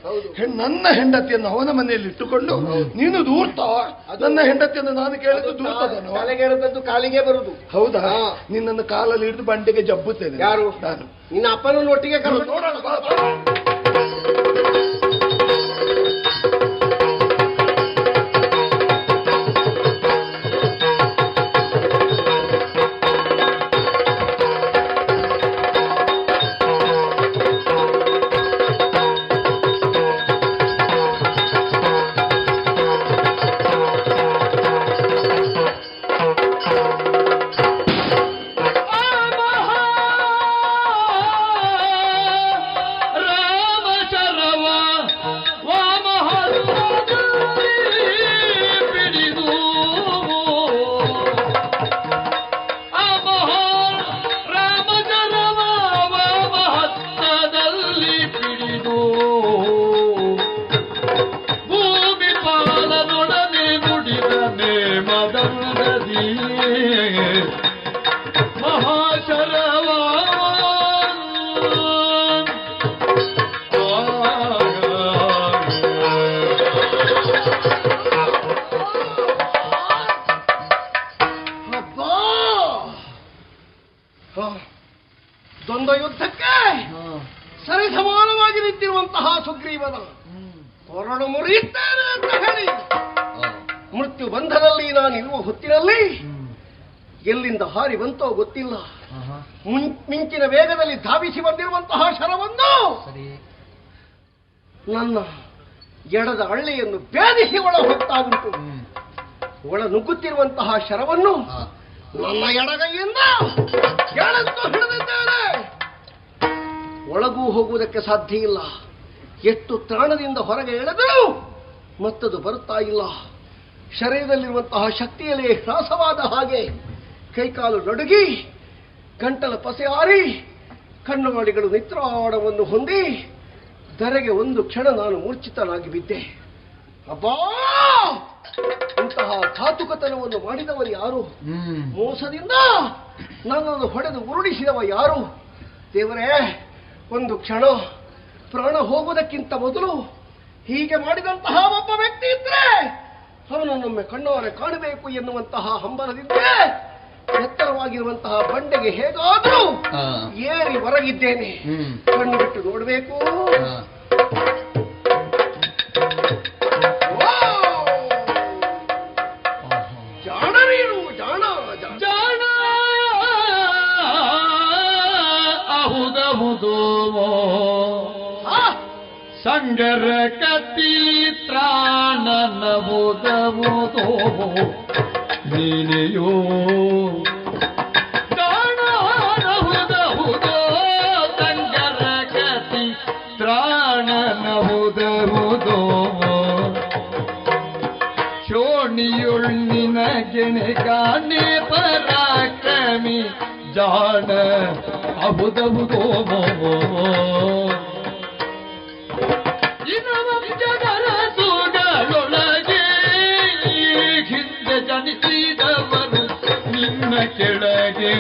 ನನ್ನ ಹೆಂಡತಿಯನ್ನು ಅವನ ಮನೆಯಲ್ಲಿ ಇಟ್ಟುಕೊಂಡು ನೀನು ದೂರ್ತ, ನನ್ನ ಹೆಂಡತಿಯನ್ನು ನಾನು ಕೇಳಿದ್ದು ದೂರ್ತದನು. ಕಾಲಿಗೆ ಕಾಲಿಗೆ ಬರುದು. ಹೌದಾ? ನಿನ್ನನ್ನು ಕಾಲಲ್ಲಿ ಹಿಡಿದು ಬಂಡೆಗೆ ಜಬ್ಬುತ್ತೇನೆ. ಯಾರು? ನಾನು. ನಿನ್ನ ಅಪ್ಪನನ್ನು ಒಟ್ಟಿಗೆ ಕರೆದು ನೋಡೋಣ. ದ್ವಂದ್ವ ಯುದ್ಧಕ್ಕೆ ಸರಿ ಸಮಾನವಾಗಿ ನಿಂತಿರುವಂತಹ ಸುಗ್ರೀವನ ಕೊರಳು ಮುರಿಯುತ್ತೇನೆ ಅಂತ ಹೇಳಿ ಮೃತ್ಯು ಬಂಧದಲ್ಲಿ ನಾನಿರುವ ಹೊತ್ತಿನಲ್ಲಿ ಎಲ್ಲಿಂದ ಹಾರಿ ಬಂತೋ ಗೊತ್ತಿಲ್ಲ, ಮಿಂಚಿನ ವೇಗದಲ್ಲಿ ಧಾವಿಸಿ ಬಂದಿರುವಂತಹ ಶರವನ್ನು ನನ್ನ ಎಡದ ಹಳ್ಳಿಯನ್ನು ಭೇದಿಸಿ ಒಳ ಹೋಗ್ತಾ ಉಂಟು. ಒಳ ನುಗ್ಗುತ್ತಿರುವಂತಹ ಶರವನ್ನು ನನ್ನ ಎಡಗೈಯಿಂದ ಎಳೆದು ಹಿಡಿದಿದ್ದೇನೆ. ಒಳಗೂ ಹೋಗುವುದಕ್ಕೆ ಸಾಧ್ಯ ಇಲ್ಲ. ಎಷ್ಟು ತ್ರಾಣದಿಂದ ಹೊರಗೆ ಎಳೆದರೂ ಮತ್ತದು ಬರುತ್ತಾ ಇಲ್ಲ. ಶರೀರದಲ್ಲಿರುವಂತಹ ಶಕ್ತಿಯಲ್ಲೇ ಹ್ರಾಸವಾದ ಹಾಗೆ ಕೈಕಾಲು ನಡುಗಿ, ಗಂಟಲ ಪಸೆ ಆರಿ, ಕಣ್ಣುಮಾಡಿಗಳು ನಿತ್ರಾಣವನ್ನು ಹೊಂದಿ ಧರೆಗೆ ಒಂದು ಕ್ಷಣ ನಾನು ಮೂರ್ಛಿತನಾಗಿ ಬಿದ್ದೆ. ಅಬ್ಬಾ, ಇಂತಹ ಘಾತುಕತನವನ್ನು ಮಾಡಿದವರು ಯಾರು? ಮೋಸದಿಂದ ನನ್ನನ್ನು ಹೊಡೆದು ಉರುಳಿಸಿದವ ಯಾರು? ದೇವರೇ, ಒಂದು ಕ್ಷಣ ಪ್ರಾಣ ಹೋಗುವುದಕ್ಕಿಂತ ಮೊದಲು ಹೀಗೆ ಮಾಡಿದಂತಹ ಒಬ್ಬ ವ್ಯಕ್ತಿ ಇದ್ರೆ ಅವನನ್ನೊಮ್ಮೆ ಕಣ್ಣವರೆ ಕಾಣಬೇಕು ಎನ್ನುವಂತಹ ಹಂಬಲದಿಂದ ಎತ್ತರವಾಗಿರುವಂತಹ ಬಂಡೆಗೆ ಹೇಗಾದರೂ ಏರಿ ಹೊರಗಿದ್ದೇನೆ. ಕಣ್ಣು ಬಿಟ್ಟು ನೋಡಬೇಕು. ಜಾಣ ನೀನು, ಜಾಣ ಜಾಣ. ಅಹುದಹುದು ಸಂಗರ ಕತಿ ತ್ರಾಣನವುದವುದೋ ನೀನೆಯೋ ಜಾಣಹುದಹುದೋ ಸಂಗರ ಕತಿ ತ್ರಾಣನವುದವುದೋ ಶೋಣಿಯುಳ್ ನಿನಗೆನೆ ಗಾನೆ ಪರಾಕ್ರಮಿ ಜಾಣ ಅಹುದಹುದೋ ಜನರ ಸುಗಳೊಳಗೆ ಹಿಂದೆ ಜನಿಸಿದವರು ನಿನ್ನ ಕೆಳಗೆ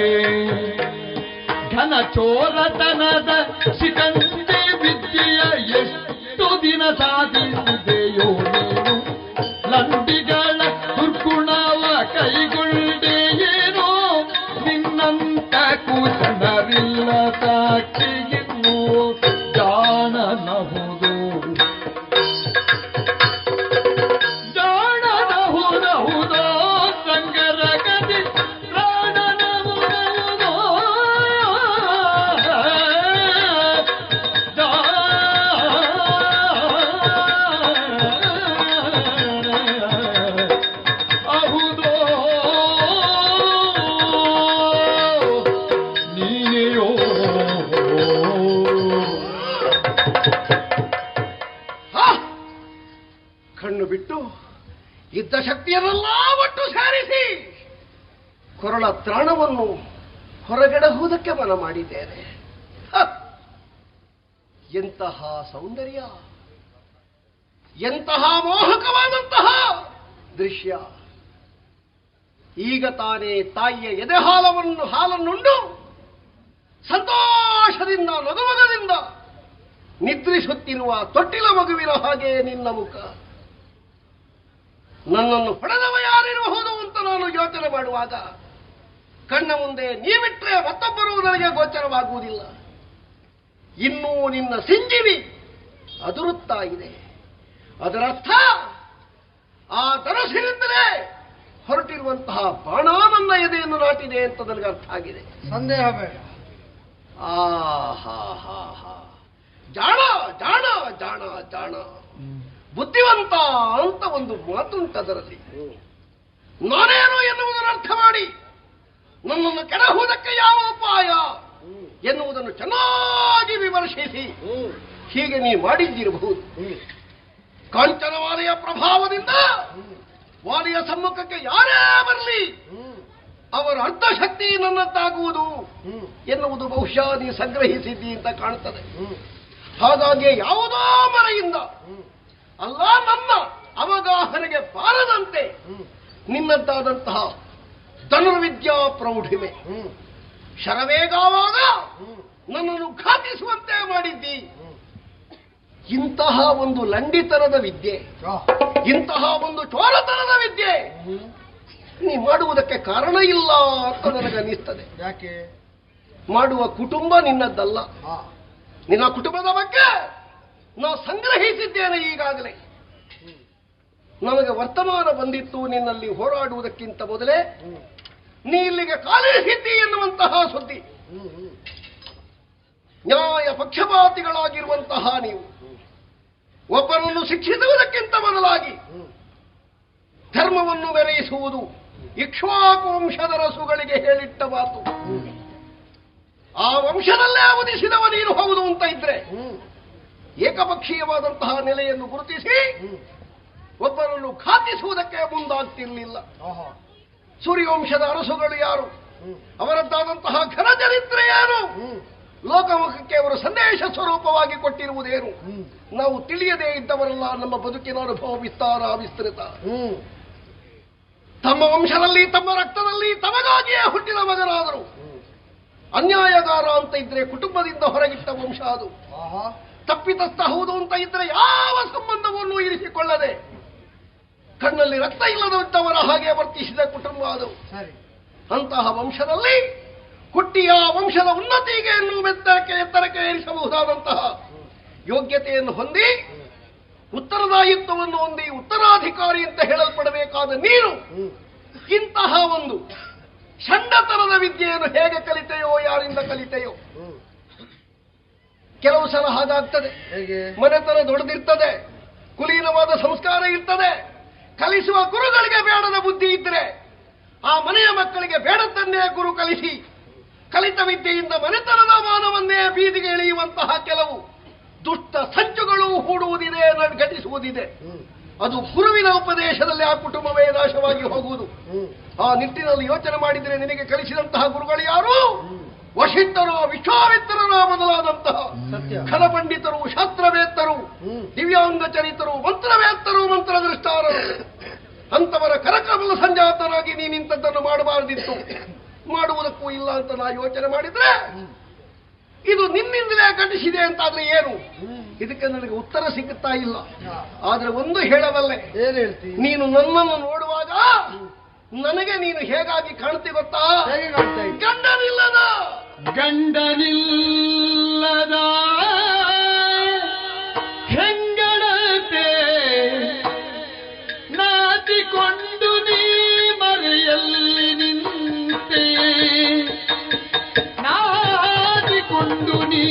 ಘನ ಚೋರತನದ ಶಿಖಂಡಿ ವಿದ್ಯೆಯ ಎಷ್ಟು ದಿನ ಸಾಧಿಸಿದೆಯೋ ನೀನು ಲಂಡಿಗಳ ದುರ್ಗುಣವ ಕೈಗೊಂಡೆಯೇನೋ ನಿನ್ನಂತ ಕೂಸನರಿಲ್ಲ ಸಾಕ್ಷಿಗಿನ್ನು ಜಾಣನಹುದು ಕಣ್ಣು ಬಿಟ್ಟು ಇದ್ದ ಶಕ್ತಿಯನ್ನೆಲ್ಲ ಒಟ್ಟು ಸೇರಿಸಿ ಕೊರಳ ತ್ರಾಣವನ್ನು ಹೊರಗೆಡಹುವುದಕ್ಕೆ ಮನ ಮಾಡಿದ್ದೇನೆ. ಎಂತಹ ಸೌಂದರ್ಯ, ಎಂತಹ ಮೋಹಕವಾದಂತಹ ದೃಶ್ಯ. ಈಗ ತಾನೇ ತಾಯಿಯ ಎದೆ ಹಾಲನ್ನುಂಡು ಸಂತೋಷದಿಂದ ನಗುಮಗದಿಂದ ನಿದ್ರಿಸುತ್ತಿರುವ ತೊಟ್ಟಿಲ ಮಗುವಿನ ಹಾಗೆ ನಿನ್ನ ಮುಖ. ನನ್ನನ್ನು ಹೊಡೆದವ ಯಾರಿರಬಹುದು ಅಂತ ನಾನು ಯೋಚನೆ ಮಾಡುವಾಗ ಕಣ್ಣ ಮುಂದೆ ನೀವಿಟ್ಟರೆ ಮತ್ತೊಬ್ಬರು ನನಗೆ ಗೋಚರವಾಗುವುದಿಲ್ಲ. ಇನ್ನೂ ನಿನ್ನ ಸಿಂಜಿವಿ ಅದುರುತ್ತಾ ಇದೆ. ಅದರರ್ಥ ಆ ಧನಸಿನಿಂದಲೇ ಹೊರಟಿರುವಂತಹ ಬಾಣ ನನ್ನ ಎದೆಯನ್ನು ನಾಟಿದೆ ಅಂತ ನನಗೆ ಅರ್ಥ ಆಗಿದೆ. ಸಂದೇಹ ಬೇಡ. ಜಾಣ ಜಾಣ ಜಾಣ ಜಾಣ ಬುದ್ಧಿವಂತ ಅಂತ ಒಂದು ಮಾತುಂಟದರಲ್ಲಿ. ನಾನೇನು ಎನ್ನುವುದನ್ನು ಅರ್ಥ ಮಾಡಿ ನನ್ನನ್ನು ಕೆಡಹುವುದಕ್ಕೆ ಯಾವ ಉಪಾಯ ಎನ್ನುವುದನ್ನು ಚೆನ್ನಾಗಿ ವಿಮರ್ಶಿಸಿ ಹೀಗೆ ನೀ ಮಾಡಿದ್ದಿರಬಹುದು. ಕಾಂಚನವಾಲೆಯ ಪ್ರಭಾವದಿಂದ ವಾಲಿಯ ಸಮ್ಮುಖಕ್ಕೆ ಯಾರೇ ಬರಲಿ ಅವರ ಅರ್ಧಶಕ್ತಿ ನನ್ನದ್ದಾಗುವುದು ಎನ್ನುವುದು ಬಹುಶಃ ನೀ ಸಂಗ್ರಹಿಸಿದ್ದಿ ಅಂತ ಕಾಣುತ್ತದೆ. ಹಾಗಾಗಿ ಯಾವುದೋ ಮರೆಯಿಂದ ಅಲ್ಲ ನನ್ನ ಅವಗಾಹನೆಗೆ ಬಾರದಂತೆ ನಿನ್ನದ್ದಾದಂತಹ ಧನುರ್ವಿದ್ಯಾ ಪ್ರೌಢಿಮೆ ಶರವೇಗವಾಗ ನನ್ನನ್ನು ಘಾತಿಸುವಂತೆ ಮಾಡಿದ್ದಿ. ಇಂತಹ ಒಂದು ಲಂಡಿತನದ ವಿದ್ಯೆ, ಇಂತಹ ಒಂದು ಚೋರತನದ ವಿದ್ಯೆ ನೀ ಮಾಡುವುದಕ್ಕೆ ಕಾರಣ ಇಲ್ಲ ಅಂತ ನನಗನ್ನಿಸ್ತದೆ. ಯಾಕೆ? ಮಾಡುವ ಕುಟುಂಬ ನಿನ್ನದ್ದಲ್ಲ. ನಿನ್ನ ಕುಟುಂಬದ ಬಗ್ಗೆ ನಾವು ಸಂಗ್ರಹಿಸಿದ್ದೇನೆ ಈಗಾಗಲೇ. ನಮಗೆ ವರ್ತಮಾನ ಬಂದಿತ್ತು ನಿನ್ನಲ್ಲಿ ಹೋರಾಡುವುದಕ್ಕಿಂತ ಮೊದಲೇ ನೀ ಇಲ್ಲಿಗೆ ಕಾಲಿರಿಸಿದ್ದಿ ಎನ್ನುವಂತಹ ಸುದ್ದಿ. ನ್ಯಾಯ ಪಕ್ಷಪಾತಿಗಳಾಗಿರುವಂತಹ ನೀವು ಒಬ್ಬರನ್ನು ಶಿಕ್ಷಿಸುವುದಕ್ಕಿಂತ ಬದಲಾಗಿ ಧರ್ಮವನ್ನು ಮೆರೆಯಿಸುವುದು ಇಕ್ಷ್ವಾಕು ವಂಶದ ರಸುಗಳಿಗೆ ಹೇಳಿಟ್ಟ ಮಾತು. ಆ ವಂಶದಲ್ಲೇ ಉದಿಸಿದವ ನೀನು ಹೌದು ಅಂತ ಇದ್ರೆ ಏಕಪಕ್ಷೀಯವಾದಂತಹ ನೆಲೆಯನ್ನು ಗುರುತಿಸಿ ಒಬ್ಬರನ್ನು ಘಾತಿಸುವುದಕ್ಕೆ ಮುಂದಾಗ್ತಿರಲಿಲ್ಲ. ಸೂರ್ಯವಂಶದ ಅರಸುಗಳು ಯಾರು, ಅವರದ್ದಾದಂತಹ ಘನ ಚರಿತ್ರೆ ಏನು, ಲೋಕಮುಖಕ್ಕೆ ಅವರು ಸಂದೇಶ ಸ್ವರೂಪವಾಗಿ ಕೊಟ್ಟಿರುವುದೇನು ನಾವು ತಿಳಿಯದೇ ಇದ್ದವರೆಲ್ಲ. ನಮ್ಮ ಬದುಕಿನ ಅನುಭವ ವಿಸ್ತೃತ. ತಮ್ಮ ವಂಶದಲ್ಲಿ ತಮ್ಮ ರಕ್ತದಲ್ಲಿ ತಮಗಾಗಿಯೇ ಹುಟ್ಟಿದ ಮಗನಾದರು. ಅನ್ಯಾಯಗಾರ ಅಂತ ಇದ್ರೆ ಕುಟುಂಬದಿಂದ ಹೊರಗಿಟ್ಟ ವಂಶ ಅದು. ತಪ್ಪಿತಸ್ಥ ಹೌದು ಅಂತ ಇದ್ರೆ ಯಾವ ಸಂಬಂಧವನ್ನು ಇರಿಸಿಕೊಳ್ಳದೆ ಕಣ್ಣಲ್ಲಿ ರಕ್ತ ಇಲ್ಲದಂತವರ ಹಾಗೆ ವರ್ತಿಸಿದ ಕುಟುಂಬ ಅದು. ಅಂತಹ ವಂಶದಲ್ಲಿ ಹುಟ್ಟಿಯ ವಂಶದ ಉನ್ನತಿಗೆ ಎತ್ತರಕ್ಕೆ ಏರಿಸಬಹುದಾದಂತಹ ಯೋಗ್ಯತೆಯನ್ನು ಹೊಂದಿ ಉತ್ತರದಾಯಿತ್ವವನ್ನು ಹೊಂದಿ ಉತ್ತರಾಧಿಕಾರಿ ಅಂತ ಹೇಳಲ್ಪಡಬೇಕಾದ ನೀನು ಇಂತಹ ಒಂದು ಷಂಡತನದ ವಿದ್ಯೆಯನ್ನು ಹೇಗೆ ಕಲಿತೆಯೋ, ಯಾರಿಂದ ಕಲಿತೆಯೋ? ಕೆಲವು ಸಲ ಹಾಗಾಗ್ತದೆ. ಮನೆತನ ದೊಡ್ಡದಿರ್ತದೆ, ಕುಲೀನವಾದ ಸಂಸ್ಕಾರ ಇರ್ತದೆ, ಕಲಿಸುವ ಗುರುಗಳಿಗೆ ಬೇಡದ ಬುದ್ಧಿ ಇದ್ರೆ ಆ ಮನೆಯ ಮಕ್ಕಳಿಗೆ ಬೇಡದ್ದನ್ನೇ ಗುರು ಕಲಿಸಿ ಕಲಿತ ವಿದ್ಯೆಯಿಂದ ಮನೆತನದ ಮಾನವನ್ನೇ ಬೀದಿಗೆ ಎಳೆಯುವಂತಹ ಕೆಲವು ದುಷ್ಟ ಸಂಚುಗಳು ಹೂಡುವುದಿದೆ, ಘಟಿಸುವುದಿದೆ. ಅದು ಗುರುವಿನ ಉಪದೇಶದಲ್ಲಿ ಆ ಕುಟುಂಬವೇ ನಾಶವಾಗಿ ಹೋಗುವುದು. ಆ ನಿಟ್ಟಿನಲ್ಲಿ ಯೋಚನೆ ಮಾಡಿದರೆ ನಿನಗೆ ಕಲಿಸಿದಂತಹ ಗುರುಗಳು ಯಾರು? ವಶಿಷ್ಠರು, ವಿಶ್ವಾಮಿತ್ರರು ಮೊದಲಾದಂತಹ ಖಲಪಂಡಿತರು, ಶಾಸ್ತ್ರವೇತ್ತರು, ದಿವ್ಯಾಂಗ ಚರಿತರು, ಮಂತ್ರವೇತ್ತರು, ಮಂತ್ರದೃಷ್ಟಾರರು. ಅಂತವರ ಕರಕಮಲ ಸಂಜಾತನಾಗಿ ನೀನಿಂಥದ್ದನ್ನು ಮಾಡಬಾರದಿತ್ತು. ಮಾಡುವುದಕ್ಕೂ ಇಲ್ಲ ಅಂತ ನಾ ಯೋಚನೆ ಮಾಡಿದ್ರೆ ಇದು ನಿನ್ನಿಂದಲೇ ಘಟಿಸಿದೆ ಅಂತಾದ್ರೆ ಏನು? ಇದಕ್ಕೆ ನನಗೆ ಉತ್ತರ ಸಿಗುತ್ತಾ ಇಲ್ಲ. ಆದ್ರೆ ಒಂದು ಹೇಳಬಲ್ಲೆ, ನೀನು ನನ್ನನ್ನು ನೋಡುವಾಗ ನನಗೆ ನೀನು ಹೇಗಾಗಿ ಕಾಣ್ತಿ ಗೊತ್ತಾ? ಗಂಡನಿಲ್ಲದ ಹೆಂಗಳತೆ ನಾಚಿಕೊಂಡು ನೀ ಮರೆಯಲ್ಲಿ ನಿಂತೆ, ನಾಚಿಕೊಂಡು ನೀ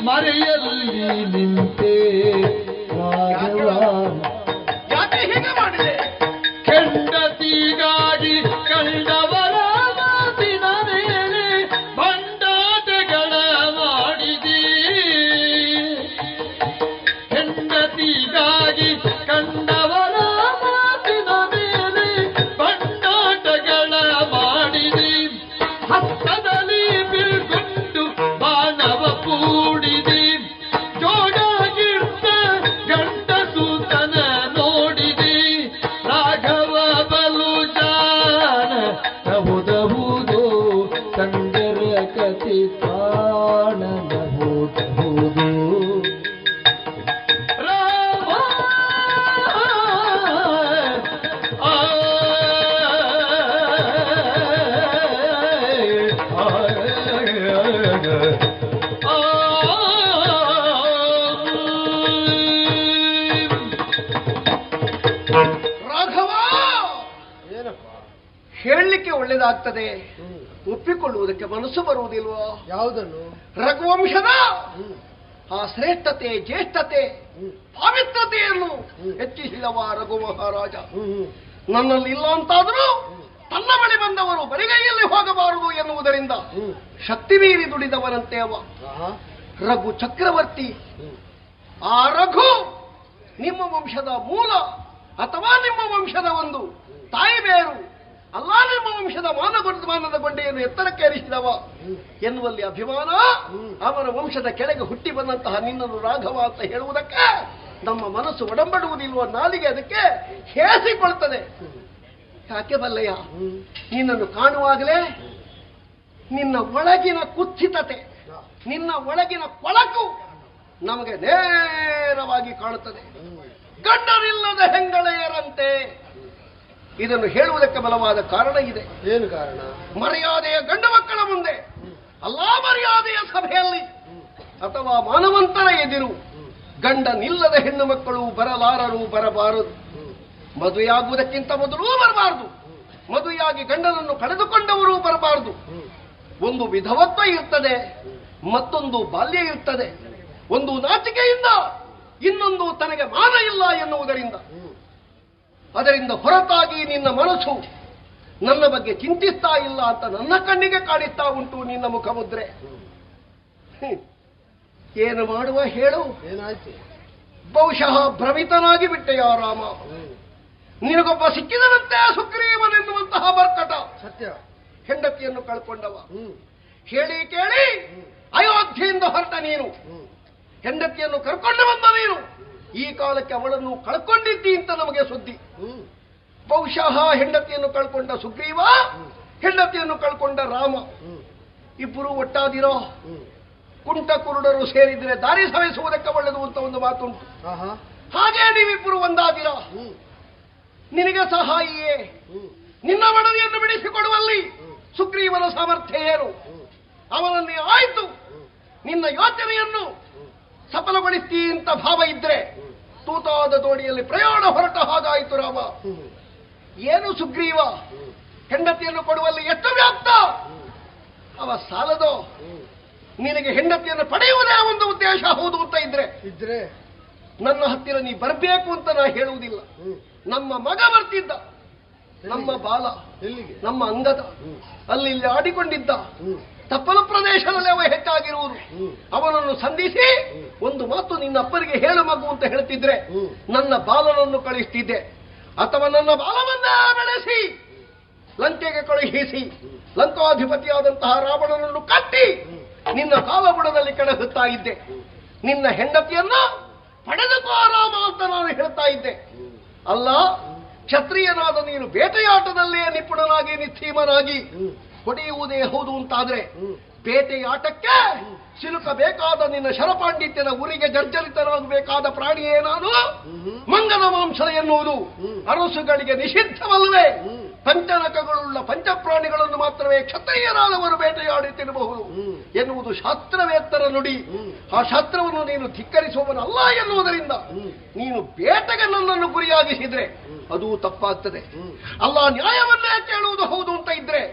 ಮರೆಯಲ್ಲಿ ನಿಂತೆ ಯಾಕೆ ಹೀಗೆ ಮಾಡಿದೆ? ಹೆಂಡತಿಗಾಗಿ ಕಂಡವರ ಮಾತಿನ ಮೇಲೆ ಬಂಡಾಟಗಳ ಮಾಡಿದಿ, ಹೆಂಡತಿಗಾಗಿ ಕಂಡವರ ಮಾತಿನ ಮೇಲೆ ಬಂಡಾಟಗಳ ಮಾಡಿದಿ, ಹಸ್ತದಲ್ಲಿ ಬಿಲ್ಗೊಂಡು ಬಾಣವ ಕೂಡಿದಿ, ಜೋಡಾಗಿರ್ತ ಗಂಡಸೂತನ ನೋಡಿದಿ, ರಾಘವ ಬಲು ಜಾನ ಬಹುದಹುದು ಸಂಗರ ಕಥೆ ಕಾಣಬಹುದು ರಾಮ ರಾಘವ, ಹೇಳಲಿಕ್ಕೆ ಒಳ್ಳೇದಾಗ್ತದೆ, ಒಪ್ಪಿಕೊಳ್ಳುವುದಕ್ಕೆ ಮನಸ್ಸು ಬರುವುದಿಲ್ವೋ? ಯಾವುದನ್ನು? ರಘುವಂಶದ ಆ ಶ್ರೇಷ್ಠತೆ, ಜ್ಯೇಷ್ಠತೆ, ಪಾವಿತ್ರತೆಯನ್ನು ಹೆಚ್ಚಿಸಿದವ ರಘು ಮಹಾರಾಜ. ನನ್ನಲ್ಲಿ ಇಲ್ಲ ಅಂತಾದರೂ ತನ್ನ ಬಳಿ ಬಂದವರು ಬರಿಗೈಯಲ್ಲಿ ಹೋಗಬಾರದು ಎನ್ನುವುದರಿಂದ ಶಕ್ತಿ ಮೀರಿ ದುಡಿದವರಂತೆ ಅವ ರಘು ಚಕ್ರವರ್ತಿ. ಆ ರಘು ನಿಮ್ಮ ವಂಶದ ಮೂಲ ಅಥವಾ ನಿಮ್ಮ ವಂಶದ ಒಂದು ತಾಯಿ ಬೇರು ಅಲ್ಲ, ನಿಮ್ಮ ವಂಶದ ಮಾನದ ಗೊಂಡೆಯನ್ನು ಎತ್ತರಕ್ಕೇರಿಸಿದವ ಎನ್ನುವಲ್ಲಿ ಅಭಿಮಾನ. ಅವರ ವಂಶದ ಕೆಳಗೆ ಹುಟ್ಟಿ ಬಂದಂತಹ ನಿನ್ನನ್ನು ರಾಘವ ಅಂತ ಹೇಳುವುದಕ್ಕೆ ನಮ್ಮ ಮನಸ್ಸು ಒಡಂಬಡುವುದಿಲ್ವ? ನಾಲಿಗೆ ಅದಕ್ಕೆ ಹೇಸಿಕೊಳ್ತದೆ. ಯಾಕೆ ಬಲ್ಲಯ್ಯ? ನಿನ್ನನ್ನು ಕಾಣುವಾಗಲೇ ನಿನ್ನ ಒಳಗಿನ ಕುತ್ಸಿತತೆ, ನಿನ್ನ ಒಳಗಿನ ಕೊಳಕು ನಮಗೆ ನೇರವಾಗಿ ಕಾಣುತ್ತದೆ. ಗಂಡನಿಲ್ಲದ ಹೆಂಗಳೆಯರಂತೆ. ಇದನ್ನು ಹೇಳುವುದಕ್ಕೆ ಬಲವಾದ ಕಾರಣ ಇದೆ. ಏನು ಕಾರಣ? ಮರ್ಯಾದೆಯ ಗಂಡು ಮಕ್ಕಳ ಮುಂದೆ ಅಲ್ಲ, ಮರ್ಯಾದೆಯ ಸಭೆಯಲ್ಲಿ ಅಥವಾ ಮಾನವಂತರ ಎದುರು ಗಂಡನಿಲ್ಲದ ಹೆಣ್ಣು ಮಕ್ಕಳು ಬರಲಾರರು, ಬರಬಾರದು. ಮದುವೆಯಾಗುವುದಕ್ಕಿಂತ ಮೊದಲು ಬರಬಾರದು, ಮದುವೆಯಾಗಿ ಗಂಡನನ್ನು ಕಳೆದುಕೊಂಡವರು ಬರಬಾರದು. ಒಂದು ವಿಧವತ್ವ ಇರ್ತದೆ, ಮತ್ತೊಂದು ಬಾಲ್ಯ ಇರ್ತದೆ. ಒಂದು ನಾಚಿಕೆಯಿಂದ, ಇನ್ನೊಂದು ತನಗೆ ಮಾನ ಇಲ್ಲ ಎನ್ನುವುದರಿಂದ. ಅದರಿಂದ ಹೊರತಾಗಿ ನಿನ್ನ ಮನಸ್ಸು ನನ್ನ ಬಗ್ಗೆ ಚಿಂತಿಸ್ತಾ ಇಲ್ಲ ಅಂತ ನನ್ನ ಕಣ್ಣಿಗೆ ಕಾಣಿಸ್ತಾ ಉಂಟು ನಿನ್ನ ಮುಖಮುದ್ರೆ. ಏನು ಮಾಡುವ ಹೇಳು? ಏನಾಯ್ತು? ಬಹುಶಃ ಭ್ರಮಿತನಾಗಿ ಬಿಟ್ಟೆಯ ರಾಮ. ನಿನಗೊಬ್ಬ ಸಿಕ್ಕಿದನಂತೆ ಸುಗ್ರೀವನೆನ್ನುವಂತಹ ಬರ್ಕಟ. ಸತ್ಯ. ಹೆಂಡತಿಯನ್ನು ಕಳ್ಕೊಂಡವ. ಹೇಳಿ ಕೇಳಿ ಅಯೋಧ್ಯೆಯಿಂದ ಹೊರಟ ನೀನು, ಹೆಂಡತಿಯನ್ನು ಕರ್ಕೊಂಡು ಬಂದ ನೀನು, ಈ ಕಾಲಕ್ಕೆ ಅವಳನ್ನು ಕಳ್ಕೊಂಡಿದ್ದಿ ಅಂತ ನಮಗೆ ಸುದ್ದಿ. ಬಹುಶಃ ಹೆಂಡತಿಯನ್ನು ಕಳ್ಕೊಂಡ ಸುಗ್ರೀವ, ಹೆಂಡತಿಯನ್ನು ಕಳ್ಕೊಂಡ ರಾಮ ಇಬ್ಬರು ಒಟ್ಟಾದಿರೋ. ಕುಂಟ ಕುರುಡರು ಸೇರಿದರೆ ದಾರಿ ಸವೆಸುವುದಕ್ಕೆ ಒಳ್ಳೆದು ಅಂತ ಒಂದು ಮಾತುಂಟು. ಹಾಗೆ ನೀವಿಬ್ಬರು ಒಂದಾದಿರ. ನಿನಗೆ ಸಹಾಯಿಯೇ. ನಿನ್ನ ಮಡದಿಯನ್ನು ಬಿಡಿಸಿಕೊಡುವಲ್ಲಿ ಸುಗ್ರೀವನ ಸಾಮರ್ಥ್ಯ ಏನು? ಅವನನ್ನೇ ಆಯ್ತು ನಿನ್ನ ಯೋಚನೆಯನ್ನು ಸಫಲಗೊಳಿಸ್ತೀ ಅಂತ ಭಾವ ಇದ್ರೆ ತೂತಾದ ದೋಣಿಯಲ್ಲಿ ಪ್ರಯಾಣ ಹೊರಟ ಹಾಗಾಯಿತು ರಾಮ. ಏನು ಸುಗ್ರೀವ ಹೆಂಡತಿಯನ್ನು ಕೊಡುವಲ್ಲಿ ಎಷ್ಟು ವ್ಯಾಪ್ತ? ಅವ ಸಾಲದೋ? ನಿನಗೆ ಹೆಂಡತಿಯನ್ನು ಪಡೆಯುವುದೇ ಒಂದು ಉದ್ದೇಶ ಹೌದು ಅಂತ ಇದ್ರೆ ನನ್ನ ಹತ್ತಿರ ನೀ ಬರಬೇಕು ಅಂತ ನಾ ಹೇಳುವುದಿಲ್ಲ. ನಮ್ಮ ಮಗ ಬರ್ತಿದ್ದ, ನಮ್ಮ ಬಾಲ, ನಮ್ಮ ಅಂಗದ ಅಲ್ಲಿ ಇಲ್ಲಿ ಆಡಿಕೊಂಡಿದ್ದ ತಪ್ಪಲ ಪ್ರದೇಶದಲ್ಲಿ ಅವ ಹೆಚ್ಚಾಗಿರುವುದು. ಅವನನ್ನು ಸಂಧಿಸಿ ಒಂದು ಮಾತು ನಿನ್ನ ಅಪ್ಪನಿಗೆ ಹೇಳು ಮಗು ಅಂತ ಹೇಳ್ತಿದ್ರೆ ನನ್ನ ಬಾಲನನ್ನು ಕಳಿಸ್ತಿದ್ದೆ, ಅಥವಾ ನನ್ನ ಬಾಲವನ್ನ ಬೆಳೆಸಿ ಲಂಕೆಗೆ ಕಳುಹಿಸಿ ಲಂಕಾಧಿಪತಿಯಾದಂತಹ ರಾವಣನನ್ನು ಕಟ್ಟಿ ನಿನ್ನ ಕಾಲಬುಡದಲ್ಲಿ ಕೆಳಗುತ್ತಾ ಇದ್ದೆ. ನಿನ್ನ ಹೆಂಡತಿಯನ್ನ ಪಡೆದುಕೋ ರಾಮ ಅಂತ ನಾನು ಹೇಳ್ತಾ ಇದ್ದೆ. ಅಲ್ಲ, ಕ್ಷತ್ರಿಯನಾದ ನೀನು ಬೇಟೆಯಾಟದಲ್ಲೇ ನಿಪುಣನಾಗಿ ನಿಸ್ಸೀಮನಾಗಿ ಹೊಡೆಯುವುದೇ ಹೌದು ಅಂತಾದ್ರೆ ಬೇಟೆಯಾಟಕ್ಕೆ ಸಿಲುಕಬೇಕಾದ ನಿನ್ನ ಶರಪಾಂಡಿತ್ಯದ ಊರಿಗೆ ಜರ್ಜರಿತನಾಗಬೇಕಾದ ಪ್ರಾಣಿಯೇ ನಾನು? ಮಂಗನ ಮಾಂಸ ಎನ್ನುವುದು ಅರಸುಗಳಿಗೆ ನಿಷಿದ್ಧವಲ್ಲವೇ? ಪಂಚನಕಗಳುಳ್ಳ ಪಂಚಪ್ರಾಣಿಗಳನ್ನು ಮಾತ್ರವೇ ಕ್ಷತ್ರಿಯರಾದವರು ಬೇಟೆಯಾಡಿ ತಿನ್ನಬಹುದು ಎನ್ನುವುದು ಶಾಸ್ತ್ರವೇತ್ತರ ನುಡಿ. ಆ ಶಾಸ್ತ್ರವನ್ನು ನೀನು ಧಿಕ್ಕರಿಸುವವನಲ್ಲ ಎನ್ನುವುದರಿಂದ ನೀನು ಬೇಟೆಗೆ ನನ್ನನ್ನು ಗುರಿಯಾಗಿಸಿದ್ರೆ ಅದು ತಪ್ಪಾಗ್ತದೆ. ಅಲ್ಲ, ನ್ಯಾಯವನ್ನೇ ಕೇಳುವುದು ಹೌದು ಅಂತ ಇದ್ರೆ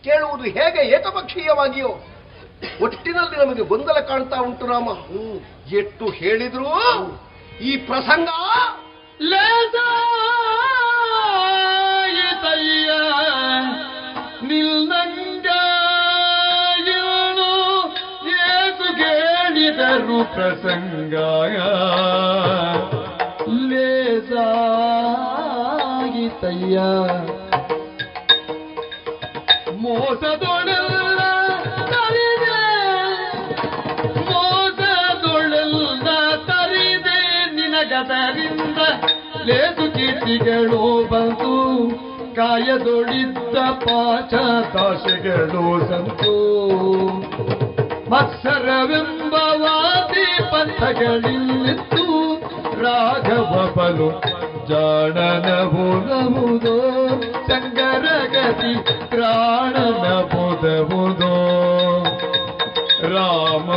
ಕೇಳುವುದು ಹೇಗೆ ಏಕಪಕ್ಷೀಯವಾಗಿಯೋ? ಒಟ್ಟಿನಲ್ಲಿ ನಮಗೆ ಗೊಂದಲ ಕಾಣ್ತಾ ಉಂಟು ರಾಮ. ಎಷ್ಟು ಹೇಳಿದ್ರು ಈ ಪ್ರಸಂಗ ಏಸು ಕೇಳಿದರು ಪ್ರಸಂಗ ಲೇಸಾಗಿತಯ್ಯ ಮೋಸದೊಳೆಲ್ಲ ತರಿದೆ ನಿನಗದರಿಂದ ಲೇಸು ಕೀರ್ತಿಗಳು ಬಂತು, ಕಾಯದೊಳಿದ್ದ ಪಾಶತಾಶೆಗಳು ಸಂತು. ಮತ್ಸರವೆಂಬವಾದಿ ಪಂಥಗಳಿಲ್ಲಿತ್ತು, ರಾಘವ ಬಲು ಜಾಣನ ಬೋಧವುದೋ, ಸಂಗರಗತಿ ಪ್ರಾಣನ ಬೋಧವುದೋ. ರಾಮ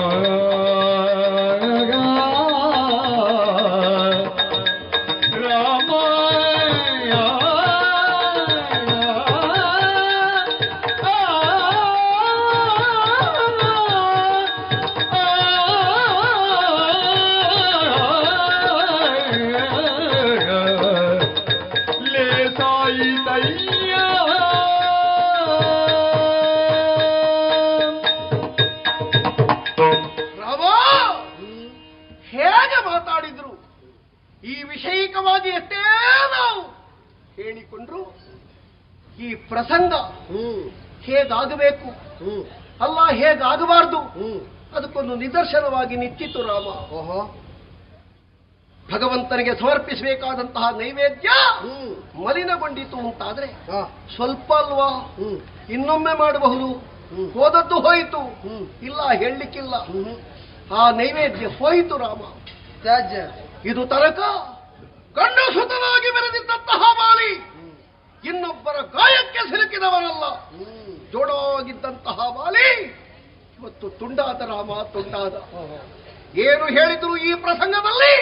ಹೇಳಿಕೊಂಡ್ರು. ಈ ಪ್ರಸಂಗ ಹೇಗಾಗಬೇಕು ಅಲ್ಲ ಹೇಗಾಗಬಾರ್ದು ಅದಕ್ಕೊಂದು ನಿದರ್ಶನವಾಗಿ ನಿಂತಿತ್ತು ರಾಮ. ಭಗವಂತನಿಗೆ ಸಮರ್ಪಿಸಬೇಕಾದಂತಹ ನೈವೇದ್ಯ ಮಲಿನಗೊಂಡಿತು ಅಂತಾದ್ರೆ ಸ್ವಲ್ಪ ಅಲ್ವಾ, ಇನ್ನೊಮ್ಮೆ ಮಾಡಬಹುದು, ಹೋದದ್ದು ಹೋಯಿತು, ಇಲ್ಲ ಹೇಳಲಿಕ್ಕಿಲ್ಲ. ಆ ನೈವೇದ್ಯ ಹೋಯಿತು ರಾಮ. ತ್ಯಾಜ್ಯ ಇದು ತನಕ ಗಂಡು ಸುತನಾಗಿ ಬೆರೆದಿದ್ದಂತಹ ಬಾಲಿ ಇನ್ನೊಬ್ಬರ ಗಾಯಕ್ಕೆ ಸಿಲುಕಿದವನಲ್ಲ. ಜೋಡಾಗಿದ್ದಂತಹ ಬಾಲಿ ಇವತ್ತು ತುಂಡಾದ ರಾಮ, ತುಂಡಾದ. ಏನು ಹೇಳಿದ್ರು ಈ ಪ್ರಸಂಗದಲ್ಲಿ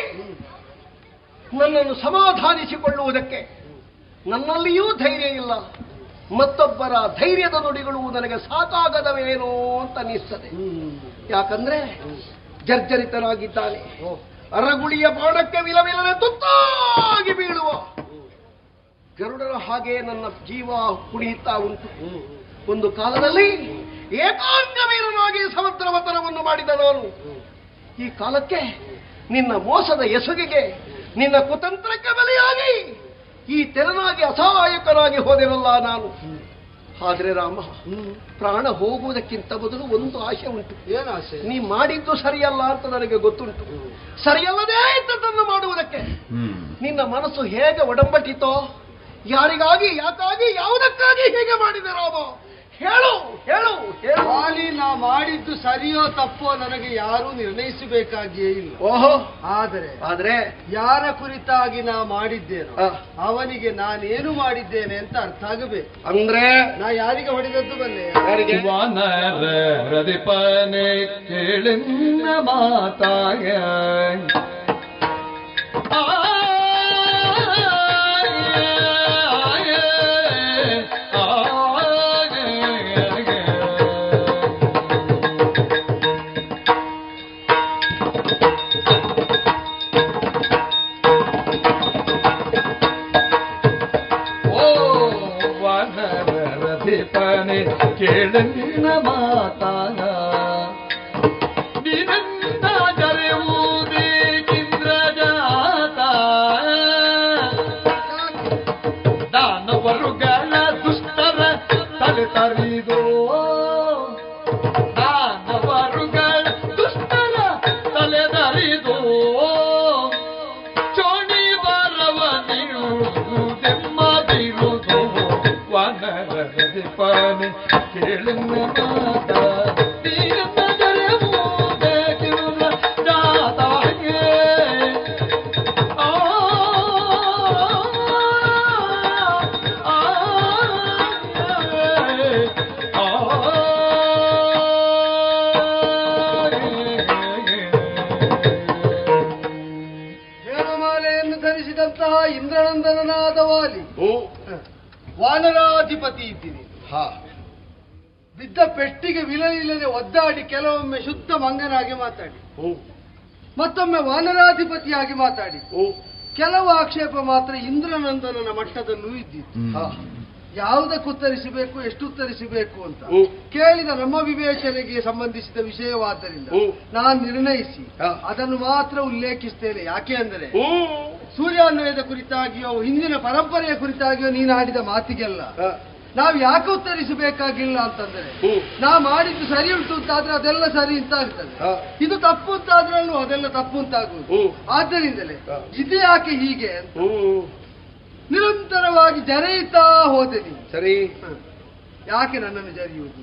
ನನ್ನನ್ನು ಸಮಾಧಾನಿಸಿಕೊಳ್ಳುವುದಕ್ಕೆ ನನ್ನಲ್ಲಿಯೂ ಧೈರ್ಯ ಇಲ್ಲ. ಮತ್ತೊಬ್ಬರ ಧೈರ್ಯದ ನುಡಿಗಳು ನನಗೆ ಸಾಕಾಗದವೇನೋ ಅಂತ ಅನಿಸ್ತದೆ. ಯಾಕಂದ್ರೆ ಜರ್ಜರಿತನಾಗಿದ್ದಾನೆ. ಅರಗುಳಿಯ ಬಾಣಕ್ಕೆ ವಿಲವಿಲನೆ ತುತ್ತಾಗಿ ಬೀಳುವ ಗರುಡರ ಹಾಗೆ ನನ್ನ ಜೀವ ಕುಣಿಯುತ್ತಾ ಉಂಟು. ಒಂದು ಕಾಲದಲ್ಲಿ ಏಕಾಂಗವೀರನಾಗಿ ಸಮುದ್ರವತನವನ್ನು ಮಾಡಿದ ನಾನು. ಈ ಕಾಲಕ್ಕೆ ನಿನ್ನ ಮೋಸದ ಎಸಗಿಗೆ, ನಿನ್ನ ಕುತಂತ್ರಕ್ಕೆ ಬಲಿಯಾಗಿ ಈ ತೆರನಾಗಿ ಅಸಹಾಯಕನಾಗಿ ಹೋದೆನಲ್ಲ ನಾನು. ಆದ್ರೆ ರಾಮ, ಪ್ರಾಣ ಹೋಗುವುದಕ್ಕಿಂತ ಮೊದಲು ಒಂದು ಆಶೆ ಉಂಟು. ಏನು ಆಶೆ? ನೀ ಮಾಡಿದ್ದು ಸರಿಯಲ್ಲ ಅಂತ ನನಗೆ ಗೊತ್ತುಂಟು. ಸರಿಯಲ್ಲದೇ ಇದ್ದದನ್ನು ಮಾಡುವುದಕ್ಕೆ ನಿನ್ನ ಮನಸ್ಸು ಹೇಗೆ ಒಡಂಬಟ್ಟಿತೋ, ಯಾರಿಗಾಗಿ, ಯಾಕಾಗಿ, ಯಾವುದಕ್ಕಾಗಿ ಹೀಗೆ ಮಾಡಿದೆ ರಾಮ? ಹೇಳು ಹೇಳು ಹೇಳು. ವಾಲಿ ಮಾಡಿದ್ದು ಸರಿಯೋ ತಪ್ಪೋ ನನಗೆ ಯಾರೂ ನಿರ್ಣಯಿಸಬೇಕಾಗಿಯೇ ಇಲ್ಲ. ಓಹೋ, ಆದರೆ ಯಾರ ಕುರಿತಾಗಿ ನಾ ಮಾಡಿದ್ದೇನೋ ಅವನಿಗೆ ನಾನೇನು ಮಾಡಿದ್ದೇನೆ ಅಂತ ಅರ್ಥ ಆಗಬೇಕು. ಅಂದ್ರೆ ನಾ ಯಾರಿಗೆ ಹೊಡೆದದ್ದು ಬಲ್ಲೆ? ವಾನರದಿಪನೆ ಕೇಳಿನ ಮಾತಾಯ ಕೇಳಿನ ಮಾತಾನ ನಿನ್ನ ಜರೆಯುವುದೇಕಿಂದ್ರ ಜಾತ ದಾನವರುಗಳ ದುಷ್ಟರ ತಲೆ ತರಿದೋ ದಾನವರುಗಳ ದುಷ್ಟರ ತಲೆ ತರಿದೋ ಚೋಣಿ ಬರವ ನೀಡುವುದೆಮ್ಮ ಬಿರುದು ವಾನರದಿಪನೆ ಕೇಳಿನ ಮಾತ ನೀರನ್ನ ಜರೆಯುವುದೇಕಿಂದ್ರ ಜಾತವಾಗೆ ಹೇಮಮಾಲೆಯನ್ನು ಧರಿಸಿದಂತಹ ಇಂದ್ರನಂದನನಾದ ವಾಲಿ ವಾನರಾಧಿಪತಿ ಇದ್ದೀನಿ. ಬಿದ್ದ ಪೆಟ್ಟಿಗೆ ವಿಲನಿಲ್ಲದೆ ಒದ್ದಾಡಿ ಕೆಲವೊಮ್ಮೆ ಶುದ್ಧ ಮಂಗನಾಗಿ ಮಾತಾಡಿ, ಮತ್ತೊಮ್ಮೆ ವಾನರಾಧಿಪತಿಯಾಗಿ ಮಾತಾಡಿ, ಕೆಲವು ಆಕ್ಷೇಪ ಮಾತ್ರ ಇಂದ್ರನಂದನನ ಮಟ್ಟದಲ್ಲೂ ಇದ್ದಿತ್ತು. ಯಾವುದಕ್ಕೆ ಉತ್ತರಿಸಬೇಕು, ಎಷ್ಟು ಉತ್ತರಿಸಬೇಕು ಅಂತ ಕೇಳಿದ ನಮ್ಮ ವಿವೇಚನೆಗೆ ಸಂಬಂಧಿಸಿದ ವಿಷಯವಾದ್ದರಿಂದ ನಾನು ನಿರ್ಣಯಿಸಿ ಅದನ್ನು ಮಾತ್ರ ಉಲ್ಲೇಖಿಸ್ತೇನೆ. ಯಾಕೆ ಅಂದರೆ ಸೂರ್ಯಾನ್ವಯದ ಕುರಿತಾಗಿಯೋ ಹಿಂದಿನ ಪರಂಪರೆಯ ಕುರಿತಾಗಿಯೋ ನೀನು ಆಡಿದ ಮಾತಿಗೆಲ್ಲ ನಾವು ಯಾಕೆ ಉತ್ತರಿಸಬೇಕಾಗಿಲ್ಲ ಅಂತಂದ್ರೆ ನಾ ಮಾಡಿದ್ದು ಸರಿ ಉಂಟು ಅಂತಾದ್ರೆ ಅದೆಲ್ಲ ಸರಿ ಅಂತ ಆಗ್ತದೆ, ಇದು ತಪ್ಪು ಅಂತಾದ್ರೂ ಅದೆಲ್ಲ ತಪ್ಪು ಅಂತಾಗುವುದು. ಆದ್ದರಿಂದಲೇ ಇದು ಯಾಕೆ ಹೀಗೆ ಅಂತ ನಿರಂತರವಾಗಿ ಜರೆಯುತ್ತಾ ಹೋದೆ ನೀನು. ಸರಿ, ಯಾಕೆ ನನ್ನನ್ನು ಜರಿಯುವುದು?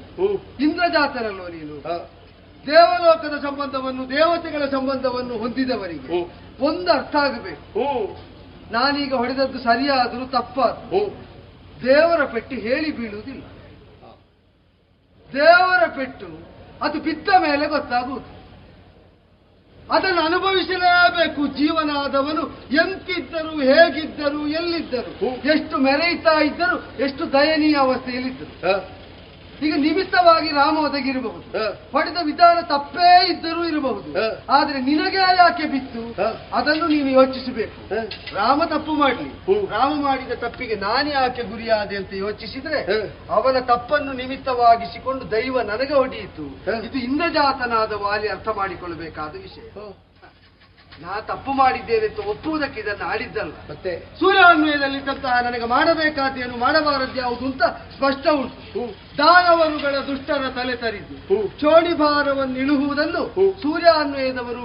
ಇಂದ್ರಜಾತರಲ್ಲೋ ನೀನು. ದೇವಲೋಕದ ಸಂಬಂಧವನ್ನು ದೇವತೆಗಳ ಸಂಬಂಧವನ್ನು ಹೊಂದಿದವರಿಗೆ ಒಂದು ಅರ್ಥ ಆಗಬೇಕು, ನಾನೀಗ ಹೊಡೆದದ್ದು ಸರಿಯಾದರೂ ತಪ್ಪಾದ್ರು ದೇವರ ಪೆಟ್ಟು ಹೇಳಿ ಬೀಳುವುದಿಲ್ಲ. ದೇವರ ಪೆಟ್ಟು ಅದು ಬಿದ್ದ ಮೇಲೆ ಗೊತ್ತಾಗುವುದು, ಅದನ್ನು ಅನುಭವಿಸಲೇಬೇಕು. ಜೀವನಾದವನು ಎಂತಿದ್ದರು, ಹೇಗಿದ್ದರು, ಎಲ್ಲಿದ್ದರು, ಎಷ್ಟು ಮೆರೆಯುತ್ತಾ ಇದ್ದರು, ಎಷ್ಟು ದಯನೀಯ ಅವಸ್ಥೆಯಲ್ಲಿದ್ದರು. ಈಗ ನಿಮಿತ್ತವಾಗಿ ರಾಮ ಒದಗಿರಬಹುದು, ಹೊಡೆದ ವಿಧಾನ ತಪ್ಪೇ ಇದ್ದರೂ ಇರಬಹುದು, ಆದ್ರೆ ನಿನಗೆ ಯಾಕೆ ಬಿತ್ತು ಅದನ್ನು ನೀನು ಯೋಚಿಸಬೇಕು. ರಾಮ ತಪ್ಪು ಮಾಡಲಿ, ರಾಮ ಮಾಡಿದ ತಪ್ಪಿಗೆ ನಾನು ಯಾಕೆ ಗುರಿಯಾದೆ ಅಂತ ಯೋಚಿಸಿದ್ರೆ ಅವನ ತಪ್ಪನ್ನು ನಿಮಿತ್ತವಾಗಿಸಿಕೊಂಡು ದೈವ ನನಗೆ ಹೊಡೆಯಿತು. ಇದು ಇಂದ್ರಜಾತನಾದ ವಾಲಿ ಅರ್ಥ ಮಾಡಿಕೊಳ್ಳಬೇಕಾದ ವಿಷಯ. ನಾ ತಪ್ಪು ಮಾಡಿದ್ದೇನೆ ಅಂತ ಒಪ್ಪುವುದಕ್ಕೆ ಇದನ್ನು ಆಡಿದ್ದಲ್ಲ. ಮತ್ತೆ ಸೂರ್ಯಾನ್ವಯದಲ್ಲಿದ್ದಂತಹ ನನಗೆ ಮಾಡಬೇಕಾದೇನು ಮಾಡಬಾರದು ಯಾವುದು ಅಂತ ಸ್ಪಷ್ಟ ಉಂಟು. ದಾನವರುಗಳ ದುಷ್ಟರ ತಲೆ ತರಿದ್ದು ಚೋಡಿ ಭಾರವನ್ನು ಇಳುಹುವುದನ್ನು ಸೂರ್ಯಾನ್ವಯದವರು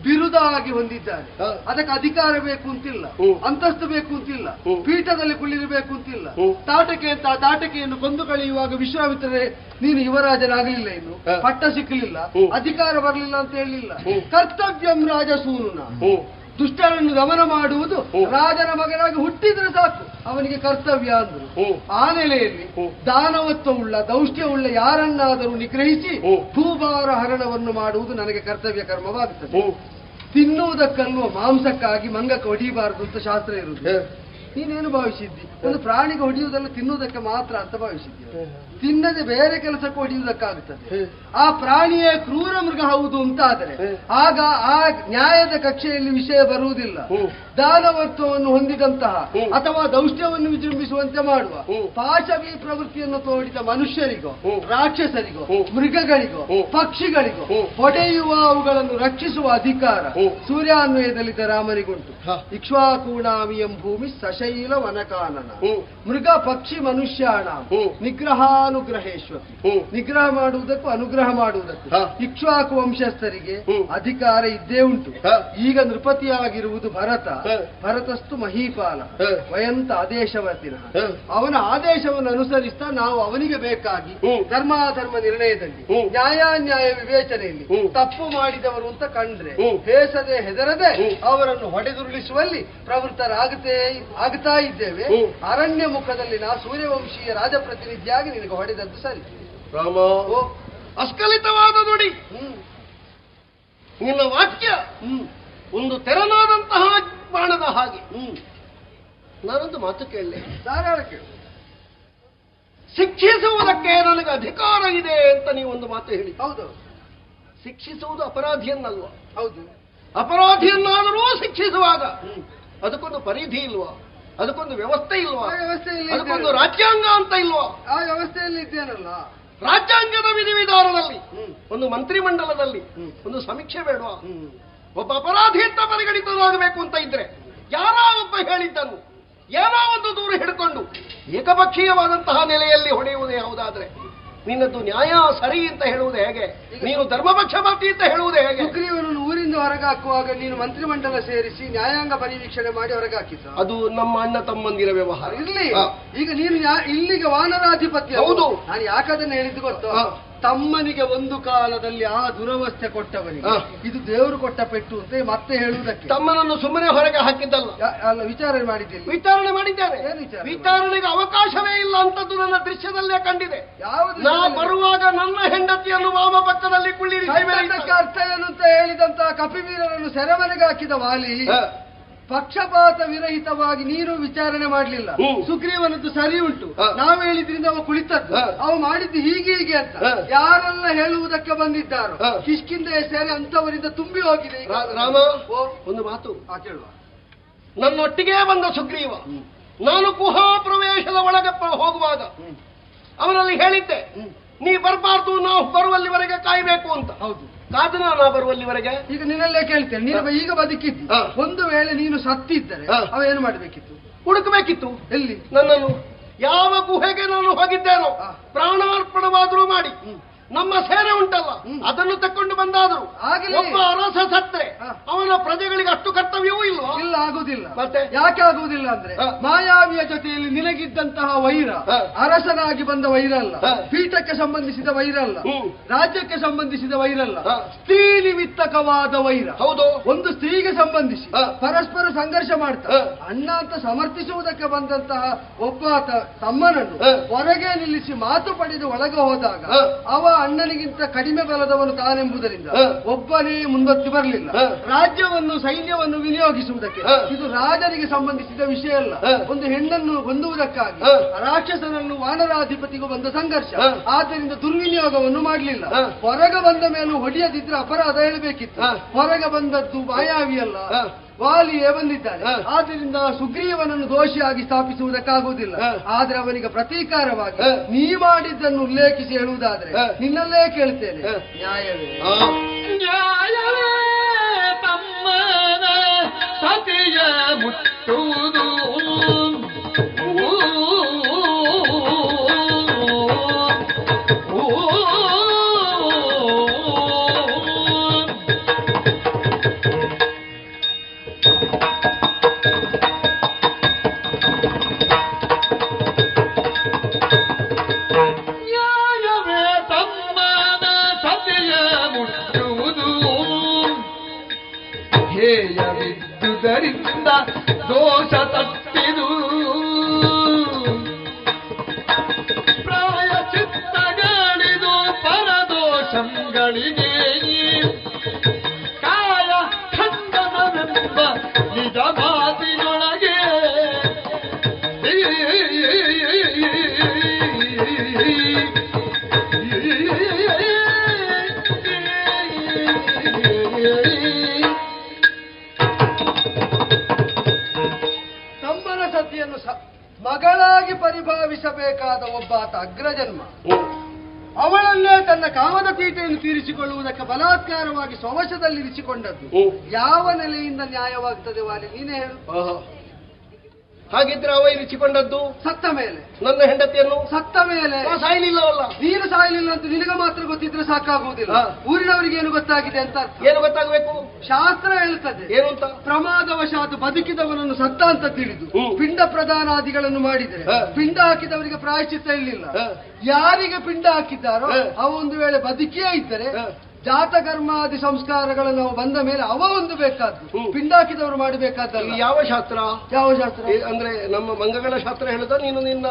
ಬಿರುದಾಗಿ ಹೊಂದಿದ್ದಾರೆ. ಅದಕ್ಕೆ ಅಧಿಕಾರ ಬೇಕು ಅಂತಿಲ್ಲ, ಅಂತಸ್ತು ಬೇಕು ಅಂತಿಲ್ಲ, ಪೀಠದಲ್ಲಿ ಕುಳ್ಳಿರಬೇಕು ಅಂತಿಲ್ಲ. ತಾಟಕೆ ಅಂತ ಆ ತಾಟಕೆಯನ್ನು ಕೊಂದು ಕಳೆಯುವಾಗ ವಿಶ್ವಾಮಿತ್ರರೇ ನೀನು ಯುವರಾಜನಾಗಲಿಲ್ಲ, ಇನ್ನು ಪಟ್ಟ ಸಿಕ್ಕಲಿಲ್ಲ, ಅಧಿಕಾರ ಬರಲಿಲ್ಲ ಅಂತ ಹೇಳಲಿಲ್ಲ. ಕರ್ತವ್ಯಂ ರಾಜಸೂನುನ, ದುಷ್ಟರನ್ನು ದಮನ ಮಾಡುವುದು ರಾಜನ ಮಗನಾಗಿ ಹುಟ್ಟಿದ್ರೆ ಸಾಕು ಅವನಿಗೆ ಕರ್ತವ್ಯ ಅಂದ್ರು. ಆ ನೆಲೆಯಲ್ಲಿ ದಾನವತ್ವವುಳ್ಳ ದೌಷ್ಟ್ಯವುಳ್ಳ ಯಾರನ್ನಾದರೂ ನಿಗ್ರಹಿಸಿ ಭೂಭಾರ ಹರಣವನ್ನು ಮಾಡುವುದು ನನಗೆ ಕರ್ತವ್ಯ ಕರ್ಮವಾಗುತ್ತದೆ. ತಿನ್ನುವುದಕ್ಕಲ್ವ ಮಾಂಸಕ್ಕಾಗಿ ಮಂಗಕ್ಕೆ ಹೊಡಿಬಾರದು ಅಂತ ಶಾಸ್ತ್ರ ಇರುವುದು. ನೀನೇನು ಭಾವಿಸಿದ್ದಿ? ಒಂದು ಪ್ರಾಣಿಗೆ ಹೊಡೆಯುವುದಲ್ಲ ತಿನ್ನುವುದಕ್ಕೆ ಮಾತ್ರ ಅಂತ ಭಾವಿಸಿದ್ದಿ. ತಿನ್ನದೆ ಬೇರೆ ಕೆಲಸಕ್ಕೆ ಹೊಡೆಯುವುದಕ್ಕಾಗುತ್ತದೆ. ಆ ಪ್ರಾಣಿಯೇ ಕ್ರೂರ ಮೃಗ ಹೌದು ಅಂತಾದರೆ ಆಗ ಆ ನ್ಯಾಯದ ಕಕ್ಷೆಯಲ್ಲಿ ವಿಷಯ ಬರುವುದಿಲ್ಲ. ದಾನವತ್ವವನ್ನು ಹೊಂದಿದಂತಹ ಅಥವಾ ದೌಷ್ಟ್ಯವನ್ನು ವಿಜೃಂಭಿಸುವಂತೆ ಮಾಡುವ ಪಾಶವಿ ಪ್ರವೃತ್ತಿಯನ್ನು ತೋಡಿದ ಮನುಷ್ಯರಿಗೋ ರಾಕ್ಷಸರಿಗೋ ಮೃಗಗಳಿಗೋ ಪಕ್ಷಿಗಳಿಗೋ ಹೊಡೆಯುವ ಅವುಗಳನ್ನು ರಕ್ಷಿಸುವ ಅಧಿಕಾರ ಸೂರ್ಯಾನ್ವಯದಲ್ಲಿದ್ದ ರಾಮನಿಗುಂಟು. ಇಕ್ಷ್ವಾಕೂಣಾಮಿಯಂ ಭೂಮಿ ಸಶ ವನಶೈಲ ವನಕಾನನ ಮೃಗ ಪಕ್ಷಿ ಮನುಷ್ಯಾಣ ನಿಗ್ರಹಾನುಗ್ರಹೇಶ್ವತಿ ನಿಗ್ರಹ ಮಾಡುವುದಕ್ಕೂ ಅನುಗ್ರಹ ಮಾಡುವುದಕ್ಕೂ ಇಕ್ಷ್ವಾಕು ವಂಶಸ್ಥರಿಗೆ ಅಧಿಕಾರ ಇದ್ದೇ ಉಂಟು. ಈಗ ನೃಪತಿಯಾಗಿರುವುದು ಭರತಸ್ತು ಮಹೀಪಾಲ ವಯಂತ ಆದೇಶವರ್ತಿನ. ಅವನ ಆದೇಶವನ್ನು ಅನುಸರಿಸ್ತಾ ನಾವು ಅವನಿಗೆ ಬೇಕಾಗಿ ಧರ್ಮಾಧರ್ಮ ನಿರ್ಣಯದಲ್ಲಿ ನ್ಯಾಯಾನ್ಯಾಯ ವಿವೇಚನೆಯಲ್ಲಿ ತಪ್ಪು ಮಾಡಿದವರು ಅಂತ ಕಂಡ್ರೆ ಹೇಸದೆ ಹೆದರದೆ ಅವರನ್ನು ಹೊಡೆದುರುಳಿಸುವಲ್ಲಿ ಪ್ರವೃತ್ತರಾಗುತ್ತಾ ಇದ್ದೇವೆ. ಅರಣ್ಯ ಮುಖದಲ್ಲಿ ನಾ ಸೂರ್ಯವಂಶೀಯ ರಾಜಪ್ರತಿನಿಧಿಯಾಗಿ ನಿನಗೆ ಹೊಡೆದದ್ದು ಸರಿ. ರಾಮ, ಅಸ್ಖಲಿತವಾದ ನುಡಿ ನಿನ್ನ ವಾಕ್ಯ ಒಂದು ತೆರನಾದಂತಹ ಬಾಣದ ಹಾಗೆ. ನಾನೊಂದು ಮಾತು ಕೇಳಲೆ, ಧಾರಾಳ ಕೇಳು. ಶಿಕ್ಷಿಸುವುದಕ್ಕೆ ನನಗೆ ಅಧಿಕಾರ ಇದೆ ಅಂತ ನೀವೊಂದು ಮಾತು ಹೇಳಿ. ಹೌದು, ಶಿಕ್ಷಿಸುವುದು ಅಪರಾಧಿಯನ್ನಲ್ವಾ? ಹೌದು. ಅಪರಾಧಿಯನ್ನಾದರೂ ಶಿಕ್ಷಿಸುವಾಗ ಅದಕ್ಕೊಂದು ಪರಿಧಿ ಇಲ್ವಾ? ಅದಕ್ಕೊಂದು ವ್ಯವಸ್ಥೆ ಇಲ್ವಾ? ಅದಕ್ಕೊಂದು ರಾಜ್ಯಾಂಗ ಅಂತ ಇಲ್ವಾ? ಆ ವ್ಯವಸ್ಥೆಯಲ್ಲಿ ಇದ್ದೇನಲ್ಲ. ರಾಜ್ಯಾಂಗದ ವಿಧಿವಿಧಾನದಲ್ಲಿ ಒಂದು ಮಂತ್ರಿಮಂಡಲದಲ್ಲಿ ಒಂದು ಸಮೀಕ್ಷೆ ಬೇಡವಾ? ಒಬ್ಬ ಅಪರಾಧಿ ಅಂತ ಪರಿಗಣಿತನಾಗಬೇಕು ಅಂತ ಇದ್ರೆ ಯಾರೋ ಒಬ್ಬ ಹೇಳಿದ್ದನ್ನು ಏನೋ ಒಂದು ದೂರ ಹಿಡ್ಕೊಂಡು ಏಕಪಕ್ಷೀಯವಾದಂತಹ ನೆಲೆಯಲ್ಲಿ ಹೊಡೆಯುವುದೇ ಯಾವುದಾದ್ರೆ ನಿನ್ನದು ನ್ಯಾಯ ಸರಿ ಅಂತ ಹೇಳುವುದು ಹೇಗೆ? ನೀನು ಧರ್ಮಪಕ್ಷಪಾತಿ ಅಂತ ಹೇಳುವುದು ಹೇಗೆ? ಸುಗ್ರೀವನನ್ನು ಊರಿಂದ ಹೊರಗಾಕುವಾಗ ನೀನು ಮಂತ್ರಿಮಂಡಲ ಸೇರಿಸಿ ನ್ಯಾಯಾಂಗ ಪರಿವೀಕ್ಷಣೆ ಮಾಡಿ ಹೊರಗಾಕಿದ್ದ. ಅದು ನಮ್ಮ ಅಣ್ಣ ತಮ್ಮಂದಿರ ವ್ಯವಹಾರ. ಇರ್ಲಿ, ಈಗ ನೀನು ಇಲ್ಲಿಗೆ ವಾನರಾಧಿಪತಿ. ಹೌದು. ನಾನು ಯಾಕದನ್ನು ಹೇಳಿದ್ದು ಗೊತ್ತೋ? ತಮ್ಮನಿಗೆ ಒಂದು ಕಾಲದಲ್ಲಿ ಆ ದುರವಸ್ಥೆ ಕೊಟ್ಟವನಿಗೆ ಇದು ದೇವರು ಕೊಟ್ಟ ಪೆಟ್ಟು ಅಂತ ಮತ್ತೆ ಹೇಳುವುದಕ್ಕೆ ತಮ್ಮನನ್ನು ಸುಮ್ಮನೆ ಹೊರಗೆ ಹಾಕಿದ್ದಲ್ಲ. ಅಲ್ಲ, ವಿಚಾರಣೆ ಮಾಡಿದ್ದೇನೆ. ವಿಚಾರಣೆ ಮಾಡಿದ್ದಾರೆ. ವಿಚಾರಣೆಗೆ ಅವಕಾಶವೇ ಇಲ್ಲ ಅಂತದ್ದು ನನ್ನ ದೃಶ್ಯದಲ್ಲೇ ಕಂಡಿದೆ. ನಾ ಬರುವಾಗ ನನ್ನ ಹೆಂಡತಿಯನ್ನು ವಾಮ ಪಕ್ಕದಲ್ಲಿ ಕುಳ್ಳಿರಿಸಿ ಅರ್ಥ ಏನು ಅಂತ ಹೇಳಿದಂತಹ ಕಪಿವೀರರನ್ನು ಸೆರೆಮನೆಗೆ ಹಾಕಿದ ವಾಲಿ ಪಕ್ಷಪಾತ ವಿರಹಿತವಾಗಿ ನೀನು ವಿಚಾರಣೆ ಮಾಡಲಿಲ್ಲ. ಸುಗ್ರೀವನದ್ದು ಸರಿ ಉಂಟು, ನಾವು ಹೇಳಿದ್ರಿಂದ ಅವ ಕುಳಿತದ್ದು, ಅವ ಮಾಡಿದ್ದು ಹೀಗೆ ಅಂತ ಯಾರೆಲ್ಲ ಹೇಳುವುದಕ್ಕೆ ಬಂದಿದ್ದಾರೋ ಕಿಷ್ಕಿಂದೆ ಸೇರಿ ಅಂತವರಿಂದ ತುಂಬಿ ಹೋಗಿದೆ. ರಾಮ, ಒಂದು ಮಾತು ಕೇಳುವ. ನನ್ನೊಟ್ಟಿಗೆ ಬಂದ ಸುಗ್ರೀವ ನಾನು ಗುಹಾ ಪ್ರವೇಶದ ಒಳಗೆ ಹೋಗುವಾಗ ಅವನಲ್ಲಿ ಹೇಳಿದ್ದೆ, ನೀ ಬರಬಾರ್ದು, ನಾವು ಬರುವಲ್ಲಿವರೆಗೆ ಕಾಯಬೇಕು ಅಂತ. ಹೌದು, ಕಾದನ ನಾ ಬರುವಲ್ಲಿವರೆಗೆ. ಈಗ ನಿನ್ನಲ್ಲೇ ಕೇಳ್ತೇನೆ, ನೀನು ಈಗ ಬದುಕಿದ್ದು, ಒಂದು ವೇಳೆ ನೀನು ಸತ್ತಿದ್ದರೆ ಅವ ಏನು ಮಾಡಬೇಕಿತ್ತು? ಹುಡುಕಬೇಕಿತ್ತು. ಎಲ್ಲಿ? ನನ್ನನ್ನು ಯಾವ ಗುಹೆಗೆ ನಾನು ಹೋಗಿದ್ದೇನೋ ಪ್ರಾಣಾರ್ಪಣವಾದರೂ ಮಾಡಿ ನಮ್ಮ ಸೇನೆ ಉಂಟಲ್ಲ ಅದನ್ನು ತಕ್ಕೊಂಡು ಬಂದಾದ್ರು ಒಬ್ಬ ಅರಸ ಸತ್ತರೆ ಅವನ ಪ್ರಜೆಗಳಿಗೆ ಅಷ್ಟು ಕರ್ತವ್ಯವೂ ಇಲ್ವಾ? ಇಲ್ಲ, ಆಗುದಿಲ್ಲ. ಮತ್ತೆ ಯಾಕೆ ಆಗುವುದಿಲ್ಲ ಅಂದ್ರೆ ಮಾಯಾವಿಯ ಜೊತೆಯಲ್ಲಿ ನಿನಗಿದ್ದಂತಹ ವೈರ ಅರಸನಾಗಿ ಬಂದ ವೈರ ಅಲ್ಲ, ಪೀಠಕ್ಕೆ ಸಂಬಂಧಿಸಿದ ವೈರ ಅಲ್ಲ, ರಾಜ್ಯಕ್ಕೆ ಸಂಬಂಧಿಸಿದ ವೈರ ಅಲ್ಲ, ಸ್ತ್ರೀ ನಿಮಿತ್ತಕವಾದ ವೈರ. ಹೌದು. ಒಂದು ಸ್ತ್ರೀಗೆ ಸಂಬಂಧಿಸಿ ಪರಸ್ಪರ ಸಂಘರ್ಷ ಮಾಡ್ತಾ ಅಣ್ಣ ಅಂತ ಸಮರ್ಥಿಸುವುದಕ್ಕೆ ಬಂದಂತಹ ಒಬ್ಬ ತಮ್ಮನನ್ನು ಹೊರಗೆ ನಿಲ್ಲಿಸಿ ಮಾತು ಪಡೆದು ಒಳಗೆ ಹೋದಾಗ ಅವ ಅಣ್ಣನಿಗಿಂತ ಕಡಿಮೆ ಬಲದವನು ತಾನೆಂಬುದರಿಂದ ಒಬ್ಬನೇ ಮುಂದೊತ್ತಿ ಬರಲಿಲ್ಲ. ರಾಜ್ಯವನ್ನು ಸೈನ್ಯವನ್ನು ವಿನಿಯೋಗಿಸುವುದಕ್ಕೆ ಇದು ರಾಜನಿಗೆ ಸಂಬಂಧಿಸಿದ ವಿಷಯ ಅಲ್ಲ. ಒಂದು ಹೆಣ್ಣನ್ನು ಹೊಂದುವುದಕ್ಕಾಗಿ ರಾಕ್ಷಸನನ್ನು ವಾನರಾಧಿಪತಿಗೂ ಬಂದ ಸಂಘರ್ಷ. ಆದ್ದರಿಂದ ದುರ್ವಿನಿಯೋಗವನ್ನು ಮಾಡಲಿಲ್ಲ. ಹೊರಗೆ ಬಂದ ಮೇಲೂ ಹೊಡೆಯದಿದ್ರೆ ಅಪರಾಧ ಹೇಳಬೇಕಿತ್ತು. ಹೊರಗೆ ಬಂದದ್ದು ಮಾಯಾವಿಯಲ್ಲ, ವಾಲಿಯೇ ಬಂದಿದ್ದಾನೆ. ಆದ್ದರಿಂದ ಸುಗ್ರೀವನನ್ನು ದೋಷಿಯಾಗಿ ಸ್ಥಾಪಿಸುವುದಕ್ಕಾಗುವುದಿಲ್ಲ. ಆದ್ರೆ ಅವನಿಗೆ ಪ್ರತೀಕಾರವಾಗಿ ನೀ ಮಾಡಿದ್ದನ್ನು ಉಲ್ಲೇಖಿಸಿ ಹೇಳುವುದಾದ್ರೆ ನಿನ್ನಲ್ಲೇ ಕೇಳ್ತೇನೆ, ನ್ಯಾಯವೇ ನ್ಯಾಯವೇ ತಮ್ಮನ ಸತಿಯ ಮುಟ್ಟುವುದು ಹೇಯವಿದ್ದುದರಿಂದ ದೋಷ ತಪ್ಪಿದು ಪ್ರಾಯ ಚಿತ್ತಗಳಿದು ಪರದೋಷಗಳಿಗೆ ಕಾಯ ಖಂಡನವೆಂಬ ನಿಜ ಮಾತಿನೊಳಗೆ ಮಗಳಾಗಿ ಪರಿಭಾವಿಸಬೇಕಾದ ಒಬ್ಬಾತ ಅಗ್ರಜನ್ಮ ಅವಳನ್ನೇ ತನ್ನ ಕಾಮದ ತೀಟೆಯನ್ನು ತೀರಿಸಿಕೊಳ್ಳುವುದಕ್ಕೆ ಬಲಾತ್ಕಾರವಾಗಿ ಸ್ವವಶದಲ್ಲಿರಿಸಿಕೊಂಡದ್ದು ಯಾವ ನೆಲೆಯಿಂದ ನ್ಯಾಯವಾಗ್ತದೆ ವಾಲಿ? ನೀನೇ ಹೇಳು. ಹಾಗಿದ್ರೆ ಅವ ಇರಿಸಿಕೊಂಡದ್ದು ಸತ್ತ ಮೇಲೆ. ನನ್ನ ಹೆಂಡತಿಯನ್ನು ಸತ್ತ ಮೇಲೆ. ಸಾಯಲಿಲ್ಲವಲ್ಲ. ನೀನು ಸಾಯಲಿಲ್ಲ ಅಂತ ನಿನಗೆ ಮಾತ್ರ ಗೊತ್ತಿದ್ರೆ ಸಾಕಾಗುವುದಿಲ್ಲ. ಊರಿನವರಿಗೆ ಏನು ಗೊತ್ತಾಗಿದೆ ಅಂತ ಅರ್ಥ. ಏನು ಗೊತ್ತಾಗಬೇಕು? ಶಾಸ್ತ್ರ ಹೇಳ್ತದೆ ಏನು ಅಂತ. ಪ್ರಮಾದವಶಾತ್ ಬದುಕಿದವನನ್ನು ಸತ್ತ ಅಂತ ತಿಳಿದು ಪಿಂಡ ಪ್ರದಾನಾದಿಗಳನ್ನು ಮಾಡಿದರೆ ಪಿಂಡ ಹಾಕಿದವರಿಗೆ ಪ್ರಾಯಶ್ಚಿತ್ತ ಇರಲಿಲ್ಲ. ಯಾರಿಗೆ ಪಿಂಡ ಹಾಕಿದ್ದಾರೋ ಅವ ಒಂದು ವೇಳೆ ಬದುಕಿಯೇ ಇದ್ದರೆ ಜಾತಕರ್ಮಾದಿ ಸಂಸ್ಕಾರಗಳು ನಾವು ಬಂದ ಮೇಲೆ ಅವ ಒಂದು ಬೇಕಾದ್ದು ಪಿಂಡ ಹಾಕಿದವರು ಮಾಡಬೇಕಾದ್ದಲ್ಲ. ಯಾವ ಶಾಸ್ತ್ರ? ಯಾವ ಶಾಸ್ತ್ರ ಅಂದ್ರೆ ನಮ್ಮ ಮಂಗಗಳ ಶಾಸ್ತ್ರ ಹೇಳುದ ನೀನು ನಿನ್ನ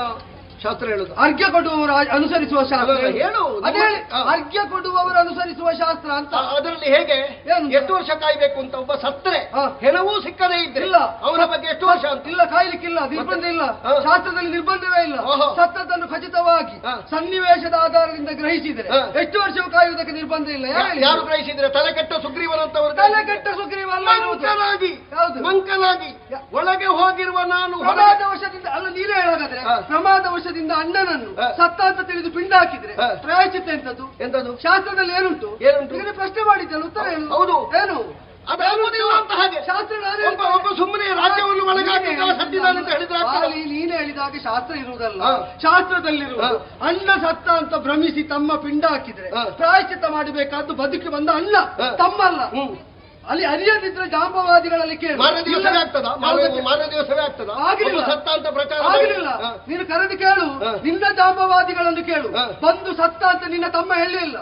ಶಾಸ್ತ್ರ ಹೇಳುದು? ಅರ್ಘ್ಯ ಕೊಡುವವರು ಅನುಸರಿಸುವ ಶಾಸ್ತ್ರ ಹೇಳು. ಅದೇ ಅರ್ಘ್ಯ ಕೊಡುವವರು ಅನುಸರಿಸುವ ಶಾಸ್ತ್ರ ಅಂತ. ಅದರಲ್ಲಿ ಹೇಗೆ ಎಷ್ಟು ವರ್ಷ ಕಾಯ್ಬೇಕು ಅಂತ? ಒಬ್ಬ ಸತ್ತರೆ ಹೆಣವೂ ಸಿಕ್ಕದೇ ಇದ್ರಿಲ್ಲ ಅವನ ಬಗ್ಗೆ ಎಷ್ಟು ವರ್ಷ ಅಂತ ಇಲ್ಲ, ಕಾಯ್ಲಿಕ್ಕಿಲ್ಲ, ನಿರ್ಬಂಧ ಇಲ್ಲ. ಶಾಸ್ತ್ರದಲ್ಲಿ ನಿರ್ಬಂಧವೇ ಇಲ್ಲ. ಸತ್ತದನ್ನು ಖಚಿತವಾಗಿ ಸನ್ನಿವೇಶದ ಆಧಾರದಿಂದ ಗ್ರಹಿಸಿದರೆ ಎಷ್ಟು ವರ್ಷವೂ ಕಾಯುವುದಕ್ಕೆ ನಿರ್ಬಂಧ ಇಲ್ಲ. ಯಾರು ಗ್ರಹಿಸಿದ್ರೆ? ತಲೆಕೆಟ್ಟ ಸುಗ್ರೀವನಂತವರು. ತಲೆಕೆಟ್ಟ ಸುಗ್ರೀವ ಮಂಕನಾಗಿ ಒಳಗೆ ಹೋಗಿರುವ ನಾನು ಪ್ರಮಾದ ವಶದಿಂದ ಅಲ್ಲ. ನೀವೇ ಹೇಳಾಗಾದ್ರೆ ಪ್ರಮಾದ ವಶದಿಂದ ಅಣ್ಣನನ್ನು ಸತ್ತ ಅಂತ ತಿಳಿದು ಪಿಂಡ ಹಾಕಿದ್ರೆ ಪ್ರಾಯಶ್ಚಿತ್ತ ಎಂತದ್ದು? ಎಂತದ್ದು? ಶಾಸ್ತ್ರದಲ್ಲಿ ಏನುಂಟು? ಏನುಂಟು? ಪ್ರಶ್ನೆ ಮಾಡಿದ್ದಲ್ಲ, ಉತ್ತರ ಏನು? ಹೌದು. ಏನು ಅದಾಗುವುದಿಲ್ಲ ಅಂತ. ಹಾಗೆ ಶಾಸ್ತ್ರ ಒಬ್ಬ ಸುಮ್ಮನೆ ರಾಜ್ಯವನ್ನು ಒಳಗಾಗಿ ಸತ್ತಿದ್ದಾನೆ ಅಂತ ಹೇಳಿದ್ರೆ ನೀನು ಹೇಳಿದಾಗ ಶಾಸ್ತ್ರ ಇರುವುದಲ್ಲ. ಶಾಸ್ತ್ರದಲ್ಲಿರುವುದು ಅಣ್ಣ ಸತ್ತ ಅಂತ ಭ್ರಮಿಸಿ ತಮ್ಮ ಪಿಂಡ ಹಾಕಿದ್ರೆ ಪ್ರಾಯಶ್ಚಿತ್ತ ಮಾಡಬೇಕಾದ್ದು ಬದುಕಿ ಬಂದ ಅಣ್ಣ, ತಮ್ಮಲ್ಲ. ಅಲ್ಲಿ ಅರಿಯದಿದ್ರೆ ಜಾಂಬವಾದಿಗಳಲ್ಲಿ ಕೇಳಿ ಮಾರನೇ ದಿವಸವೇ ಆಗ್ತದ. ಆಗಲಿಲ್ಲ ಸತ್ತ ಅಂತ ಪ್ರಚಾರ ಆಗಲಿಲ್ಲ. ನೀನು ಕರೆದು ಕೇಳು, ನಿನ್ನ ಜಾಂಬವಾದಿಗಳನ್ನು ಕೇಳು. ಬಂದು ಸತ್ತ ಅಂತ ನಿನ್ನ ತಮ್ಮ ಹೇಳಲಿಲ್ಲ,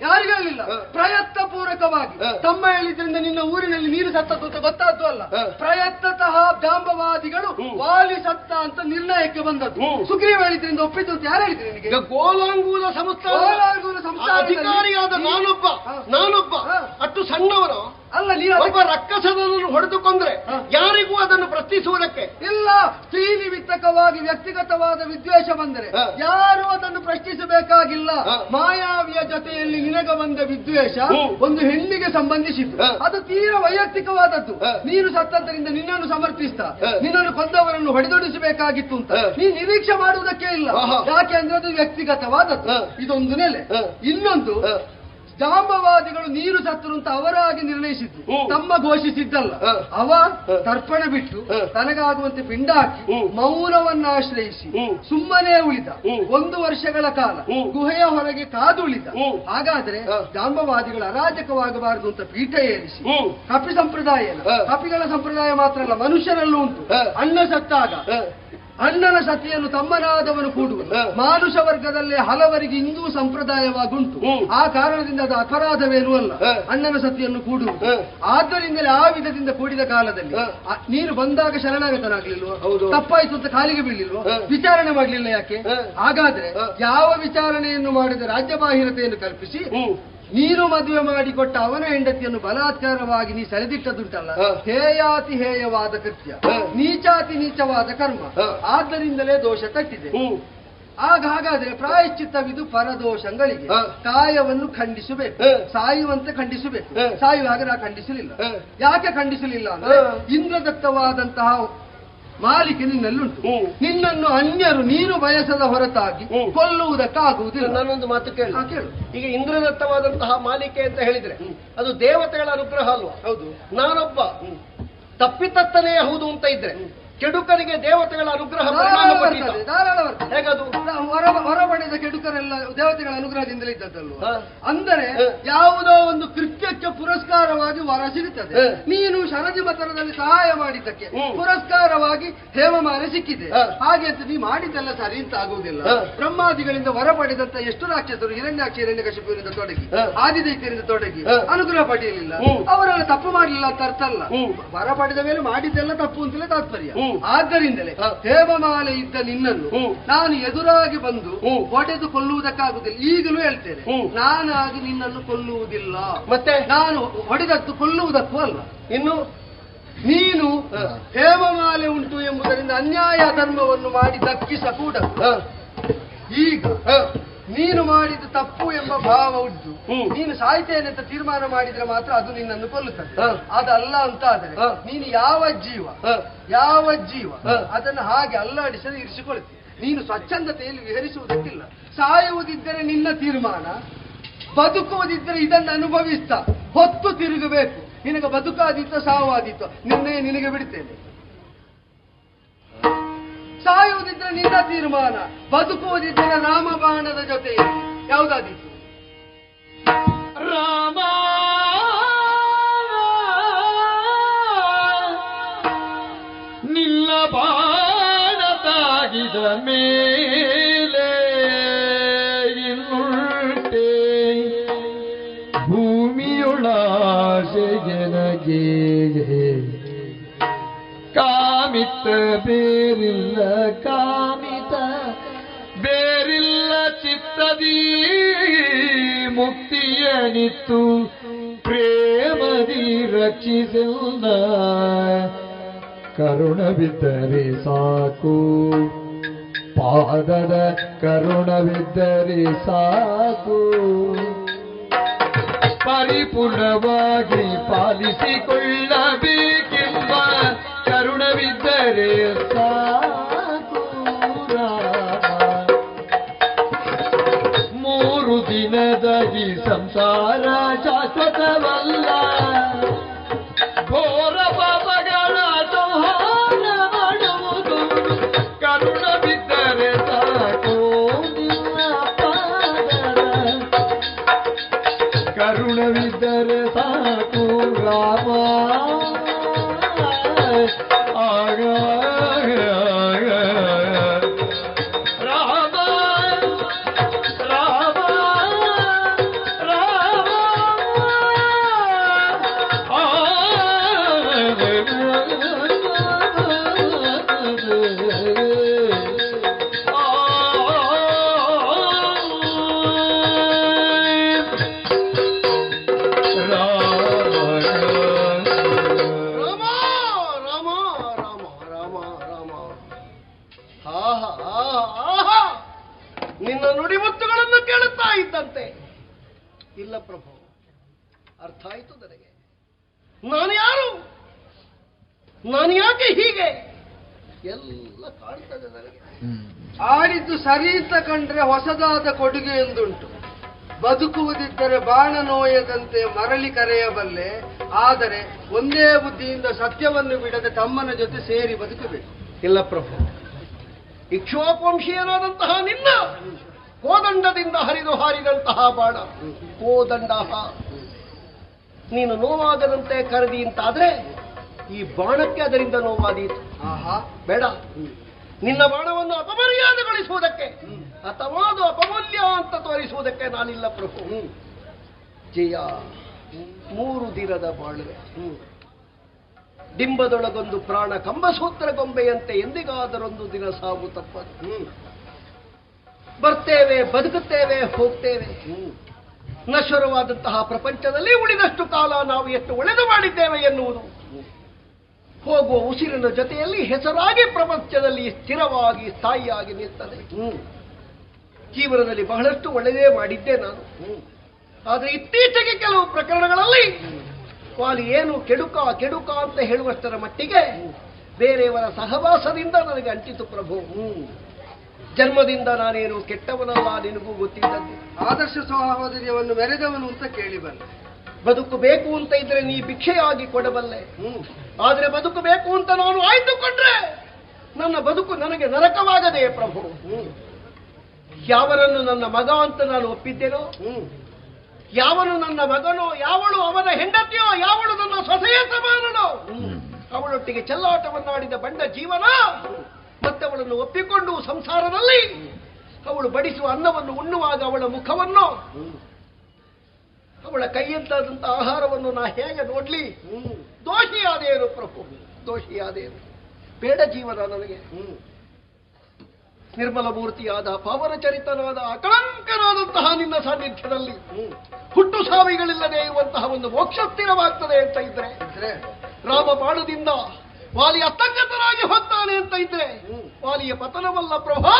ಯಾರಿಗೂ ಹೇಳಲಿಲ್ಲ. ಪ್ರಯತ್ನ ಪೂರ್ವಕವಾಗಿ ತಮ್ಮ ಹೇಳಿದ್ರಿಂದ ನಿನ್ನ ಊರಿನಲ್ಲಿ ನೀರು ಸತ್ತದ್ದು ಅಂತ ಗೊತ್ತಾದ್ದು ಅಲ್ಲ. ಪ್ರಯತ್ನತಃ ಜಾಂಬವಾದಿಗಳು ವಾಲಿ ಸತ್ತ ಅಂತ ನಿರ್ಣಯಕ್ಕೆ ಬಂದದ್ದು. ಸುಗ್ರೀವ ಹೇಳಿದ್ರಿಂದ ಒಪ್ಪಿದ್ದು ಅಂತ ಯಾರು ಹೇಳಿದ್ರು ನಿನಗೆ? ಗೋಲಾಂಗೂಲ ಸಂಸ್ಥೆ ಅಧಿಕಾರಿಯಾದ ನಾನೊಬ್ಬ ಅಷ್ಟು ಸಣ್ಣವರು ಅಲ್ಲ. ಒಬ್ಬ ರಕ್ಕಸನನ್ನು ಹೊಡೆದುಕೊಂಡ್ರೆ ಯಾರಿಗೂ ಅದನ್ನು ಪ್ರಶ್ನಿಸುವುದಕ್ಕೆ ಇಲ್ಲ. ಸ್ತ್ರೀ ನಿಮಿತ್ತಕವಾಗಿ ವ್ಯಕ್ತಿಗತವಾದ ವಿದ್ವೇಷ ಬಂದರೆ ಯಾರು ಅದನ್ನು ಪ್ರಶ್ನಿಸಬೇಕಾಗಿಲ್ಲ. ಮಾಯಾವಿಯ ಜೊತೆಯಲ್ಲಿ ನಿನಗೆ ಬಂದ ವಿದ್ವೇಷ ಒಂದು ಹೆಣ್ಣಿಗೆ ಸಂಬಂಧಿಸಿದ್ದು, ಅದು ತೀರಾ ವೈಯಕ್ತಿಕವಾದದ್ದು. ನೀನು ಸತ್ತದ್ದರಿಂದ ನಿನ್ನನ್ನು ಸಮರ್ಥಿಸ್ತಾ ನಿನ್ನನ್ನು ಕೊಂದವರನ್ನು ಹೊಡೆದೊಡಿಸಬೇಕಾಗಿತ್ತು ಅಂತ ನೀ ನಿರೀಕ್ಷೆ ಮಾಡುವುದಕ್ಕೆ ಇಲ್ಲ. ಯಾಕೆ ಅಂದ್ರೆ ಅದು ವ್ಯಕ್ತಿಗತವಾದದ್ದು. ಇದೊಂದು ನೆಲೆ. ಇನ್ನೊಂದು, ಜಾಂಬವಾದಿಗಳು ನೀರು ಸತ್ತರು ಅಂತ ಅವರಾಗಿ ನಿರ್ಣಯಿಸಿದ್ದು, ತಮ್ಮ ಘೋಷಿಸಿದ್ದಲ್ಲ. ಅವ ತರ್ಪಣ ಬಿಟ್ಟು ತನಗಾಗುವಂತೆ ಪಿಂಡ ಹಾಕಿ ಮೌನವನ್ನು ಆಶ್ರಯಿಸಿ ಸುಮ್ಮನೆ ಉಳಿದ. 1 ವರ್ಷಗಳ ಕಾಲ ಗುಹೆಯ ಹೊರಗೆ ಕಾದುಳಿದ. ಹಾಗಾದ್ರೆ ಜಾಂಬವಾದಿಗಳು ಅರಾಜಕವಾಗಬಾರದು ಅಂತ ಪೀಠ ಏರಿಸಿ ಕಪಿ ಸಂಪ್ರದಾಯ, ಕಪಿಗಳ ಸಂಪ್ರದಾಯ ಮಾತ್ರ ಅಲ್ಲ ಮನುಷ್ಯರಲ್ಲೂ ಉಂಟು. ಅಣ್ಣ ಸತ್ತಾಗ ಅಣ್ಣನ ಸತಿಯನ್ನು ತಮ್ಮನಾದವನು ಕೂಡುವುದು ಮಾನುಷ ವರ್ಗದಲ್ಲೇ ಹಲವರಿಗೆ ಇಂದೂ ಸಂಪ್ರದಾಯವಾಗುಂಟು. ಆ ಕಾರಣದಿಂದ ಅದು ಅಪರಾಧವೇನೂ ಅಲ್ಲ ಅಣ್ಣನ ಸತಿಯನ್ನು ಕೂಡುವುದು. ಆದ್ದರಿಂದಲೇ ಆ ವಿಧದಿಂದ ಕೂಡಿದ ಕಾಲದಲ್ಲಿ ನೀನು ಬಂದಾಗ ಶರಣಾಗತನಾಗ್ಲಿಲ್ವ? ತಪ್ಪಾಯ್ತು ಅಂತ ಕಾಲಿಗೆ ಬೀಳಿಲ್ವ? ವಿಚಾರಣೆ ಮಾಡ್ಲಿಲ್ಲ ಯಾಕೆ? ಹಾಗಾದ್ರೆ ಯಾವ ವಿಚಾರಣೆಯನ್ನು ಮಾಡಿದ ರಾಜ್ಯಬಾಹಿರತೆಯನ್ನು ಕಲ್ಪಿಸಿ ನೀನು ಮದುವೆ ಮಾಡಿಕೊಟ್ಟ ಅವನ ಹೆಂಡತಿಯನ್ನು ಬಲಾತ್ಕಾರವಾಗಿ ನೀ ಸೆಳೆದಿಟ್ಟದುಂಟಲ್ಲ, ಹೇಯಾತಿ ಹೇಯವಾದ ಕೃತ್ಯ, ನೀಚಾತಿ ನೀಚವಾದ ಕರ್ಮ. ಆದ್ದರಿಂದಲೇ ದೋಷ ತಟ್ಟಿದೆ. ಹಾಗಾದ್ರೆ ಪ್ರಾಯಶ್ಚಿತ್ತವಿದು ಪರದೋಷಗಳಿಗೆ. ಕಾಯವನ್ನು ಖಂಡಿಸಬೇಕು, ಸಾಯುವಂತೆ ಖಂಡಿಸಬೇಕು. ಸಾಯುವಾಗ ನಾ ಖಂಡಿಸಲಿಲ್ಲ. ಯಾಕೆ ಖಂಡಿಸಲಿಲ್ಲ ಅಂದ್ರೆ ಇಂದ್ರದತ್ತವಾದಂತಹ ಮಾಲಿಕೆ ನಿನ್ನಲ್ಲುಂಟು. ನಿನ್ನನ್ನು ಅನ್ಯರು ನೀನು ಬಯಸದ ಹೊರತಾಗಿ ಕೊಲ್ಲುವುದಕ್ಕಾಗುವುದಿಲ್ಲ. ನಾನೊಂದು ಮಾತು ಕೇಳು. ಈಗ ಇಂದ್ರದತ್ತವಾದಂತಹ ಮಾಲಿಕೆ ಅಂತ ಹೇಳಿದ್ರೆ ಅದು ದೇವತೆಗಳ ಅನುಗ್ರಹ ಅಲ್ವಾ? ಹೌದು. ನಾನೊಬ್ಬ ತಪ್ಪಿತತ್ತನೇ ಹೌದು ಅಂತ ಇದ್ರೆ ಕೆಡುಕರಿಗೆ ದೇವತೆಗಳ ಅನುಗ್ರಹ ಹೇಗದು? ಹೊರಬಡಿದ ಕೆಡುಕರೆಲ್ಲ ದೇವತೆಗಳ ಅನುಗ್ರಹದಿಂದಲೇ ಇದ್ದದ್ದಲ್ವ? ಅಂದರೆ ಯಾವುದೋ ಒಂದು ಕೃತ್ಯಕ್ಕೆ ಪುರಸ್ಕಾರವಾಗಿ ವರ ಸಿಗುತ್ತದೆ. ನೀನು ಶರದಿ ಮತನದಲ್ಲಿ ಸಹಾಯ ಮಾಡಿದ್ದಕ್ಕೆ ಪುರಸ್ಕಾರವಾಗಿ ಹೇಮಮಾಲೆ ಸಿಕ್ಕಿದೆ. ಹಾಗೆ ಅಂತ ನೀ ಮಾಡಿದ್ದೆಲ್ಲ ಸರಿ ಅಂತ ಆಗುವುದಿಲ್ಲ. ಬ್ರಹ್ಮಾದಿಗಳಿಂದ ವರ ಪಡೆದಂತ ಎಷ್ಟು ರಾಕ್ಷಸರು ಹಿರಣ್ಯಾಕ್ಷ ಹಿರಣ್ಯಕಶಿಪುವಿನಿಂದ ತೊಡಗಿ ಆದಿದೈತ್ಯರಿಂದ ತೊಡಗಿ ಅನುಗ್ರಹ ಪಡೆಯಲಿಲ್ಲ. ಅವರೆಲ್ಲ ತಪ್ಪು ಮಾಡಲಿಲ್ಲ ಅಂತ ಅರ್ಥ ಅಲ್ಲ. ವರ ಪಡೆದ ಮೇಲೆ ಮಾಡಿದ್ದೆಲ್ಲ ತಪ್ಪು ಅಂತಲೇ ತಾತ್ಪರ್ಯ. ಆದ್ದರಿಂದಲೇ ಹೇಮಮಾಲೆ ಇದ್ದ ನಿನ್ನನ್ನು ನಾನು ಎದುರಾಗಿ ಬಂದು ಹೊಡೆದು ಕೊಲ್ಲುವುದಕ್ಕಾಗುವುದಿಲ್ಲ. ಈಗಲೂ ಹೇಳ್ತೇನೆ, ನಾನಾಗಿ ನಿನ್ನನ್ನು ಕೊಲ್ಲುವುದಿಲ್ಲ. ಮತ್ತೆ ನಾನು ಹೊಡೆದದ್ದು ಕೊಲ್ಲುವುದಕ್ಕೂ ಅಲ್ಲ. ಇನ್ನು ನೀನು ಹೇಮಮಾಲೆ ಉಂಟು ಎಂಬುದರಿಂದ ಅನ್ಯಾಯ ಧರ್ಮವನ್ನು ಮಾಡಿ ದಕ್ಕಿಸಕೂಡ. ಈಗ ನೀನು ಮಾಡಿದ ತಪ್ಪು ಎಂಬ ಭಾವ ಉಂಟು. ನೀನು ಸಾಯ್ತೇನೆ ಅಂತ ತೀರ್ಮಾನ ಮಾಡಿದ್ರೆ ಮಾತ್ರ ಅದು ನಿನ್ನನ್ನು ಕೊಲ್ಲುತ್ತದೆ. ಅದಲ್ಲ ಅಂತ ಆದ್ರೆ ನೀನು ಯಾವ ಜೀವ ಅದನ್ನು ಹಾಗೆ ಅಲ್ಲಾಡಿಸದೆ ಇರಿಸಿಕೊಳ್ತೀವಿ. ನೀನು ಸ್ವಚ್ಛಂದತೆಯಲ್ಲಿ ವಿಹರಿಸುವುದಕ್ಕಿಲ್ಲ. ಸಾಯುವುದಿದ್ದರೆ ನಿನ್ನ ತೀರ್ಮಾನ, ಬದುಕುವುದಿದ್ದರೆ ಇದನ್ನು ಅನುಭವಿಸ್ತಾ ಹೊತ್ತು ತಿರುಗಬೇಕು. ನಿನಗೆ ಬದುಕಾದಿತ್ತು ಸಾವಾದಿತ್ತು ನಿನ್ನೆ ನಿನಗೆ ಬಿಡ್ತೇನೆ. ಸಾಯುವುದಿದ್ರೆ ನಿನ್ನ ತೀರ್ಮಾನ, ಬದುಕುವುದಿದ್ದರೆ ರಾಮಬಾಣದ ಜೊತೆ ಯಾವುದಾದೀತು? ರಾಮ ನಿಲ್ಲ ಬಾಣ ತಾಗಿದ ಮೇಲೆ ಇನ್ನುಂಟೆ ಭೂಮಿಯೊಳಾಸೆಗೆನಗೆ ಕಾಮಿತ ಬೇರಿಲ್ಲ ಕಾಮಿತ ಬೇರಿಲ್ಲ ಚಿತ್ತದಿ ಮುಕ್ತಿಯನಿತ್ತು ಪ್ರೇಮದಿ ರಕ್ಷಿಸಿಲ್ಲ ಕರುಣವಿದ್ದರೆ ಸಾಕು ಪಾದದ ಕರುಣವಿದ್ದರೆ ಸಾಕು ಪರಿಪೂರ್ಣವಾಗಿ ಪಾಲಿಸಿಕೊಳ್ಳಬೇಕೆಂಬ ಕರುಣವಿದ್ದರೆ ಸಾಕು ರಾಮ. 3 ದಿನದ ಈ ಸಂಸಾರ ಶಾಶ್ವತವಲ್ಲ, ಘೋರ ಪಾಪಗಳ ಸಂಹಾರ ಮಾಡುವುದು ಕರುಣವಿದ್ದರೆ ಸಾಕು ನಿನ್ನ ಪಾದದ ಕರುಣವಿದ್ದರೆ ಸಾಕು ರಾಮ. ಆಗ ರಾಮ ರಾಮ ರಾಮ ನಿನ್ನ ನುಡಿಮುತ್ತುಗಳನ್ನು ಕೇಳುತ್ತಾ ಇದ್ದಂತೆ, ಇಲ್ಲ ಪ್ರಭು, ಅರ್ಥ ಆಯಿತು ನನಗೆ. ನಾನು ಯಾರು, ನಾನು ಯಾಕೆ ಹೀಗೆ ಎಲ್ಲ ಕಾಣ್ತದೆ ನನಗೆ. ಆಡಿದ್ದು ಸರಿ ಅಂತ ಕಂಡ್ರೆ ಹೊಸದಾದ ಕೊಡುಗೆ ಎಂದುಂಟು. ಬದುಕುವುದಿದ್ದರೆ ಬಾಣ ನೋಯದಂತೆ ಮರಳಿ ಕರೆಯಬಲ್ಲೆ, ಆದರೆ ಒಂದೇ ಬುದ್ಧಿಯಿಂದ ಸತ್ಯವನ್ನು ಬಿಡದೆ ತಮ್ಮನ ಜೊತೆ ಸೇರಿ ಬದುಕಬೇಕು. ಇಲ್ಲ ಪ್ರಭು, ಇಕ್ಷ್ವಾಕವಂಶೀಯನಾದಂತಹ ನಿನ್ನ ಕೋದಂಡದಿಂದ ಹರಿದು ಹಾರಿದಂತಹ ಬಾಣ ಕೋದಂಡ, ನೀನು ನೋವಾಗದಂತೆ ಕರೆದಿ ಅಂತಾದ್ರೆ ಈ ಬಾಣಕ್ಕೆ ಅದರಿಂದ ನೋವಾದೀತು. ಬೇಡ, ನಿನ್ನ ಬಾಣವನ್ನು ಅಪಮರ್ಯಾದೆಗೊಳಿಸುವುದಕ್ಕೆ ಅಥವಾ ಅದು ಅಪಮೂಲ್ಯ ಅಂತ ತೋರಿಸುವುದಕ್ಕೆ ನಾನಿಲ್ಲ ಪ್ರಭು. ಜಯ 3 ದಿನದ ಬಾಳುವೆ, ಡಿಂಬದೊಳಗೊಂದು ಪ್ರಾಣ ಕಂಬಸೂತ್ರ ಗೊಂಬೆಯಂತೆ ಎಂದಿಗಾದರೊಂದು ದಿನ ಸಾವು ತಪ್ಪದು. ಬರ್ತೇವೆ, ಬದುಕುತ್ತೇವೆ, ಹೋಗ್ತೇವೆ. ನಶ್ವರವಾದಂತಹ ಪ್ರಪಂಚದಲ್ಲಿ ಉಳಿದಷ್ಟು ಕಾಲ ನಾವು ಎಷ್ಟು ಒಳ್ಳೆದು ಮಾಡಿದ್ದೇವೆ ಎನ್ನುವುದು ಹೋಗುವ ಉಸಿರಿನ ಜೊತೆಯಲ್ಲಿ ಹೆಸರಾಗಿ ಪ್ರಪಂಚದಲ್ಲಿ ಸ್ಥಿರವಾಗಿ ಸ್ಥಾಯಿಯಾಗಿ ನಿಲ್ತದೆ. ಜೀವನದಲ್ಲಿ ಬಹಳಷ್ಟು ಒಳ್ಳೆಯದೇ ಮಾಡಿದ್ದೆ ನಾನು. ಆದರೆ ಇತ್ತೀಚೆಗೆ ಕೆಲವು ಪ್ರಕರಣಗಳಲ್ಲಿ ವಾಲಿ ಏನು ಕೆಡುಕ ಕೆಡುಕ ಅಂತ ಹೇಳುವಷ್ಟರ ಮಟ್ಟಿಗೆ ಬೇರೆಯವರ ಸಹವಾಸದಿಂದ ನನಗೆ ಅಂಟಿತು ಪ್ರಭು. ಜನ್ಮದಿಂದ ನಾನೇನು ಕೆಟ್ಟವನಲ್ಲ, ನಿನಗೂ ಗೊತ್ತಿದ್ದದ್ದು. ಆದರ್ಶ ಸಹೋದರ್ಯವನ್ನು ಮೆರೆದವನು ಅಂತ ಕೇಳಿ ಬಂದೆ. ಬದುಕಬೇಕು ಅಂತ ಇದ್ರೆ ನೀ ಭಿಕ್ಷೆಯಾಗಿ ಕೊಡಬಲ್ಲೆ, ಆದರೆ ಬದುಕಬೇಕು ಅಂತ ನಾನು ಆಯ್ದುಕೊಂಡ್ರೆ ನನ್ನ ಬದುಕು ನನಗೆ ನರಕವಾಗದೆ ಪ್ರಭು. ಯಾವನನ್ನು ನನ್ನ ಮಗ ಅಂತ ನಾನು ಒಪ್ಪಿದ್ದೇನೋ, ಯಾವನು ನನ್ನ ಮಗನೋ, ಯಾವಳು ಅವನ ಹೆಂಡತಿಯೋ, ಯಾವಳು ನನ್ನ ಸೊಸೆಯ ಸಮಾನನೋ, ಅವಳೊಟ್ಟಿಗೆ ಚೆಲ್ಲಾಟವನ್ನಾಡಿದ ಬಂಡ ಜೀವನ ಮತ್ತವಳನ್ನು ಒಪ್ಪಿಕೊಂಡು ಸಂಸಾರದಲ್ಲಿ ಅವಳು ಬಡಿಸುವ ಅನ್ನವನ್ನು ಉಣ್ಣುವಾಗ ಅವಳ ಮುಖವನ್ನು, ಅವಳ ಕೈಯಂತಾದಂತಹ ಆಹಾರವನ್ನು ನಾ ಹೇಗೆ ನೋಡ್ಲಿ? ದೋಷಿಯಾದೇನು ಪ್ರಭು, ದೋಷಿಯಾದೇನು? ಬೇಡ ಜೀವನ ನನಗೆ. ನಿರ್ಮಲ ಮೂರ್ತಿಯಾದ ಪಾವನ ಚರಿತನಾದ ಅಕಳಂಕನಾದಂತಹ ನಿನ್ನ ಸಾನ್ನಿಧ್ಯದಲ್ಲಿ ಹುಟ್ಟು ಸಾವಿಗಳಿಲ್ಲದೆ ಇರುವಂತಹ ಒಂದು ಮೋಕ್ಷ ಸ್ಥಿರವಾಗ್ತದೆ ಅಂತ ಇದ್ರೆ, ರಾಮ ಬಾಣದಿಂದ ವಾಲಿ ಅಸ್ತಂಗತನಾಗಿ ಹೋಗ್ತಾನೆ ಅಂತ ಇದ್ರೆ ವಾಲಿಯ ಪತನವಲ್ಲ ಪ್ರಭಾ,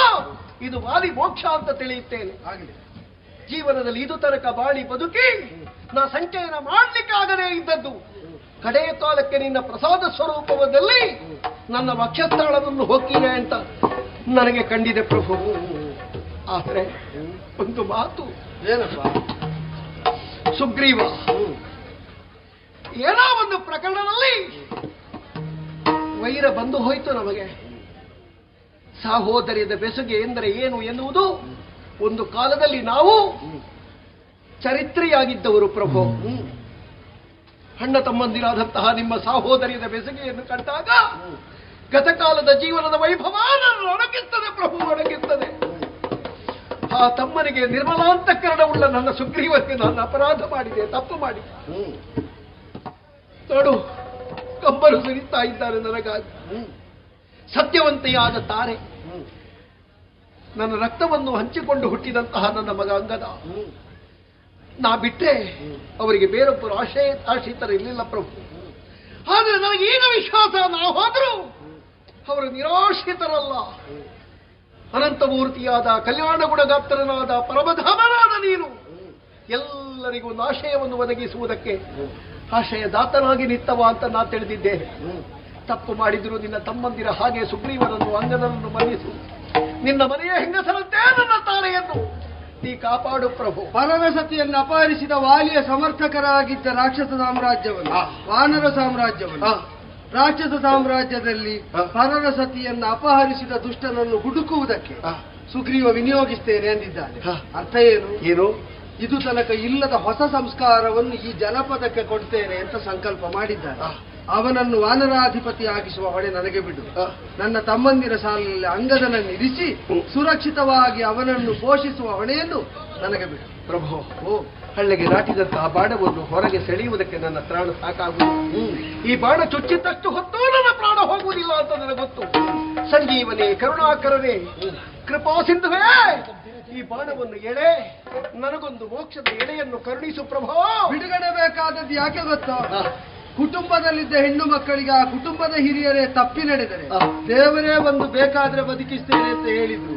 ಇದು ವಾಲಿ ಮೋಕ್ಷ ಅಂತ ತಿಳಿಯುತ್ತೇನೆ. ಜೀವನದಲ್ಲಿ ಇದು ತನಕ ಬಾಳಿ ಬದುಕಿ ನಾ ಸಂಚಯನ ಮಾಡ್ಲಿಕ್ಕಾಗದೇ ಇದ್ದದ್ದು ಕಡೆಯ ಕಾಲಕ್ಕೆ ನಿನ್ನ ಪ್ರಸಾದ ಸ್ವರೂಪದಲ್ಲಿ ನನ್ನ ವಕ್ಷಸ್ಥಳವನ್ನು ಹೋಗ್ತೀನಿ ಅಂತ ನನಗೆ ಕಂಡಿದೆ ಪ್ರಭು. ಆದರೆ ಒಂದು ಮಾತು, ಏನಪ್ಪ? ಸುಗ್ರೀವ ಏನೋ ಒಂದು ಪ್ರಕರಣದಲ್ಲಿ ವೈರ ಬಂದು ಹೋಯ್ತು ನಮಗೆ. ಸಹೋದರ್ಯದ ಬೆಸುಗೆ ಎಂದರೆ ಏನು ಎನ್ನುವುದು ಒಂದು ಕಾಲದಲ್ಲಿ ನಾವು ಚರಿತ್ರೆಯಾಗಿದ್ದವರು ಪ್ರಭು. ಅಣ್ಣ ತಮ್ಮಂದಿರಾದಂತಹ ನಿಮ್ಮ ಸಹೋದರ್ಯದ ಬೆಸುಗೆಯನ್ನು ಕಂಡಾಗ ಗತಕಾಲದ ಜೀವನದ ವೈಭವ ಅಡಗಿಸ್ತದೆ ಪ್ರಭು, ಅಡಗಿಸ್ತದೆ. ಆ ತಮ್ಮನಿಗೆ ನಿರ್ಮಲಾಂತಕರಣವುಳ್ಳ ನನ್ನ ಸುಗ್ರೀವಕ್ಕೆ ನಾನು ಅಪರಾಧ ಮಾಡಿದೆ, ತಪ್ಪು ಮಾಡಿದೆ. ನೋಡು, ಕಂಬರು ಸುರಿತಾ ಇದ್ದಾರೆ ನನಗಾಗಿ. ಸತ್ಯವಂತೆಯಾದ ತಾರೆ, ನನ್ನ ರಕ್ತವನ್ನು ಹಂಚಿಕೊಂಡು ಹುಟ್ಟಿದಂತಹ ನನ್ನ ಮಗ ಅಂಗದ, ನಾ ಬಿಟ್ಟರೆ ಅವರಿಗೆ ಬೇರೊಬ್ಬರು ಆಶ್ರಿತರಿರಲಿಲ್ಲ ಪ್ರಭು. ಆದರೆ ನನಗೆ ಈಗ ವಿಶ್ವಾಸ, ನಾವು ಹೋದರೂ ಅವರು ನಿರಾಶ್ರಿತರಲ್ಲ. ಅನಂತಮೂರ್ತಿಯಾದ ಕಲ್ಯಾಣ ಗುಣಗಾತ್ರನಾದ ಪರಮಧಾಮನಾದ ನೀನು ಎಲ್ಲರಿಗೂ ಒಂದು ಆಶಯವನ್ನು ಒದಗಿಸುವುದಕ್ಕೆ ಆಶಯದಾತನಾಗಿ ನಿತ್ತವ ಅಂತ ನಾ ತಿಳಿದಿದ್ದೇನೆ. ತಪ್ಪು ಮಾಡಿದ್ರು ನಿನ್ನ ತಮ್ಮಂದಿರ ಹಾಗೆ ಸುಗ್ರೀವನನ್ನು ಅಂಗದನನ್ನು ಮನ್ನಿಸು. ನಿನ್ನ ಮನೆಯ ಹೆಂಗಸರಂತೆ ನನ್ನ ತಾರೆಯನ್ನು ನೀ ಕಾಪಾಡು ಪ್ರಭು. ಪರರಸತಿಯನ್ನು ಅಪಹರಿಸಿದ ವಾಲಿಯ ಸಮರ್ಥಕರಾಗಿದ್ದ ರಾಕ್ಷಸ ಸಾಮ್ರಾಜ್ಯವನ್ನು, ವಾನರ ಸಾಮ್ರಾಜ್ಯವನ್ನು, ರಾಕ್ಷಸ ಸಾಮ್ರಾಜ್ಯದಲ್ಲಿ ಪರರಸತಿಯನ್ನು ಅಪಹರಿಸಿದ ದುಷ್ಟನನ್ನು ಹುಡುಕುವುದಕ್ಕೆ ಸುಗ್ರೀವ ವಿನಿಯೋಗಿಸ್ತೇನೆ ಎಂದಿದ್ದಾನೆ. ಅರ್ಥ ಏನು? ಇದು ತನಕ ಇಲ್ಲದ ಹೊಸ ಸಂಸ್ಕಾರವನ್ನು ಈ ಜನಪದಕ್ಕೆ ಕೊಡ್ತೇನೆ ಅಂತ ಸಂಕಲ್ಪ ಮಾಡಿದ್ದಾನೆ. ಅವನನ್ನು ವಾನರಾಧಿಪತಿಯಾಗಿಸುವ ಹೊಣೆ ನನಗೆ ಬಿಡು. ನನ್ನ ತಮ್ಮಂದಿರ ಸಾಲಿನಲ್ಲಿ ಅಂಗದನನ್ನು ಇರಿಸಿ ಸುರಕ್ಷಿತವಾಗಿ ಅವನನ್ನು ಪೋಷಿಸುವ ಹೊಣೆಯನ್ನು ನನಗೆ ಬಿಡು ಪ್ರಭು. ಹಳ್ಳಿಗೆ ನಾಟಿದಂತಹ ಬಾಣವನ್ನು ಹೊರಗೆ ಸೆಳೆಯುವುದಕ್ಕೆ ನನ್ನ ಪ್ರಾಣ ಸಾಕಾಗುವುದು. ಈ ಬಾಣ ಚುಚ್ಚಿದ್ದಷ್ಟು ಹೊತ್ತು ನನ್ನ ಪ್ರಾಣ ಹೋಗುವುದಿಲ್ಲ ಅಂತ ನನಗೆ ಗೊತ್ತು. ಸಂಜೀವನೇ, ಕರುಣಾಕರನೇ, ಕೃಪಾ ಸಿಂಧುವೇ, ಈ ಬಾಣವನ್ನು ಎಳೆ ನನಗೊಂದು ಮೋಕ್ಷದ ಎಳೆಯನ್ನು ಕರುಣಿಸು ಪ್ರಭು. ಬಿಡುಗಡೆ ಬೇಕಾದದ್ದು ಯಾಕೆ ಗೊತ್ತೋ? ಕುಟುಂಬದಲ್ಲಿದ್ದ ಹೆಣ್ಣು ಮಕ್ಕಳಿಗೆ ಆ ಕುಟುಂಬದ ಹಿರಿಯರೇ ತಪ್ಪಿ ನಡೆದರೆ ದೇವರೇ ಒಂದು ಬೇಕಾದ್ರೆ ಬದುಕಿಸ್ತೇನೆ ಅಂತ ಹೇಳಿದ್ರು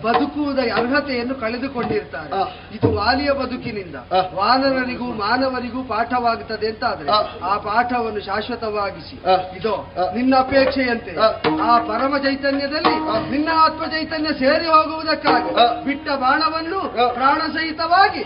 ಬದುಕುವುದ ಅರ್ಹತೆಯನ್ನು ಕಳೆದುಕೊಂಡಿರ್ತಾರೆ. ಇದು ವಾಲಿಯ ಬದುಕಿನಿಂದ ವಾನರರಿಗೂ ಮಾನವರಿಗೂ ಪಾಠವಾಗುತ್ತದೆ ಅಂತ ಆದ್ರೆ ಆ ಪಾಠವನ್ನು ಶಾಶ್ವತವಾಗಿಸಿ ಇದೋ ನಿನ್ನ ಅಪೇಕ್ಷೆಯಂತೆ ಆ ಪರಮ ಚೈತನ್ಯದಲ್ಲಿ ನಿನ್ನ ಆತ್ಮ ಚೈತನ್ಯ ಸೇರಿ ಹೋಗುವುದಕ್ಕಾಗಿ ಬಿಟ್ಟ ಬಾಣವನ್ನು ಪ್ರಾಣ ಸಹಿತವಾಗಿ